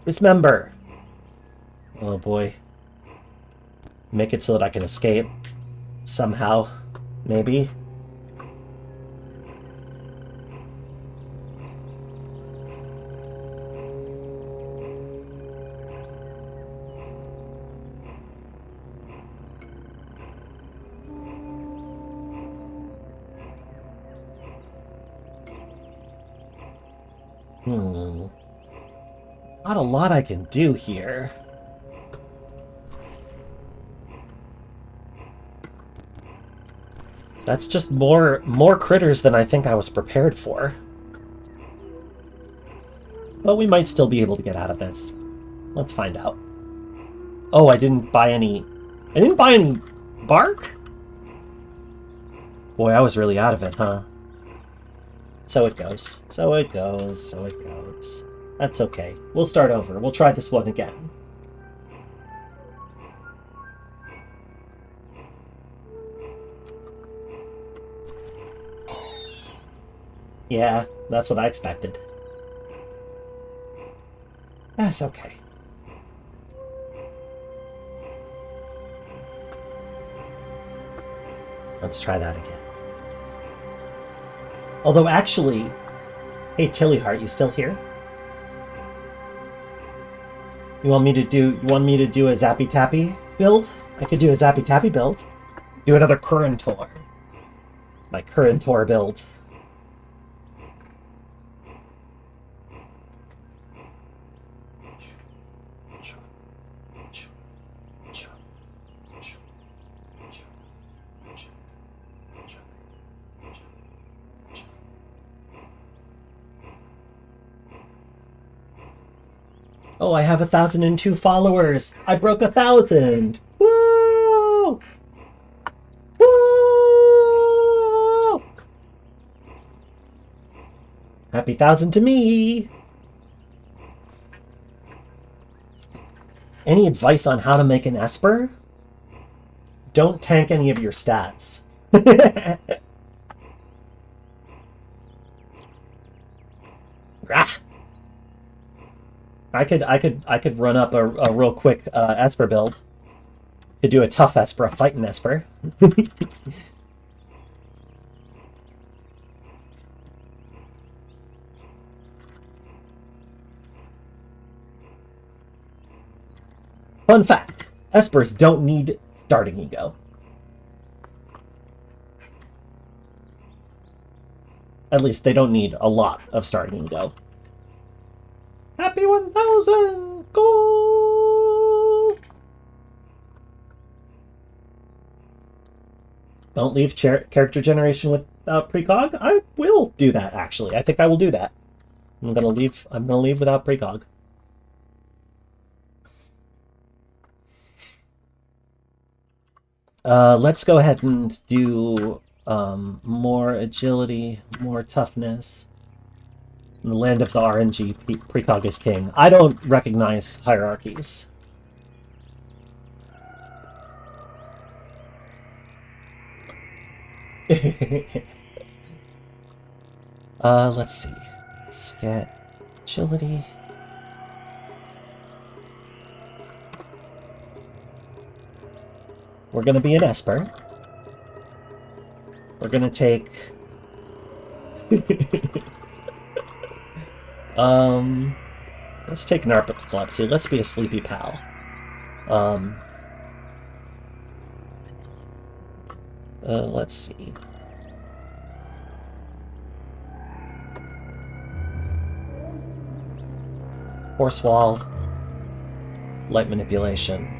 Dismember. Oh, boy. Make it so that I can escape. Somehow. Maybe. Not a lot I can do here. That's just more critters than I think I was prepared for. But we might still be able to get out of this. Let's find out. Oh, I didn't buy any bark? Boy, I was really out of it, huh? So it goes. So it goes. So it goes. That's okay. We'll start over. We'll try this one again. Yeah, that's what I expected. That's okay. Let's try that again. Although actually, hey Tillyheart, you still here? You want me to do a Zappy Tappy build? I could do a Zappy Tappy build. Do another Currentor. My Currentor build. Oh, I have 1,002 followers! I broke 1,000! Woo! Woo! Happy 1,000 to me! Any advice on how to make an Esper? Don't tank any of your stats. I could run up a real quick Esper build. Could do a tough Esper, a fighting Esper. Fun fact, Espers don't need starting ego. At least they don't need a lot of starting ego. Happy 1,000! Goal! Don't leave character generation without precog? I will do that, actually. I think I will do that. I'm gonna leave without precog. Let's go ahead and do more agility, more toughness. In the land of the RNG, precog is king. I don't recognize hierarchies. Let's see. Let's get agility. We're gonna be an Esper. We're gonna take... let's take narcolepsy. Let's be a sleepy pal. Let's see. Horse wall. Light manipulation.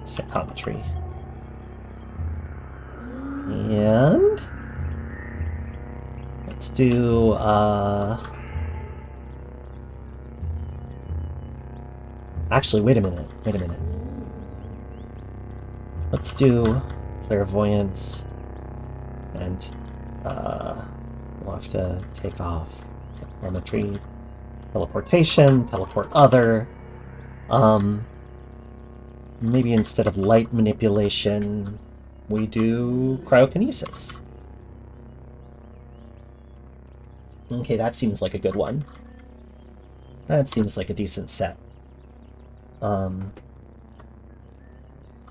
Psychometry. And let's do actually wait a minute. Let's do clairvoyance, and we'll have to take off psychometry, teleportation, teleport other. Maybe instead of light manipulation, we do cryokinesis. Okay, that seems like a good one. That seems like a decent set.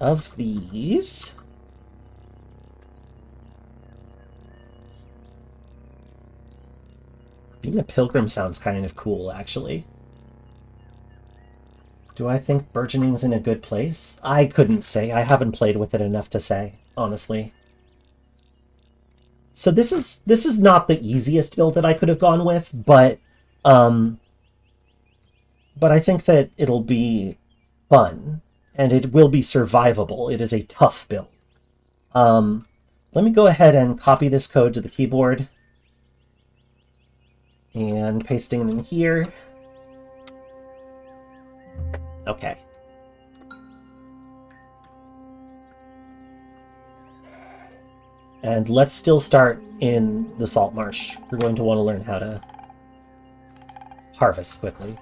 Of these... being a pilgrim sounds kind of cool, actually. Do I think burgeoning's in a good place? I couldn't say. I haven't played with it enough to say, honestly. So this is not the easiest build that I could have gone with, but I think that it'll be fun, and it will be survivable. It is a tough build. Let me go ahead and copy this code to the keyboard, and pasting it in here. Okay. And let's still start in the salt marsh. We're going to want to learn how to harvest quickly.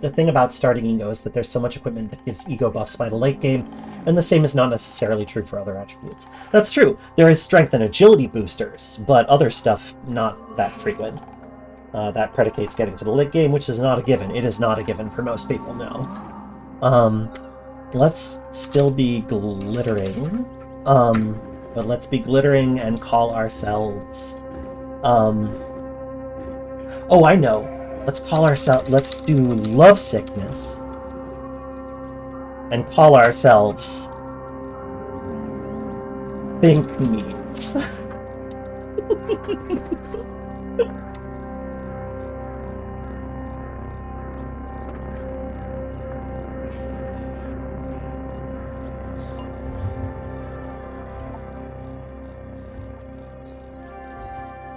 The thing about starting ego is that there's so much equipment that gives ego buffs by the late game, and the same is not necessarily true for other attributes. That's true. There is strength and agility boosters, but other stuff not that frequent. That predicates getting to the late game, which is not a given. It is not a given for most people, no. Let's still be glittering. But let's be glittering and call ourselves... Oh, I know. Let's do love sickness. And call ourselves... Think Meats.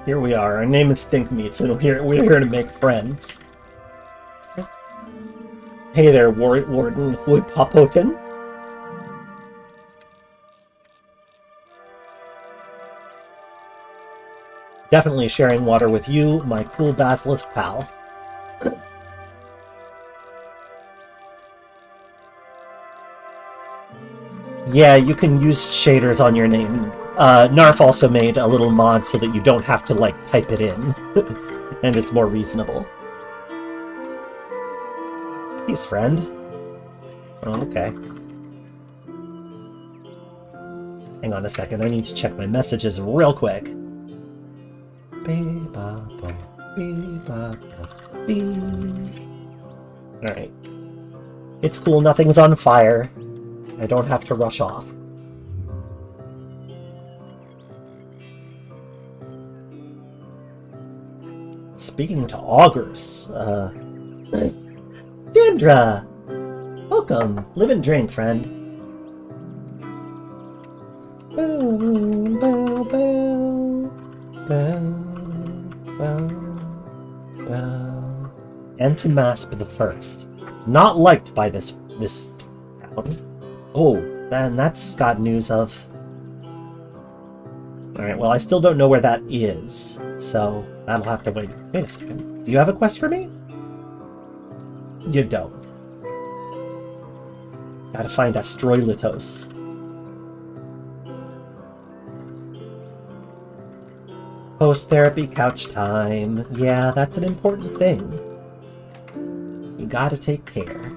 Here we are. Our name is Think Meats, and we're here to make friends. Hey there, Warden Huipapoten. Definitely sharing water with you, my cool basilisk pal. Yeah, you can use shaders on your name. Narf also made a little mod so that you don't have to, like, type it in. And it's more reasonable. Peace, friend. Oh, okay. Hang on a second, I need to check my messages real quick. Alright. It's cool, nothing's on fire. I don't have to rush off. Speaking to augurs, Sandra! Welcome! Live and drink, friend. Bow, bow, bow, bow, bow. And to Masp the First. Not liked by this town. Oh, then that's got news of. Alright, well, I still don't know where that is, so that'll have to wait. Wait a second. Do you have a quest for me? You don't. Gotta find Astroilitos. Post-therapy couch time. Yeah, that's an important thing. You gotta take care.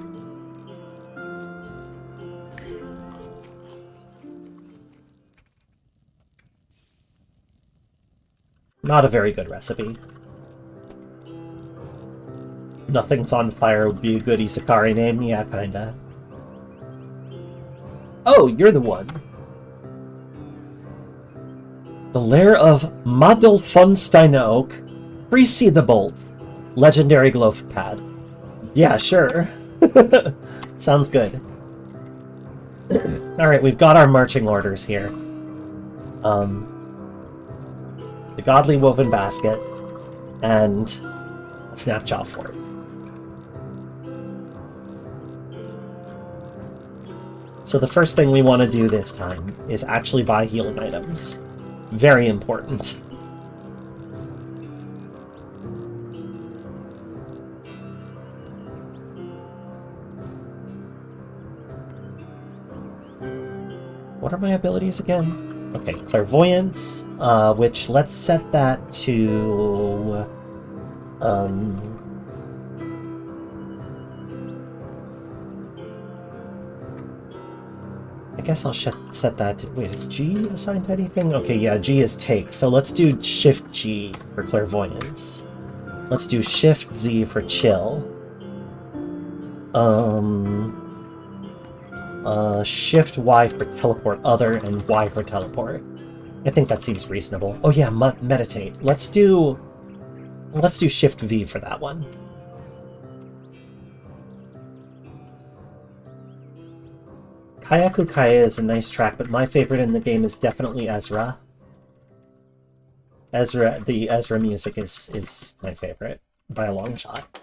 Not a very good recipe. Nothing's on fire would be a good Isakari name. Yeah, kinda. Oh, you're the one. The lair of Madolfonsteina Oak. Free the Bolt. Legendary Glove Pad. Yeah, sure. Sounds good. Alright, we've got our marching orders here. The Godly Woven Basket, and a Snapjaw Fort. So the first thing we want to do this time is actually buy healing items. Very important. What are my abilities again? Okay, Clairvoyance, which let's set that to... I guess I'll set that to... Wait, is G assigned to anything? Okay, yeah, G is Take, so let's do Shift G for Clairvoyance. Let's do Shift Z for Chill. Shift Y for Teleport Other, and Y for Teleport. I think that seems reasonable. Oh yeah, Meditate. Let's do Shift V for that one. Kayaku Kaya is a nice track, but my favorite in the game is definitely Ezra. The Ezra music is my favorite by a long shot.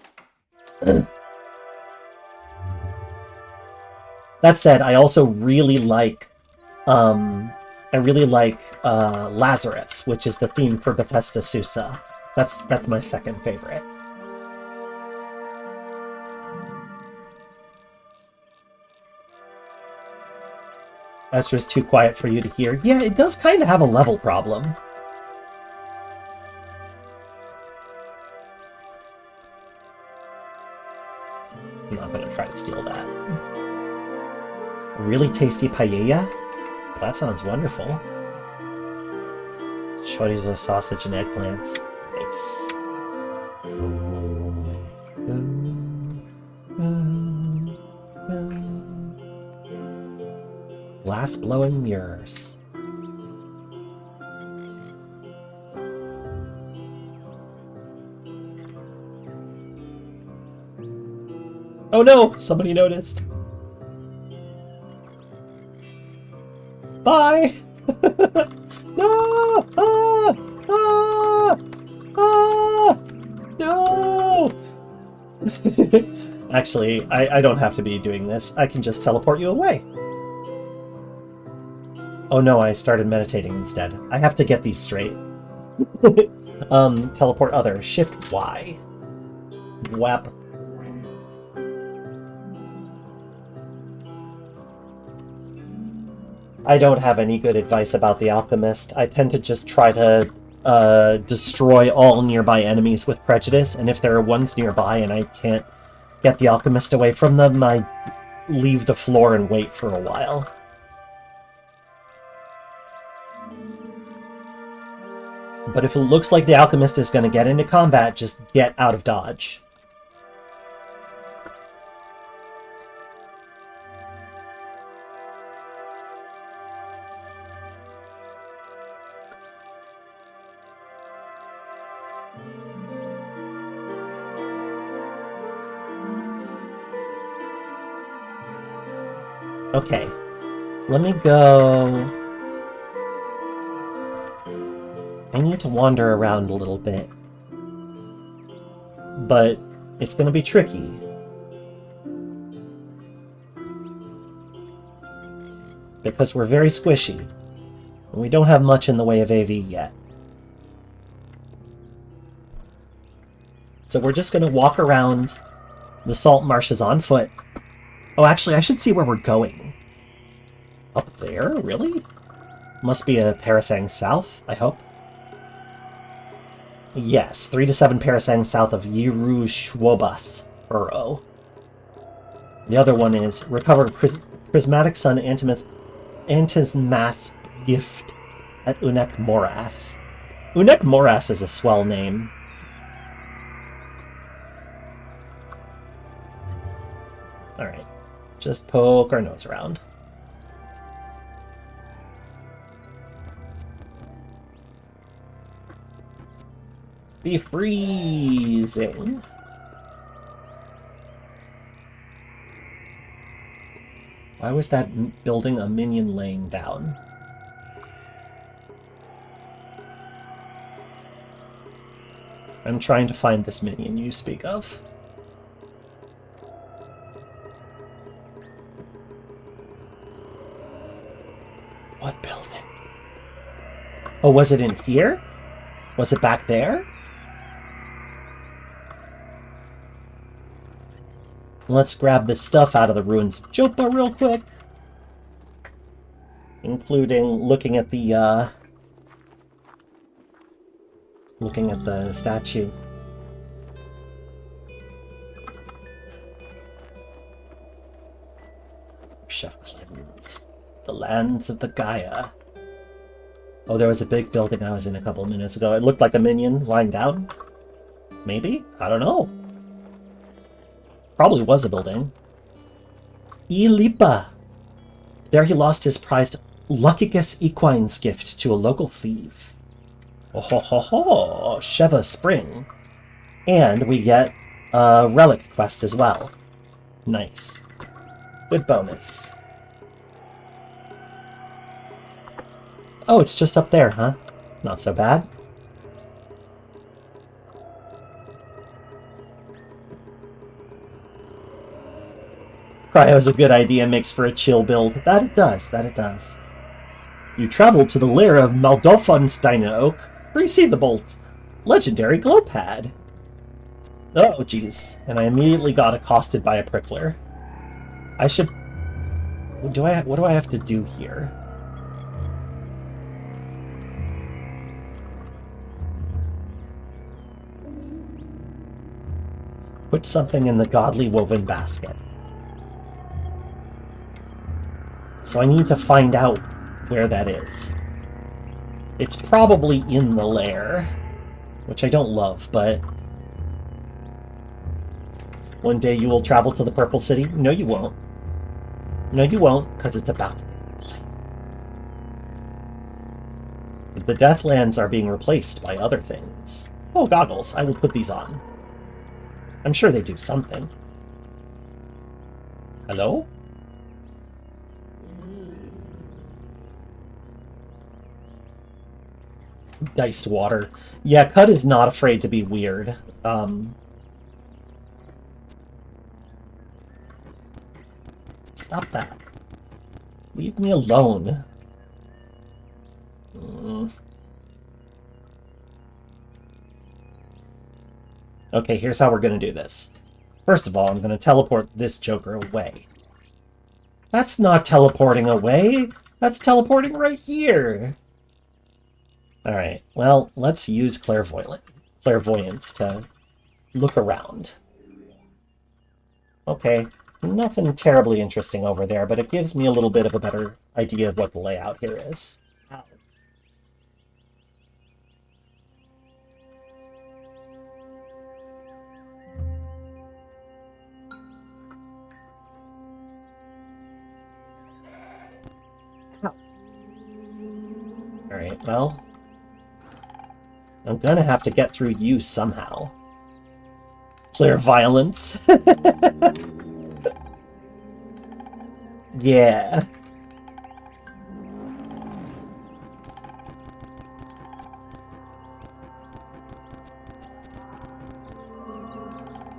That said, I also really like Lazarus, which is the theme for Bethesda Susa. That's my second favorite. Ezra's too quiet for you to hear. Yeah, it does kind of have a level problem. I'm not gonna try to steal that. Really tasty paella? That sounds wonderful. Chorizo sausage and eggplants. Nice. Glass blowing mirrors. Oh no! Somebody noticed. Bye! No! Ah! Ah! Ah! No! Actually, I don't have to be doing this. I can just teleport you away. Oh no, I started meditating instead. I have to get these straight. Teleport other. Shift Y. Whap. I don't have any good advice about the Alchemist. I tend to just try to destroy all nearby enemies with prejudice, and if there are ones nearby and I can't get the Alchemist away from them, I leave the floor and wait for a while. But if it looks like the Alchemist is going to get into combat, just get out of dodge. Okay, let me go. I need to wander around a little bit, but it's going to be tricky. Because we're very squishy, and we don't have much in the way of AV yet. So we're just going to walk around the salt marshes on foot. Oh, actually, I should see where we're going. Up there? Really? Must be a parasang south, I hope. Yes, 3 to 7 parasangs south of Yiru-Shwobas Burrow. The other one is recover Prismatic Sun Antismask Gift at Unek Morass. Unek Morass is a swell name. Alright, just poke our nose around. Be freezing. Why was that building a minion laying down? I'm trying to find this minion you speak of. What building? Oh, was it in here? Was it back there? Let's grab this stuff out of the ruins of Jopa real quick. Including looking at the statue. Chef Clinton's the lands of the Gaia. Oh, there was a big building I was in a couple of minutes ago. It looked like a minion lying down. Maybe? I don't know. Probably was a building. Ilipa. There he lost his prized Luckicus Equine's gift to a local thief. Oh ho ho ho! Sheva Spring. And we get a relic quest as well. Nice. Good bonus. Oh, it's just up there, huh? Not so bad. Cryo's a good idea, makes for a chill build. That it does, that it does. You travel to the lair of Maldofonsteiner Oak, receive the bolt's legendary glow pad. Oh, jeez. And I immediately got accosted by a prickler. I should... What do I have to do here? put something in the godly woven basket. So I need to find out where that is. It's probably in the lair, which I don't love, but... One day you will travel to the Purple City? No, you won't. No, you won't, because it's about to be replaced. The Deathlands are being replaced by other things. Oh, goggles. I will put these on. I'm sure they do something. Hello? Diced water. Yeah, Qud is not afraid to be weird. Stop that. Leave me alone. Okay, here's how we're going to do this. First of all, I'm going to teleport this Joker away. That's not teleporting away. That's teleporting right here. Alright, well, let's use clairvoyance to look around. Okay, nothing terribly interesting over there, but it gives me a little bit of a better idea of what the layout here is. Ow. Alright, well... I'm gonna have to get through you somehow. Clairviolence. Yeah.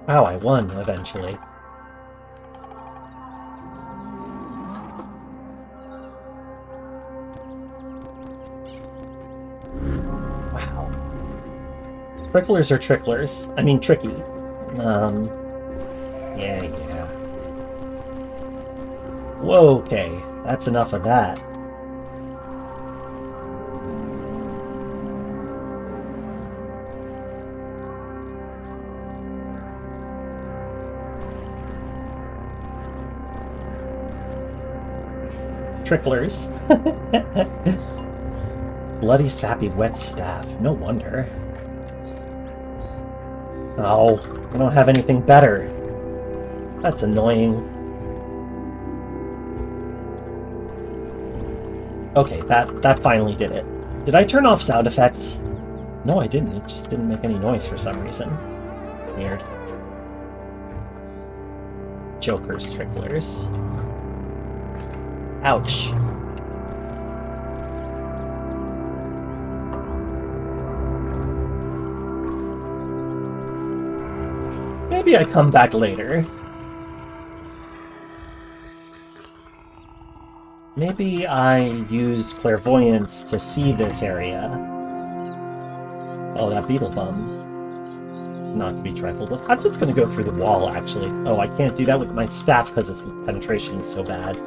Wow, I won, eventually. Wow. Tricklers are tricklers. I mean, tricky. Yeah. Whoa, okay. That's enough of that. Tricklers. Bloody, sappy, wet staff. No wonder. Oh, I don't have anything better. That's annoying. Okay, that finally did it. Did I turn off sound effects? No, I didn't. It just didn't make any noise for some reason. Weird. Joker's tricklers. Ouch. Maybe I come back later. Maybe I use clairvoyance to see this area. Oh, that beetle bum is not to be trifled with. I'm just going to go through the wall, actually. Oh, I can't do that with my staff because its penetration is so bad.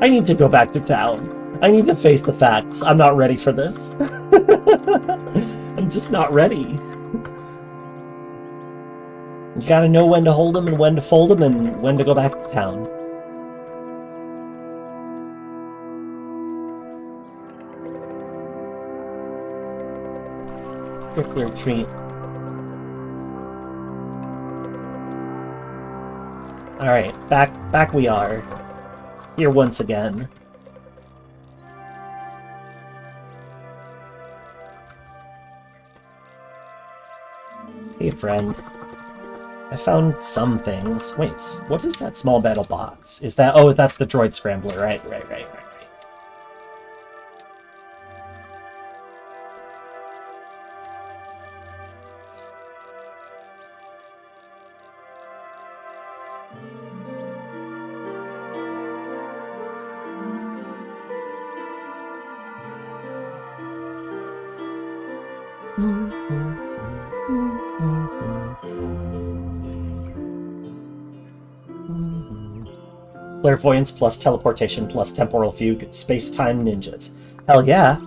I need to go back to town. I need to face the facts. I'm not ready for this. I'm just not ready. You gotta know when to hold them and when to fold them and when to go back to town. Trickler treat. Alright, back we are. Here once again. Hey, friend. I found some things. Wait, what is that small metal box? Is that... Oh, that's the droid scrambler. Right. Clairvoyance plus teleportation plus temporal fugue, space-time ninjas. Hell yeah.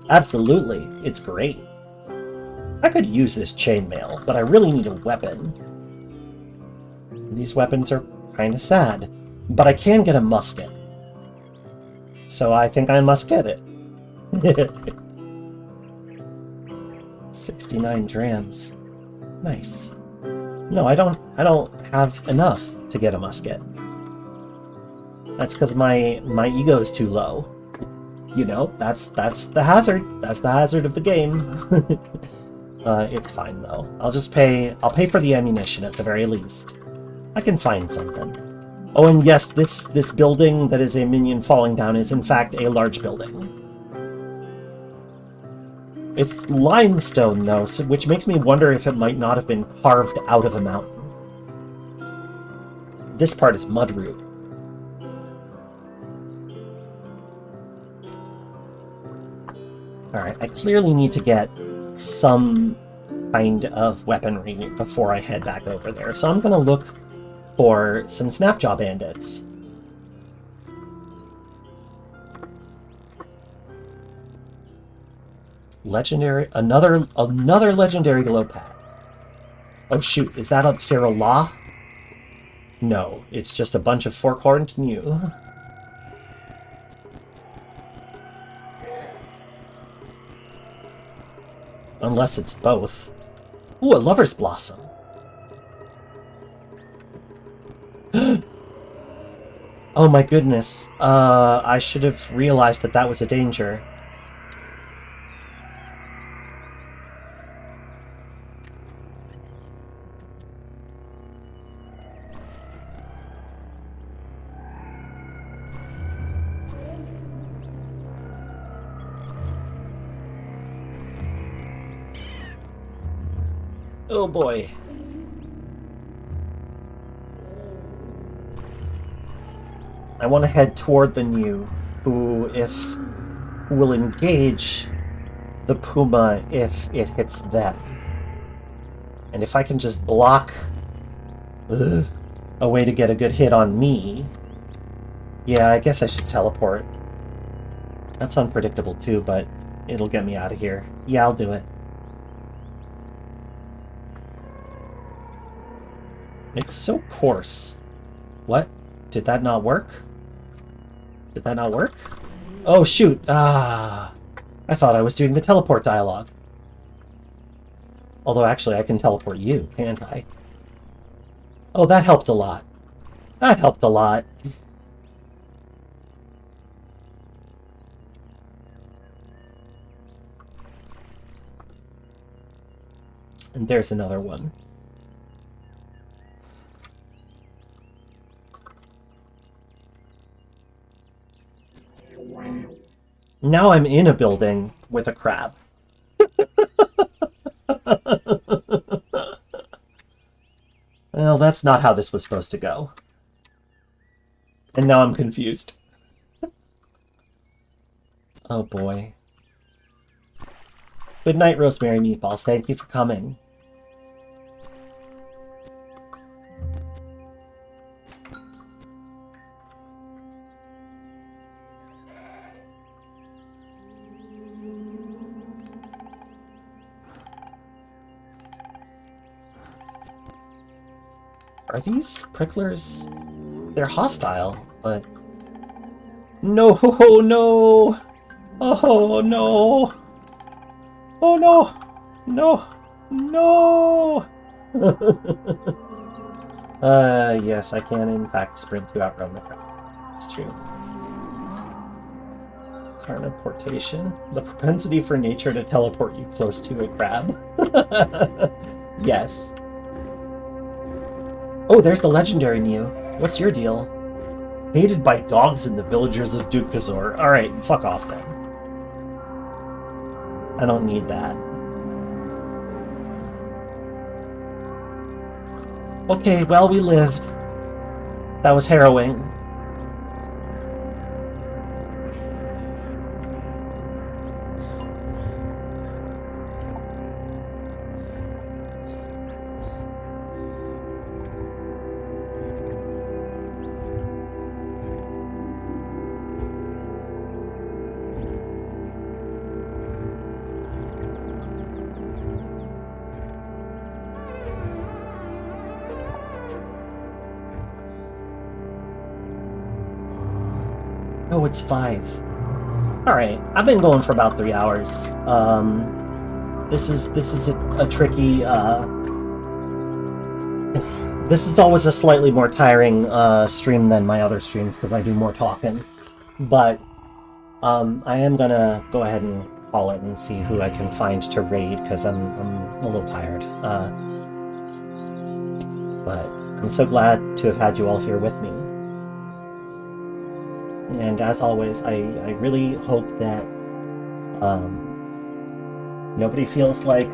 Absolutely. It's great. I could use this chainmail, but I really need a weapon. These weapons are kind of sad. But I can get a musket. So I think I must get it. 69 drams. Nice. No, I don't have enough to get a musket. That's because my ego is too low. You know, that's the hazard. That's the hazard of the game. It's fine though. I'll pay for the ammunition at the very least. I can find something. Oh, and yes, this building that is a minion falling down is in fact a large building. It's limestone though, which makes me wonder if it might not have been carved out of a mountain. This part is mudroot. Alright, I clearly need to get some kind of weaponry before I head back over there, so I'm gonna look for some Snapjaw bandits. Legendary, another legendary glow pad. Oh shoot, is that a Ferrola? No, it's just a bunch of fork-horned new. Unless it's both. Ooh, a Lover's Blossom. Oh my goodness. I should have realized that that was a danger. Oh boy. I want to head toward the new, who will engage the puma if it hits them. And if I can just block a way to get a good hit on me, yeah, I guess I should teleport. That's unpredictable too, but it'll get me out of here. Yeah, I'll do it. It's so coarse. What? Did that not work? Did that not work? Oh, shoot. Ah. I thought I was doing the teleport dialogue. Although, actually, I can teleport you, can't I? Oh, that helped a lot. That helped a lot. And there's another one. Now I'm in a building with a crab. Well, that's not how this was supposed to go. And now I'm confused. Oh boy. Good night, Rosemary Meatballs. Thank you for coming. Are these pricklers? They're hostile, but... No, no! Oh, no! Oh, no! No! No! Yes, I can in fact sprint to outrun the crowd. That's true. Teleportation. The propensity for nature to teleport you close to a crab. Yes. Oh, there's the legendary Mew. What's your deal? Hated by dogs and the villagers of Dukazor. Alright, fuck off then. I don't need that. Okay, well, we lived. That was harrowing. Oh, it's 5. Alright, I've been going for about 3 hours. This is a tricky, this is always a slightly more tiring, stream than my other streams, because I do more talking. But, I am gonna go ahead and call it and see who I can find to raid, because I'm a little tired. But I'm so glad to have had you all here with me. And as always, I really hope that nobody feels like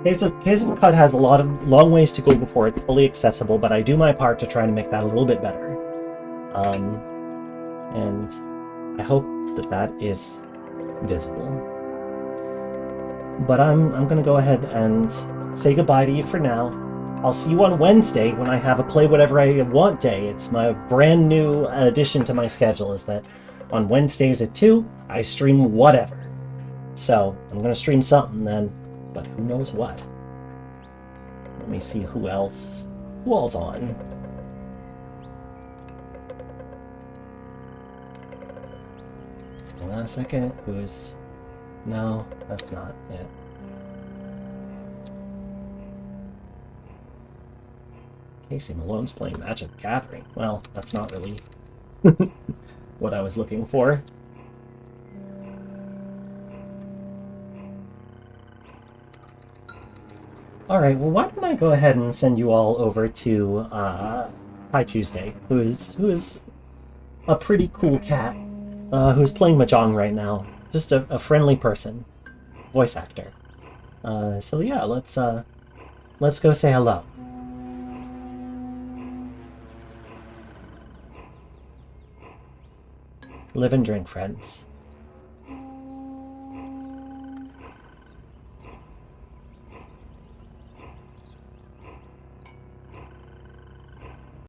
Caves of Qud has a long ways to go before it's fully accessible, but I do my part to try to make that a little bit better. And I hope that is visible. But I'm gonna go ahead and say goodbye to you for now. I'll see you on Wednesday when I have a Play Whatever I Want day. It's my brand new addition to my schedule, is that on Wednesdays at 2, I stream whatever. So, I'm going to stream something then, but who knows what. Let me see who else on. Hold on a second, who's... No, that's not it. Casey Malone's playing Magic the Gathering. Well, that's not really what I was looking for. Alright, well, why don't I go ahead and send you all over to Hi Tuesday, who is a pretty cool cat, who's playing Mahjong right now. Just a friendly person. Voice actor. So yeah, let's go say hello. Live and drink, friends.